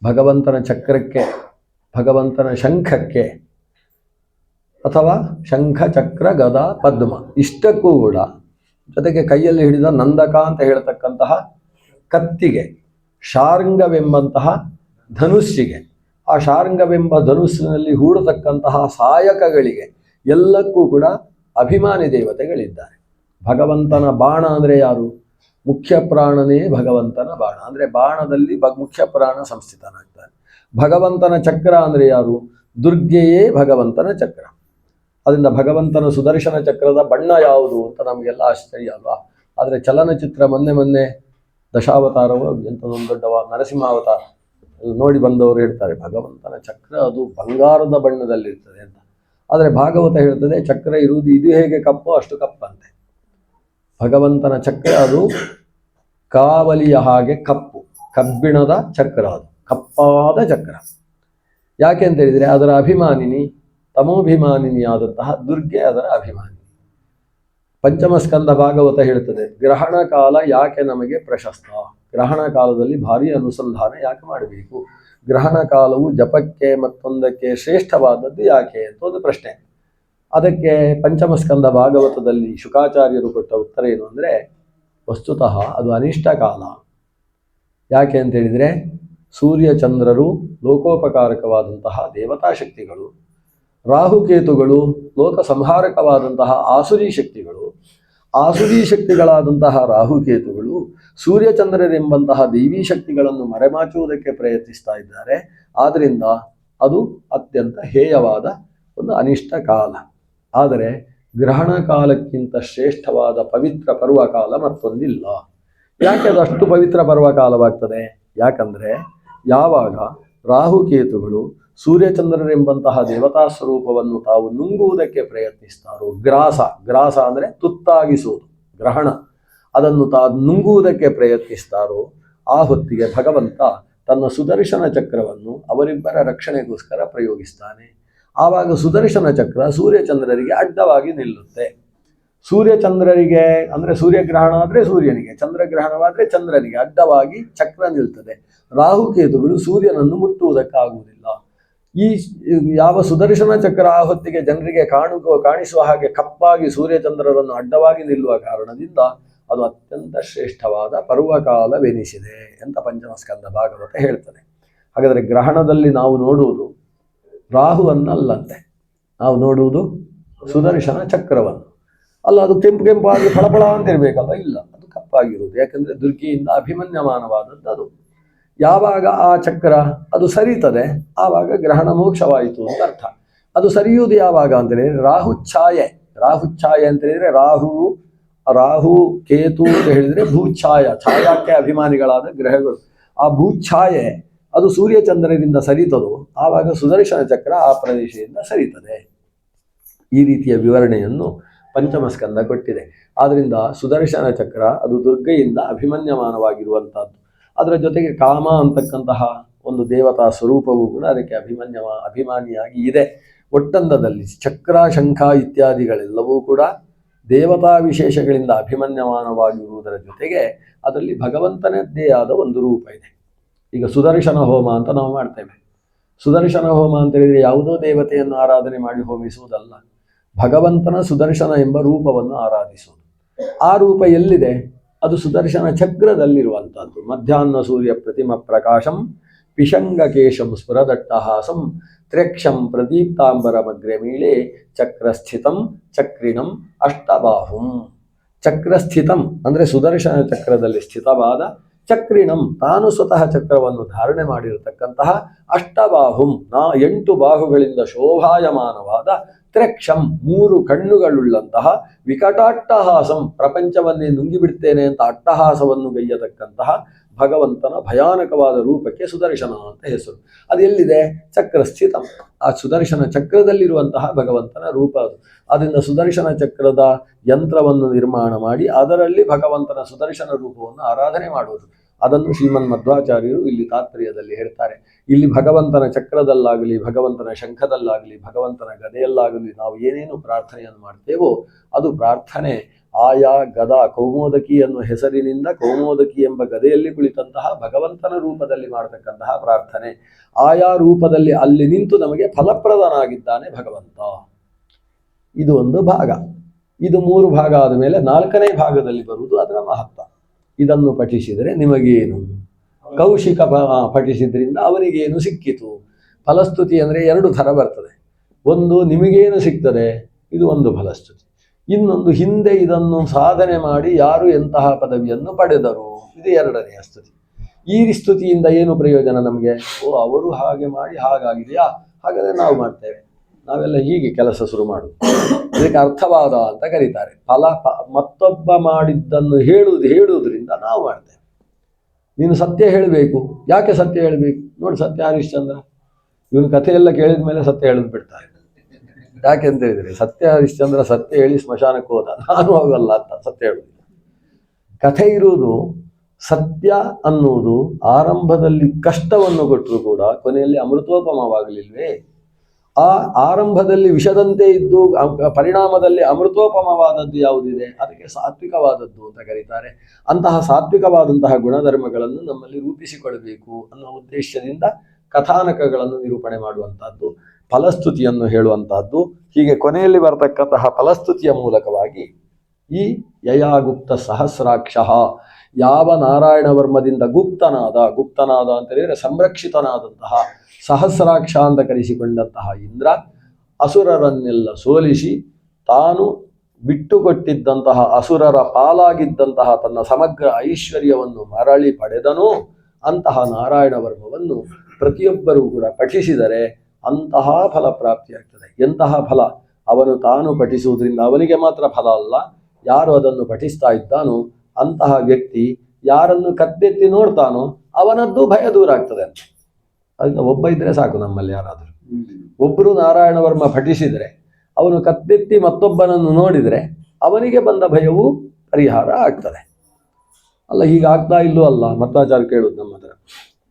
ಭಗವಂತನ ಚಕ್ರಕ್ಕೆ, ಭಗವಂತನ ಶಂಖಕ್ಕೆ, ಅಥವಾ ಶಂಖ ಚಕ್ರ ಗದಾ ಪದ್ಮ ಇಷ್ಟಕ್ಕೂ ಕೂಡ, ಜೊತೆಗೆ ಕೈಯಲ್ಲಿ ಹಿಡಿದ ನಂದಕ ಅಂತ ಹೇಳ್ತಕ್ಕಂತಹ ಕತ್ತಿಗೆ, ಶಾರ್ಂಗವೆಂಬಂತಹ ಧನುಸ್ಸಿಗೆ, ಆ ಶಾರ್ಂಗವೆಂಬ ಧನುಸ್ಸಿನಲ್ಲಿ ಹೂಡತಕ್ಕಂತಹ ಸಾಯಕಗಳಿಗೆ ಎಲ್ಲಕ್ಕೂ ಕೂಡ ಅಭಿಮಾನಿ ದೇವತೆಗಳಿದ್ದಾರೆ. ಭಗವಂತನ ಬಾಣ ಅಂದರೆ ಯಾರು? ಮುಖ್ಯ ಪ್ರಾಣನೇ ಭಗವಂತನ ಬಾಣ. ಅಂದರೆ ಬಾಣದಲ್ಲಿ ಮುಖ್ಯ ಪ್ರಾಣ ಸಂಸ್ಥಿತನಾಗ್ತಾನೆ. ಭಗವಂತನ ಚಕ್ರ ಅಂದರೆ ಯಾರು? ದುರ್ಗೆಯೇ ಭಗವಂತನ ಚಕ್ರ. ಅದರಿಂದ ಭಗವಂತನ ಸುದರ್ಶನ ಚಕ್ರದ ಬಣ್ಣ ಯಾವುದು ಅಂತ ನಮಗೆಲ್ಲ ಆಶ್ಚರ್ಯ ಅಲ್ವಾ? ಆದರೆ ಚಲನಚಿತ್ರ ಮೊನ್ನೆ ದಶಾವತಾರವೋ ಎಂಥದೊಂದು ದೊಡ್ಡವ ನರಸಿಂಹಾವತಾರ ನೋಡಿ ಬಂದವರು ಹೇಳ್ತಾರೆ, ಭಗವಂತನ ಚಕ್ರ ಅದು ಬಂಗಾರದ ಬಣ್ಣದಲ್ಲಿರ್ತದೆ ಅಂತ. ಆದರೆ ಭಾಗವತ ಹೇಳ್ತದೆ, ಚಕ್ರ ಇರುವುದು ಇದು ಹೇಗೆ ಕಪ್ಪು ಅಷ್ಟು ಕಪ್ಪಂತೆ. ಭಗವಂತನ ಚಕ್ರ ಅದು ಕಾವಲಿಯ ಹಾಗೆ ಕಪ್ಪು, ಕಬ್ಬಿಣದ ಚಕ್ರ, ಅದು ಕಪ್ಪಾದ ಚಕ್ರ. ಯಾಕೆ ಅಂತ ಹೇಳಿದರೆ ಅದರ ಅಭಿಮಾನಿನಿ, ತಮೋಭಿಮಾನಿನಿಯಾದಂತಹ ದುರ್ಗೆ ಅದರ ಅಭಿಮಾನಿ. ಪಂಚಮ ಸ್ಕಂದ ಭಾಗವತ ಹೇಳ್ತದೆ, ಗ್ರಹಣ ಕಾಲ ಯಾಕೆ ನಮಗೆ ಪ್ರಶಸ್ತ, ಗ್ರಹಣ ಕಾಲದಲ್ಲಿ ಭಾರಿ ಅನುಸಂಧಾನ ಯಾಕೆ ಮಾಡಬೇಕು, ಗ್ರಹಣ ಕಾಲವು ಜಪಕ್ಕೆ ಮತ್ತೊಂದಕ್ಕೆ ಶ್ರೇಷ್ಠವಾದದ್ದು ಯಾಕೆ ಅಂತ ಒಂದು ಪ್ರಶ್ನೆ. ಅದಕ್ಕೆ ಪಂಚಮ ಸ್ಕಂದ ಭಾಗವತದಲ್ಲಿ ಶುಕಾಚಾರ್ಯರು ಕೊಟ್ಟ ಉತ್ತರ ಏನು ಅಂದರೆ, ವಸ್ತುತಃ ಅದು ಅನಿಷ್ಟ ಕಾಲ. ಯಾಕೆ ಅಂತ ಹೇಳಿದರೆ ಸೂರ್ಯಚಂದ್ರರು ಲೋಕೋಪಕಾರಕವಾದಂತಹ ದೇವತಾ ಶಕ್ತಿಗಳು, ರಾಹುಕೇತುಗಳು ಲೋಕ ಸಂಹಾರಕವಾದಂತಹ ಆಸುರಿ ಶಕ್ತಿಗಳು, ಆಸುರಿ ಶಕ್ತಿಗಳಾದಂತಹ ರಾಹುಕೇತುಗಳು ಸೂರ್ಯಚಂದ್ರರೆಂಬಂತಹ ದೈವೀ ಶಕ್ತಿಗಳನ್ನು ಮರೆಮಾಚುವುದಕ್ಕೆ ಪ್ರಯತ್ನಿಸ್ತಾ ಇದ್ದಾರೆ. ಆದ್ದರಿಂದ ಅದು ಅತ್ಯಂತ ಹೇಯವಾದ ಒಂದು ಅನಿಷ್ಟ ಕಾಲ. ಆದರೆ ಗ್ರಹಣ ಕಾಲಕ್ಕಿಂತ ಶ್ರೇಷ್ಠವಾದ ಪವಿತ್ರ ಪರ್ವಕಾಲ ಮತ್ತೊಂದಿಲ್ಲ. ಯಾಕೆ ಅದು ಅಷ್ಟು ಪವಿತ್ರ ಪರ್ವಕಾಲವಾಗ್ತದೆ? ಯಾಕಂದರೆ ಯಾವಾಗ ರಾಹುಕೇತುಗಳು ಸೂರ್ಯಚಂದ್ರರೆಂಬಂತಹ ದೇವತಾ ಸ್ವರೂಪವನ್ನು ತಾವು ನುಂಗುವುದಕ್ಕೆ ಪ್ರಯತ್ನಿಸ್ತಾರೋ, ಗ್ರಾಸ ಅಂದರೆ ತುತ್ತಾಗಿಸುವುದು, ಗ್ರಹಣ, ಅದನ್ನು ನುಂಗುವುದಕ್ಕೆ ಪ್ರಯತ್ನಿಸ್ತಾರೋ, ಆ ಹೊತ್ತಿಗೆ ಭಗವಂತ ತನ್ನ ಸುದರ್ಶನ ಚಕ್ರವನ್ನು ಅವರಿಬ್ಬರ ರಕ್ಷಣೆಗೋಸ್ಕರ ಪ್ರಯೋಗಿಸ್ತಾನೆ. ಆವಾಗ ಸುದರ್ಶನ ಚಕ್ರ ಸೂರ್ಯಚಂದ್ರರಿಗೆ ಅಡ್ಡವಾಗಿ ನಿಲ್ಲುತ್ತೆ. ಸೂರ್ಯಚಂದ್ರರಿಗೆ ಅಂದರೆ ಸೂರ್ಯಗ್ರಹಣ ಆದರೆ ಸೂರ್ಯನಿಗೆ, ಚಂದ್ರಗ್ರಹಣವಾದರೆ ಚಂದ್ರನಿಗೆ ಅಡ್ಡವಾಗಿ ಚಕ್ರ ನಿಲ್ತದೆ. ರಾಹುಕೇತುಗಳು ಸೂರ್ಯನನ್ನು ಮುಟ್ಟುವುದಕ್ಕಾಗುವುದಿಲ್ಲ. ಈ ಯಾವ ಸುದರ್ಶನ ಚಕ್ರ ಆ ಹೊತ್ತಿಗೆ ಜನರಿಗೆ ಕಾಣಿಸುವ ಹಾಗೆ ಕಪ್ಪಾಗಿ ಸೂರ್ಯಚಂದ್ರರನ್ನು ಅಡ್ಡವಾಗಿ ನಿಲ್ಲುವ ಕಾರಣದಿಂದ ಅದು ಅತ್ಯಂತ ಶ್ರೇಷ್ಠವಾದ ಪರ್ವಕಾಲವೆನಿಸಿದೆ ಅಂತ ಪಂಚಮಸ್ಕಂದ ಭಾಗವತ ಹೇಳ್ತದೆ. ಹಾಗಾದರೆ ಗ್ರಹಣದಲ್ಲಿ ನಾವು ನೋಡುವುದು ರಾಹುವನ್ನಲ್ಲಂತೆ, ನಾವು ನೋಡುವುದು ಸುದರ್ಶನ ಚಕ್ರವನ್ನು. ಅಲ್ಲ, ಅದು ಕೆಂಪಾಗಿ ಫಳಫಳ ಅಂತ ಇರಬೇಕಲ್ಲ, ಇಲ್ಲ, ಅದು ಕಪ್ಪಾಗಿರುವುದು. ಯಾಕಂದರೆ ದುರ್ಗೆಯಿಂದ ಅಭಿಮನ್ಯಮಾನವಾದದ್ದು ಅದು. ಯಾವಾಗ ಆ ಚಕ್ರ ಅದು ಸರಿತದೆ ಆವಾಗ ಗ್ರಹಣ ಮೋಕ್ಷವಾಯಿತು ಅಂತ ಅರ್ಥ. ಅದು ಸರಿಯುವುದು ಯಾವಾಗ ಅಂತ ಹೇಳಿದ್ರೆ ರಾಹುಚ್ಛಾಯೆ ಅಂತ ಹೇಳಿದ್ರೆ ರಾಹು ಕೇತು ಅಂತ ಹೇಳಿದ್ರೆ ಛಾಯಾಕ್ಕೆ ಅಭಿಮಾನಿಗಳಾದ ಗ್ರಹಗಳು. ಆ ಭೂಚ್ಛಾಯೆ ಅದು ಸೂರ್ಯಚಂದ್ರರಿಂದ ಸರಿತದೋ ಆವಾಗ ಸುದರ್ಶನ ಚಕ್ರ ಆ ಪ್ರದೇಶದಿಂದ ಸರಿತದೆ. ಈ ರೀತಿಯ ವಿವರಣೆಯನ್ನು ಪಂಚಮಸ್ಕಂದ ಕೊಟ್ಟಿದೆ. ಆದ್ದರಿಂದ ಸುದರ್ಶನ ಚಕ್ರ ಅದು ದುರ್ಗೆಯಿಂದ ಅಭಿಮನ್ಯಮಾನವಾಗಿರುವಂಥದ್ದು. ಅದರ ಜೊತೆಗೆ ಕಾಮ ಅಂತಕ್ಕಂತಹ ಒಂದು ದೇವತಾ ಸ್ವರೂಪವೂ ಕೂಡ ಅದಕ್ಕೆ ಅಭಿಮಾನಿಯಾಗಿ ಇದೆ. ಒಟ್ಟಂದದಲ್ಲಿ ಚಕ್ರ, ಶಂಖ ಇತ್ಯಾದಿಗಳೆಲ್ಲವೂ ಕೂಡ ದೇವತಾ ವಿಶೇಷಗಳಿಂದ ಅಭಿಮನ್ಯಮಾನವಾಗಿರುವುದರ ಜೊತೆಗೆ ಅದರಲ್ಲಿ ಭಗವಂತನದ್ದೇ ಆದ ಒಂದು ರೂಪ ಇದೆ. ಈಗ ಸುದರ್ಶನ ಹೋಮ ಅಂತ ನಾವು ಮಾಡ್ತೇವೆ. ಸುದರ್ಶನ ಹೋಮ ಅಂತ ಹೇಳಿದರೆ ಯಾವುದೋ ದೇವತೆಯನ್ನು ಆರಾಧನೆ ಮಾಡಿ ಹೋಮಿಸುವುದಲ್ಲ, ಭಗವಂತನ ಸುದರ್ಶನ ಎಂಬ ರೂಪವನ್ನು ಆರಾಧಿಸುವುದು. ಆ ರೂಪ ಎಲ್ಲಿದೆ? ಅದು ಸುದರ್ಶನ ಚಕ್ರದಲ್ಲಿರುವಂಥದ್ದು. ಮಧ್ಯಾಹ್ನ ಸೂರ್ಯ ಪ್ರತಿಮ ಪ್ರಕಾಶಂ ಪಿಶಂಗಕೇಶಂ ಸ್ಫುರದಟ್ಟಹಾಸಂ ತ್ರ್ಯಕ್ಷಂ ಪ್ರದೀಪ್ತಾಂಬರಮಗ್ರೆ ಮೀಳೆ ಚಕ್ರಸ್ಥಿತಂ ಚಕ್ರಿಣಂ ಅಷ್ಟಬಾಹುಂ. ಚಕ್ರಸ್ಥಿತಂ ಅಂದರೆ ಸುದರ್ಶನ ಚಕ್ರದಲ್ಲಿ ಸ್ಥಿತವಾದ, ಚಕ್ರಿಣಂ ತಾನು ಸ್ವತಃ ಚಕ್ರವನ್ನು ಧಾರಣೆ ಮಾಡಿರತಕ್ಕಂತಹ, ಅಷ್ಟಬಾಹುಂ 8 ಬಾಹುಗಳಿಂದ ಶೋಭಾಯಮಾನವಾದ, ತ್ರ್ಯಕ್ಷಂ 3 ಕಣ್ಣುಗಳುಳ್ಳಂತಹ, ವಿಕಟಾಟ್ಟಹಾಸಂ ಪ್ರಪಂಚವನ್ನೇ ನುಂಗಿಬಿಡ್ತೇನೆ ಅಂತ ಅಟ್ಟಹಾಸವನ್ನು ಗೈಯತಕ್ಕಂತಹ ಭಗವಂತನ ಭಯಾನಕವಾದ ರೂಪಕ್ಕೆ ಸುದರ್ಶನ ಅಂತ ಹೆಸರು. ಅದು ಎಲ್ಲಿದೆ? ಚಕ್ರಸ್ಥಿತಂ. ಆ ಸುದರ್ಶನ ಚಕ್ರದಲ್ಲಿರುವಂತಹ ಭಗವಂತನ ರೂಪ ಅದು. ಅದರಿಂದ ಸುದರ್ಶನ ಚಕ್ರದ ಯಂತ್ರವನ್ನು ನಿರ್ಮಾಣ ಮಾಡಿ ಅದರಲ್ಲಿ ಭಗವಂತನ ಸುದರ್ಶನ ರೂಪವನ್ನು ಆರಾಧನೆ ಮಾಡುವುದು. ಅದನ್ನು ಶ್ರೀಮನ್ ಮಧ್ವಾಚಾರ್ಯರು ಇಲ್ಲಿ ತಾತ್ಪರ್ಯದಲ್ಲಿ ಹೇಳ್ತಾರೆ. ಇಲ್ಲಿ ಭಗವಂತನ ಚಕ್ರದಲ್ಲಾಗಲಿ, ಭಗವಂತನ ಶಂಖದಲ್ಲಾಗಲಿ, ಭಗವಂತನ ಗದೆಯಲ್ಲಾಗಲಿ ನಾವು ಏನೇನು ಪ್ರಾರ್ಥನೆಯನ್ನು ಮಾಡ್ತೇವೋ ಅದು ಪ್ರಾರ್ಥನೆ ಆಯಾ ಗದಾ ಕೌಮೋದಕಿ ಅನ್ನುವ ಹೆಸರಿನಿಂದ ಕೌಮೋದಕಿ ಎಂಬ ಗದೆಯಲ್ಲಿ ಕುಳಿತಂತಹ ಭಗವಂತನ ರೂಪದಲ್ಲಿ ಮಾಡತಕ್ಕಂತಹ ಪ್ರಾರ್ಥನೆ. ಆಯಾ ರೂಪದಲ್ಲಿ ಅಲ್ಲಿ ನಿಂತು ನಮಗೆ ಫಲಪ್ರದನಾಗಿದ್ದಾನೆ ಭಗವಂತ. ಇದು ಒಂದು ಭಾಗ. ಇದು 3 ಭಾಗ ಆದ ಮೇಲೆ 4ನೇ ಭಾಗದಲ್ಲಿ ಬರುವುದು ಅದರ ಮಹತ್ವ. ಇದನ್ನು ಪಠಿಸಿದರೆ ನಿಮಗೇನು? ಕೌಶಿಕ ಪಠಿಸಿದ್ರಿಂದ ಅವನಿಗೇನು ಸಿಕ್ಕಿತು? ಫಲಸ್ತುತಿ ಅಂದರೆ 2 ಥರ ಬರ್ತದೆ. ಒಂದು ನಿಮಗೇನು ಸಿಗ್ತದೆ, ಇದು ಒಂದು ಫಲಸ್ತುತಿ. ಇನ್ನೊಂದು ಹಿಂದೆ ಇದನ್ನು ಸಾಧನೆ ಮಾಡಿ ಯಾರು ಎಂತಹ ಪದವಿಯನ್ನು ಪಡೆದರು, ಇದು 2ನೇ ಸ್ತುತಿ. ಈ ಸ್ತುತಿಯಿಂದ ಏನು ಪ್ರಯೋಜನ ನಮಗೆ? ಅವರು ಹಾಗೆ ಮಾಡಿ ಹಾಗಾಗಿದೆಯಾ, ಹಾಗಾದರೆ ನಾವು ಮಾಡ್ತೇವೆ, ನಾವೆಲ್ಲ ಹೀಗೆ ಕೆಲಸ ಶುರು ಮಾಡುದು. ಇದಕ್ಕೆ ಅರ್ಥವಾದ ಅಂತ ಕರೀತಾರೆ. ಮತ್ತೊಬ್ಬ ಮಾಡಿದ್ದನ್ನು ಹೇಳುವುದರಿಂದ ನಾವು ಮಾಡ್ತೇವೆ. ನೀನು ಸತ್ಯ ಹೇಳಬೇಕು. ಯಾಕೆ ಸತ್ಯ ಹೇಳಬೇಕು? ನೋಡಿ, ಸತ್ಯ ಹರಿಶ್ಚಂದ್ರ ಇವನು ಕಥೆಯೆಲ್ಲ ಕೇಳಿದ ಮೇಲೆ ಸತ್ಯ ಹೇಳಿದ್ ಬಿಡ್ತಾರೆ. ಯಾಕೆ ಅಂತ ಹೇಳಿದ್ರೆ, ಸತ್ಯ ಹರಿಶ್ಚಂದ್ರ ಸತ್ಯ ಹೇಳಿ ಸ್ಮಶಾನಕ್ಕೆ ಹೋದ, ನಾನು ಹೋಗಲ್ಲ ಅಂತ ಸತ್ಯ ಹೇಳುವುದಿಲ್ಲ. ಕಥೆ ಇರುವುದು ಸತ್ಯ ಅನ್ನುವುದು ಆರಂಭದಲ್ಲಿ ಕಷ್ಟವನ್ನು ಕೊಟ್ಟರು ಕೂಡ ಕೊನೆಯಲ್ಲಿ ಅಮೃತೋಪಮವಾಗಲಿಲ್ವೇ? ಆ ಆರಂಭದಲ್ಲಿ ವಿಷದಂತೆ ಇದ್ದು ಪರಿಣಾಮದಲ್ಲಿ ಅಮೃತೋಪಮವಾದದ್ದು ಯಾವುದಿದೆ, ಅದಕ್ಕೆ ಸಾತ್ವಿಕವಾದದ್ದು ಅಂತ ಕರೀತಾರೆ. ಅಂತಹ ಸಾತ್ವಿಕವಾದಂತಹ ಗುಣಧರ್ಮಗಳನ್ನು ನಮ್ಮಲ್ಲಿ ರೂಪಿಸಿಕೊಳ್ಳಬೇಕು ಅನ್ನೋ ಉದ್ದೇಶದಿಂದ ಕಥಾನಕಗಳನ್ನು ನಿರೂಪಣೆ ಮಾಡುವಂತಹದ್ದು, ಫಲಸ್ತುತಿಯನ್ನು ಹೇಳುವಂತಹದ್ದು. ಹೀಗೆ ಕೊನೆಯಲ್ಲಿ ಬರತಕ್ಕಂತಹ ಫಲಸ್ತುತಿಯ ಮೂಲಕವಾಗಿ ಈ ಯಯಾಗುಪ್ತ ಸಹಸ್ರಾಕ್ಷ, ಯಾವ ನಾರಾಯಣ ವರ್ಮದಿಂದ ಗುಪ್ತನಾದ ಅಂತ ಹೇಳಿದರೆ ಸಂರಕ್ಷಿತನಾದಂತಹ ಸಹಸ್ರಾಕ್ಷ ಅಂತ ಕರೆಸಿಕೊಂಡಂತಹ ಇಂದ್ರ ಅಸುರರನ್ನೆಲ್ಲ ಸೋಲಿಸಿ ತಾನು ಬಿಟ್ಟುಕೊಟ್ಟಿದ್ದಂತಹ ಅಸುರರ ಪಾಲಾಗಿದ್ದಂತಹ ತನ್ನ ಸಮಗ್ರ ಐಶ್ವರ್ಯವನ್ನು ಮರಳಿ ಪಡೆದನೋ ಅಂತಹ ನಾರಾಯಣ ವರ್ಮವನ್ನು ಪ್ರತಿಯೊಬ್ಬರೂ ಕೂಡ ಪಠಿಸಿದರೆ ಅಂತಹ ಫಲ ಪ್ರಾಪ್ತಿಯಾಗ್ತದೆ. ಎಂತಹ ಫಲ? ಅವನು ತಾನು ಪಠಿಸುವುದರಿಂದ ಅವನಿಗೆ ಮಾತ್ರ ಫಲ ಅಲ್ಲ, ಯಾರು ಅದನ್ನು ಪಠಿಸ್ತಾ ಇದ್ದಾನೋ ಅಂತಹ ವ್ಯಕ್ತಿ ಯಾರನ್ನು ಕತ್ತೆತ್ತಿ ನೋಡ್ತಾನೋ ಅವನದ್ದು ಭಯ ದೂರ ಆಗ್ತದೆ ಅಂತ. ಅದನ್ನ ಒಬ್ಬ ಇದ್ರೆ ಸಾಕು. ನಮ್ಮಲ್ಲಿ ಯಾರಾದರೂ ಒಬ್ಬರು ನಾರಾಯಣ ವರ್ಮ ಪಠಿಸಿದರೆ ಅವನು ಕತ್ತೆತ್ತಿ ಮತ್ತೊಬ್ಬನನ್ನು ನೋಡಿದರೆ ಅವನಿಗೆ ಬಂದ ಭಯವು ಪರಿಹಾರ ಆಗ್ತದೆ. ಅಲ್ಲ, ಹೀಗಾಗ್ತಾ ಇಲ್ಲೂ ಅಲ್ಲ? ಮಧ್ವಾಚಾರ್ಯ ಕೇಳುವುದು ನಮ್ಮ ಹತ್ರ,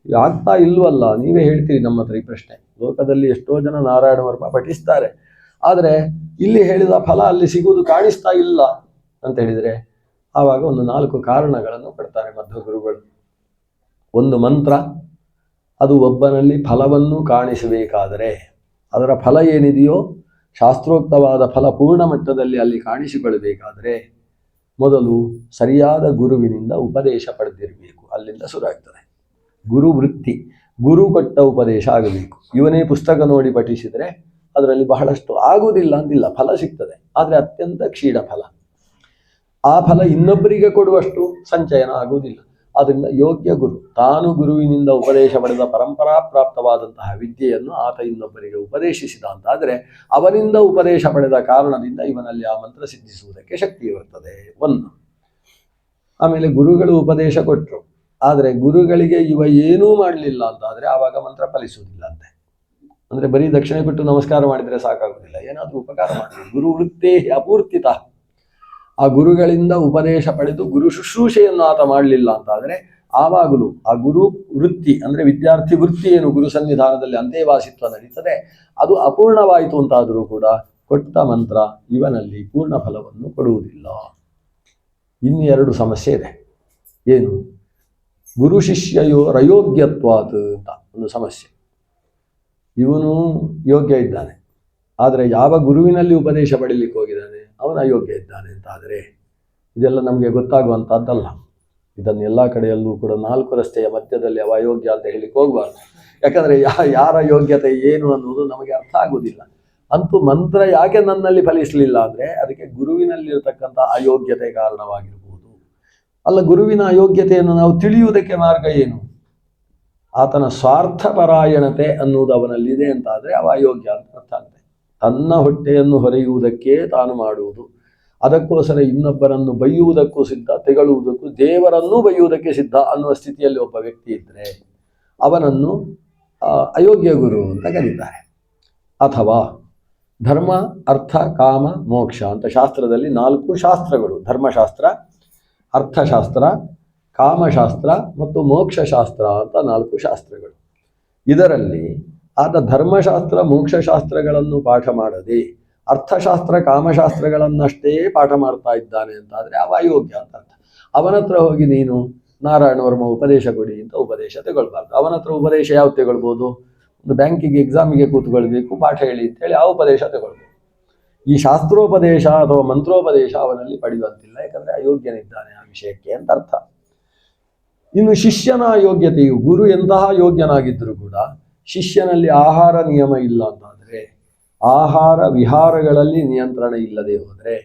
ಈಗ ಆಗ್ತಾ ಇಲ್ಲೂ ಅಲ್ಲ, ನೀವೇ ಹೇಳ್ತೀರಿ ನಮ್ಮ ಹತ್ರ ಈ ಪ್ರಶ್ನೆ. ಲೋಕದಲ್ಲಿ ಎಷ್ಟೋ ಜನ ನಾರಾಯಣ ವರ್ಮ ಪಠಿಸ್ತಾರೆ, ಆದರೆ ಇಲ್ಲಿ ಹೇಳಿದ ಫಲ ಅಲ್ಲಿ ಸಿಗುವುದು ಕಾಣಿಸ್ತಾ ಇಲ್ಲ ಅಂತ ಹೇಳಿದರೆ ಆವಾಗ ಒಂದು 4 ಕಾರಣಗಳನ್ನು ಕೊಡ್ತಾರೆ ಮಧ್ವಗುರುಗಳು. ಒಂದು ಮಂತ್ರ, ಅದು ಒಬ್ಬನಲ್ಲಿ ಫಲವನ್ನು ಕಾಣಿಸಬೇಕಾದರೆ ಅದರ ಫಲ ಏನಿದೆಯೋ ಶಾಸ್ತ್ರೋಕ್ತವಾದ ಫಲ ಪೂರ್ಣ ಮಟ್ಟದಲ್ಲಿ ಅಲ್ಲಿ ಕಾಣಿಸಿಕೊಳ್ಳಬೇಕಾದರೆ ಮೊದಲು ಸರಿಯಾದ ಗುರುವಿನಿಂದ ಉಪದೇಶ ಪಡೆದಿರಬೇಕು. ಅಲ್ಲಿಂದ ಶುರು ಆಗ್ತದೆ. ಗುರು ವೃತ್ತಿ, ಗುರು ಕೊಟ್ಟ ಉಪದೇಶ ಆಗಬೇಕು. ಇವನೇ ಪುಸ್ತಕ ನೋಡಿ ಪಠಿಸಿದರೆ ಅದರಲ್ಲಿ ಬಹಳಷ್ಟು ಆಗುವುದಿಲ್ಲ ಅಂದಿಲ್ಲ, ಫಲ ಸಿಗ್ತದೆ, ಆದರೆ ಅತ್ಯಂತ ಕ್ಷೀಣ ಫಲ. ಆ ಫಲ ಇನ್ನೊಬ್ಬರಿಗೆ ಕೊಡುವಷ್ಟು ಸಂಚಯನ ಆಗುವುದಿಲ್ಲ. ಆದ್ದರಿಂದ ಯೋಗ್ಯ ಗುರು, ತಾನು ಗುರುವಿನಿಂದ ಉಪದೇಶ ಪಡೆದ ಪರಂಪರಾ ಪ್ರಾಪ್ತವಾದಂತಹ ವಿದ್ಯೆಯನ್ನು ಆತ ಇನ್ನೊಬ್ಬರಿಗೆ ಉಪದೇಶಿಸಿದ ಅಂತಾದರೆ ಅವನಿಂದ ಉಪದೇಶ ಪಡೆದ ಕಾರಣದಿಂದ ಇವನಲ್ಲಿ ಆ ಮಂತ್ರ ಸಿದ್ಧಿಸುವುದಕ್ಕೆ ಶಕ್ತಿ ಇರುತ್ತದೆ. ಒಂದು. ಆಮೇಲೆ ಗುರುಗಳು ಉಪದೇಶ ಕೊಟ್ಟರು, ಆದರೆ ಗುರುಗಳಿಗೆ ಇವ ಏನೂ ಮಾಡಲಿಲ್ಲ ಅಂತಾದರೆ ಆವಾಗ ಮಂತ್ರ ಫಲಿಸುವುದಿಲ್ಲ ಅಂತೆ. ಅಂದರೆ ಬರೀ ದಕ್ಷಿಣೆ ಕೊಟ್ಟು ನಮಸ್ಕಾರ ಮಾಡಿದರೆ ಸಾಕಾಗುವುದಿಲ್ಲ, ಏನಾದರೂ ಉಪಕಾರ ಮಾಡಬೇಕು. ಗುರು ವೃತ್ತೇ ಅಪೂರ್ತಿತ. ಆ ಗುರುಗಳಿಂದ ಉಪದೇಶ ಪಡೆದು ಗುರು ಶುಶ್ರೂಷೆಯನ್ನು ಆತ ಮಾಡಲಿಲ್ಲ ಅಂತಾದರೆ ಆವಾಗಲೂ ಆ ಗುರು ವೃತ್ತಿ ಅಂದರೆ ವಿದ್ಯಾರ್ಥಿ ವೃತ್ತಿ ಏನು ಗುರು ಸನ್ನಿಧಾನದಲ್ಲಿ ಅಂತೇವಾಸಿತ್ವ ನಡೀತದೆ, ಅದು ಅಪೂರ್ಣವಾಯಿತು ಅಂತಾದರೂ ಕೂಡ ಕೊಟ್ಟ ಮಂತ್ರ ಇವನಲ್ಲಿ ಪೂರ್ಣ ಫಲವನ್ನು ಕೊಡುವುದಿಲ್ಲ. ಇನ್ನು 2 ಸಮಸ್ಯೆ ಇದೆ. ಏನು? ಗುರು ಶಿಷ್ಯಯೋ ಅಯೋಗ್ಯತ್ವಾತ್ ಅಂತ ಒಂದು ಸಮಸ್ಯೆ. ಇವನು ಯೋಗ್ಯ ಇದ್ದಾನೆ, ಆದರೆ ಯಾವ ಗುರುವಿನಲ್ಲಿ ಉಪದೇಶ ಪಡೀಲಿಕ್ಕೆ ಹೋಗಿದ್ದಾನೆ ಅವನು ಅಯೋಗ್ಯ ಇದ್ದಾನೆ ಅಂತಾದರೆ ಇದೆಲ್ಲ ನಮಗೆ ಗೊತ್ತಾಗುವಂಥದ್ದಲ್ಲ. ಇದನ್ನು ಎಲ್ಲ ಕಡೆಯಲ್ಲೂ ಕೂಡ 4 ರಸ್ತೆಯ ಮಧ್ಯದಲ್ಲಿ ಅವ ಅಯೋಗ್ಯ ಅಂತ ಹೇಳಿಕ್ಕೆ ಹೋಗಬಾರ್ದು. ಯಾಕಂದರೆ ಯಾರ ಯೋಗ್ಯತೆ ಏನು ಅನ್ನೋದು ನಮಗೆ ಅರ್ಥ ಆಗುವುದಿಲ್ಲ. ಅಂತೂ ಮಂತ್ರ ಯಾಕೆ ನನ್ನಲ್ಲಿ ಫಲಿಸಲಿಲ್ಲ ಅಂದರೆ ಅದಕ್ಕೆ ಗುರುವಿನಲ್ಲಿರ್ತಕ್ಕಂಥ ಅಯೋಗ್ಯತೆ ಕಾರಣವಾಗಿರ್ಬೋದು. ಅಲ್ಲ, ಗುರುವಿನ ಅಯೋಗ್ಯತೆಯನ್ನು ನಾವು ತಿಳಿಯುವುದಕ್ಕೆ ಮಾರ್ಗ ಏನು? ಆತನ ಸ್ವಾರ್ಥಪರಾಯಣತೆ ಅನ್ನುವುದು ಅವನಲ್ಲಿದೆ ಅಂತಾದರೆ ಅವ ಅಯೋಗ್ಯ ಅಂತ ಅರ್ಥ ಆಗುತ್ತೆ. ತನ್ನ ಹೊಟ್ಟೆಯನ್ನು ಹೊರೆಯುವುದಕ್ಕೆ ತಾನು ಮಾಡುವುದು, ಅದಕ್ಕೋಸ್ಕರ ಇನ್ನೊಬ್ಬರನ್ನು ಬೈಯುವುದಕ್ಕೂ ಸಿದ್ಧ, ತೆಗಳುವುದಕ್ಕೂ, ದೇವರನ್ನೂ ಬೈಯುವುದಕ್ಕೆ ಸಿದ್ಧ ಅನ್ನುವ ಸ್ಥಿತಿಯಲ್ಲಿ ಒಬ್ಬ ವ್ಯಕ್ತಿ ಇದ್ದರೆ ಅವನನ್ನು ಅಯೋಗ್ಯ ಗುರು ಅಂತ ಕರೀತಾರೆ. ಅಥವಾ ಧರ್ಮ, ಅರ್ಥ, ಕಾಮ, ಮೋಕ್ಷ ಅಂತ ಶಾಸ್ತ್ರದಲ್ಲಿ 4 ಶಾಸ್ತ್ರಗಳು, ಧರ್ಮಶಾಸ್ತ್ರ, ಅರ್ಥಶಾಸ್ತ್ರ, ಕಾಮಶಾಸ್ತ್ರ ಮತ್ತು ಮೋಕ್ಷಶಾಸ್ತ್ರ ಅಂತ 4 ಶಾಸ್ತ್ರಗಳು. ಇದರಲ್ಲಿ ಆತ ಧರ್ಮಶಾಸ್ತ್ರ ಮೋಕ್ಷಶಾಸ್ತ್ರಗಳನ್ನು ಪಾಠ ಮಾಡದೆ ಅರ್ಥಶಾಸ್ತ್ರ ಕಾಮಶಾಸ್ತ್ರಗಳನ್ನಷ್ಟೇ ಪಾಠ ಮಾಡ್ತಾ ಇದ್ದಾನೆ ಅಂತಾದರೆ ಅವ ಅಯೋಗ್ಯ ಅಂತ ಅರ್ಥ. ಅವನ ಹತ್ರ ಹೋಗಿ ನೀನು ನಾರಾಯಣ ವರ್ಮ ಉಪದೇಶ ಕೊಡಿ ಅಂತ ಉಪದೇಶ ತಗೊಳ್ಬಾರ್ದು. ಅವನ ಹತ್ರ ಉಪದೇಶ ಯಾವ್ದು ತಗೊಳ್ಬೋದು? ಒಂದು ಬ್ಯಾಂಕಿಗೆ ಎಕ್ಸಾಮಿಗೆ ಕೂತ್ಕೊಳ್ಬೇಕು, ಪಾಠ ಹೇಳಿ ಅಂತೇಳಿ ಆ ಉಪದೇಶ ತಗೊಳ್ಬೇಕು. ಈ ಶಾಸ್ತ್ರೋಪದೇಶ ಅಥವಾ ಮಂತ್ರೋಪದೇಶ ಅವನಲ್ಲಿ ಪಡೆಯುವಂತಿಲ್ಲ, ಯಾಕಂದರೆ ಅಯೋಗ್ಯನಿದ್ದಾನೆ ಆ ವಿಷಯಕ್ಕೆ ಅಂತ ಅರ್ಥ. ಇನ್ನು ಶಿಷ್ಯನ ಅಯೋಗ್ಯತೆಯು, ಗುರು ಎಂತಹ ಯೋಗ್ಯನಾಗಿದ್ದರೂ ಕೂಡ ಶಿಷ್ಯನಲ್ಲಿ ಆಹಾರ ನಿಯಮ ಇಲ್ಲ ಅಂತಾದರೆ, ಆಹಾರ ವಿಹಾರಗಳಲ್ಲಿ ನಿಯಂತ್ರಣ ಇಲ್ಲದೆ ಹೋದರೆ,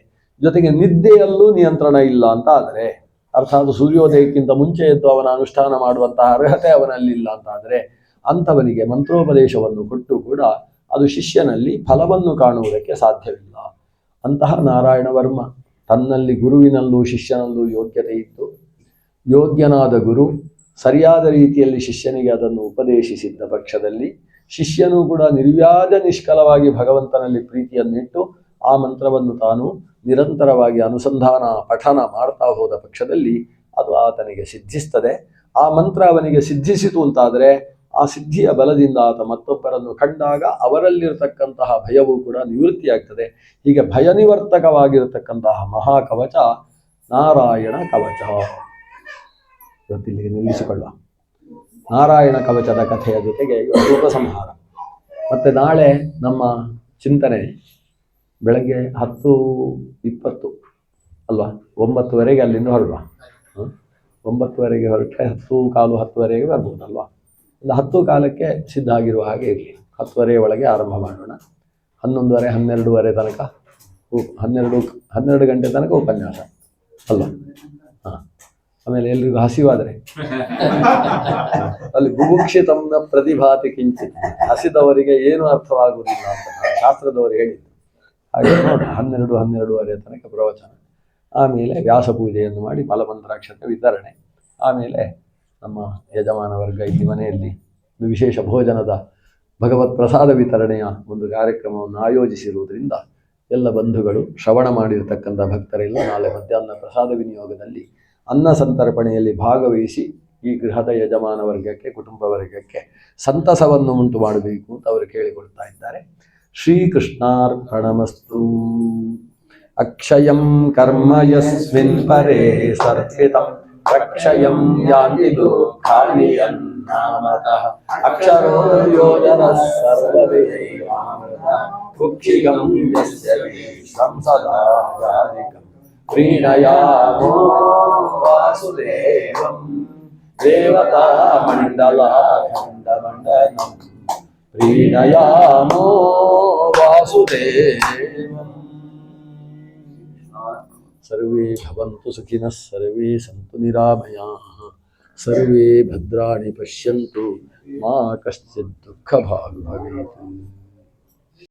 ಜೊತೆಗೆ ನಿದ್ದೆಯಲ್ಲೂ ನಿಯಂತ್ರಣ ಇಲ್ಲ ಅಂತ ಆದರೆ, ಅರ್ಥಾತ್ ಸೂರ್ಯೋದಯಕ್ಕಿಂತ ಮುಂಚೆ ಎದ್ದು ಅವನ ಅನುಷ್ಠಾನ ಮಾಡುವಂತಹ ಅರ್ಹತೆ ಅವನಲ್ಲಿಲ್ಲ ಅಂತಾದರೆ ಅಂಥವನಿಗೆ ಮಂತ್ರೋಪದೇಶವನ್ನು ಕೊಟ್ಟು ಕೂಡ ಅದು ಶಿಷ್ಯನಲ್ಲಿ ಫಲವನ್ನು ಕಾಣುವುದಕ್ಕೆ ಸಾಧ್ಯವಿಲ್ಲ. ಅಂತಹ ನಾರಾಯಣ ವರ್ಮ ತನ್ನಲ್ಲಿ ಗುರುವಿನಲ್ಲೂ ಶಿಷ್ಯನಲ್ಲೂ ಯೋಗ್ಯತೆ ಇದ್ದು, ಯೋಗ್ಯನಾದ ಗುರು ಸರಿಯಾದ ರೀತಿಯಲ್ಲಿ ಶಿಷ್ಯನಿಗೆ ಅದನ್ನು ಉಪದೇಶಿಸಿದ್ದ ಪಕ್ಷದಲ್ಲಿ ಶಿಷ್ಯನೂ ಕೂಡ ನಿರ್ವ್ಯಾಜ ನಿಷ್ಕಲವಾಗಿ ಭಗವಂತನಲ್ಲಿ ಪ್ರೀತಿಯನ್ನಿಟ್ಟು ಆ ಮಂತ್ರವನ್ನು ತಾನು ನಿರಂತರವಾಗಿ ಅನುಸಂಧಾನ ಪಠನ ಮಾಡ್ತಾ ಹೋದ ಪಕ್ಷದಲ್ಲಿ ಅದು ಆತನಿಗೆ ಸಿದ್ಧಿಸ್ತದೆ. ಆ ಮಂತ್ರ ಅವನಿಗೆ ಸಿದ್ಧಿಸಿತು ಅಂತಾದರೆ ಆ ಸಿದ್ಧಿಯ ಬಲದಿಂದ ಆತ ಮತ್ತೊಬ್ಬರನ್ನು ಕಂಡಾಗ ಅವರಲ್ಲಿರತಕ್ಕಂತಹ ಭಯವೂ ಕೂಡ ನಿವೃತ್ತಿಯಾಗ್ತದೆ. ಹೀಗೆ ಭಯ ನಿವರ್ತಕವಾಗಿರತಕ್ಕಂತಹ ಮಹಾಕವಚ ನಾರಾಯಣ ಕವಚ. ಇವತ್ತಿಲ್ಲಿಗೆ ನಿಲ್ಲಿಸಿಕೊಳ್ಳುವ. ನಾರಾಯಣ ಕವಚದ ಕಥೆಯ ಜೊತೆಗೆ ಉಪಸಂಹಾರ. ಮತ್ತು ನಾಳೆ ನಮ್ಮ ಚಿಂತನೆ ಬೆಳಗ್ಗೆ 10:20 ಅಲ್ವಾ, 9:00ವರೆಗೆ ಅಲ್ಲಿಂದ ಹೊರಡುವ. 9:00ವರೆಗೆ ಹೊರಟ್ರೆ 10:15 10:00ವರೆಗೆ ಬರ್ಬೋದಲ್ವಾ. ಒಂದು 10:15ಕ್ಕೆ ಸಿದ್ಧ ಆಗಿರುವ ಹಾಗೆ ಇರಲಿ. 10:00 ಒಳಗೆ ಆರಂಭ ಮಾಡೋಣ. 11:30 12:30 ತನಕ 12 ಗಂಟೆ ತನಕ ಉಪನ್ಯಾಸ ಅಲ್ವಾ. ಹಾಂ, ಆಮೇಲೆ ಎಲ್ರಿಗೂ ಹಸಿವಾದರೆ ಅಲ್ಲಿ ಬುಭುಕ್ಷಿತಂನ ಪ್ರತಿಭಾತಿ ಕಿಂಚಿತ್, ಹಸಿದವರಿಗೆ ಏನು ಅರ್ಥವಾಗುವುದಿಲ್ಲ ಅಂತ ಶಾಸ್ತ್ರದವರು ಹೇಳಿದ್ದು. ಹಾಗೆ ನೋಡಿ 12-12:30 ತನಕ ಪ್ರವಚನ, ಆಮೇಲೆ ವ್ಯಾಸ ಪೂಜೆಯನ್ನು ಮಾಡಿ ಫಲಮಂತ್ರಾಕ್ಷತೆ ವಿತರಣೆ, ಆಮೇಲೆ ನಮ್ಮ ಯಜಮಾನ ವರ್ಗ ಇಲ್ಲಿ ಮನೆಯಲ್ಲಿ ಒಂದು ವಿಶೇಷ ಭೋಜನದ ಭಗವತ್ ಪ್ರಸಾದ ವಿತರಣೆಯ ಒಂದು ಕಾರ್ಯಕ್ರಮವನ್ನು ಆಯೋಜಿಸಿರುವುದರಿಂದ ಎಲ್ಲ ಬಂಧುಗಳು, ಶ್ರವಣ ಮಾಡಿರತಕ್ಕಂಥ ಭಕ್ತರೆಲ್ಲ ನಾಳೆ ಮಧ್ಯಾಹ್ನ ಪ್ರಸಾದ ವಿನಿಯೋಗದಲ್ಲಿ ಅನ್ನ ಸಂತರ್ಪಣೆಯಲ್ಲಿ ಭಾಗವಹಿಸಿ ಈ ಗೃಹದ ಯಜಮಾನ ವರ್ಗಕ್ಕೆ, ಕುಟುಂಬ ವರ್ಗಕ್ಕೆ ಸಂತಸವನ್ನು ಉಂಟು ಮಾಡಬೇಕು ಅಂತ ಅವರು ಕೇಳಿಕೊಳ್ತಾ ಇದ್ದಾರೆ. ಶ್ರೀಕೃಷ್ಣಾರ್ಪಣಮಸ್ತು. ಅಕ್ಷಯಂ ಕರ್ಮ ಯಸ್ಮಿನ್ ಪರೇ ಸರ್ಪಿತಂ ರಕ್ಷಯಂ ಯಾಂತಿ ದುಃಖಾನಿ ಯನ್ನಾಮತಃ ಅಕ್ಷರೋ ಯೋಜನಃ ಸರ್ವದೇವಾಮೃತ ಕುಕ್ಷಿಗಂ ಯಸ್ಯ ವಿಶ್ವಂ ಸದಾ ಜಾಲಿಕಂ ಪ್ರೀಣಯಾಮೋ ವಾಸುದೇವಂ ದೇವತಾ ಮಂಡಲಾಖಂಡಮಂಡಲಂ ಪ್ರೀಣಯಾಮೋ ವಾಸುದೇವಂ. ಸರ್ವೇ ಭವಂತು ಸುಖಿನಃ, ಸರ್ವೇ ಸಂತು ನಿರಾಮಯಾಃ, ಸರ್ವೇ ಭದ್ರಾಣಿ ಪಶ್ಯಂತು, ಮಾ ಕಶ್ಚಿತ್ ದುಃಖಭಾಗ್ ಭವೇತ್.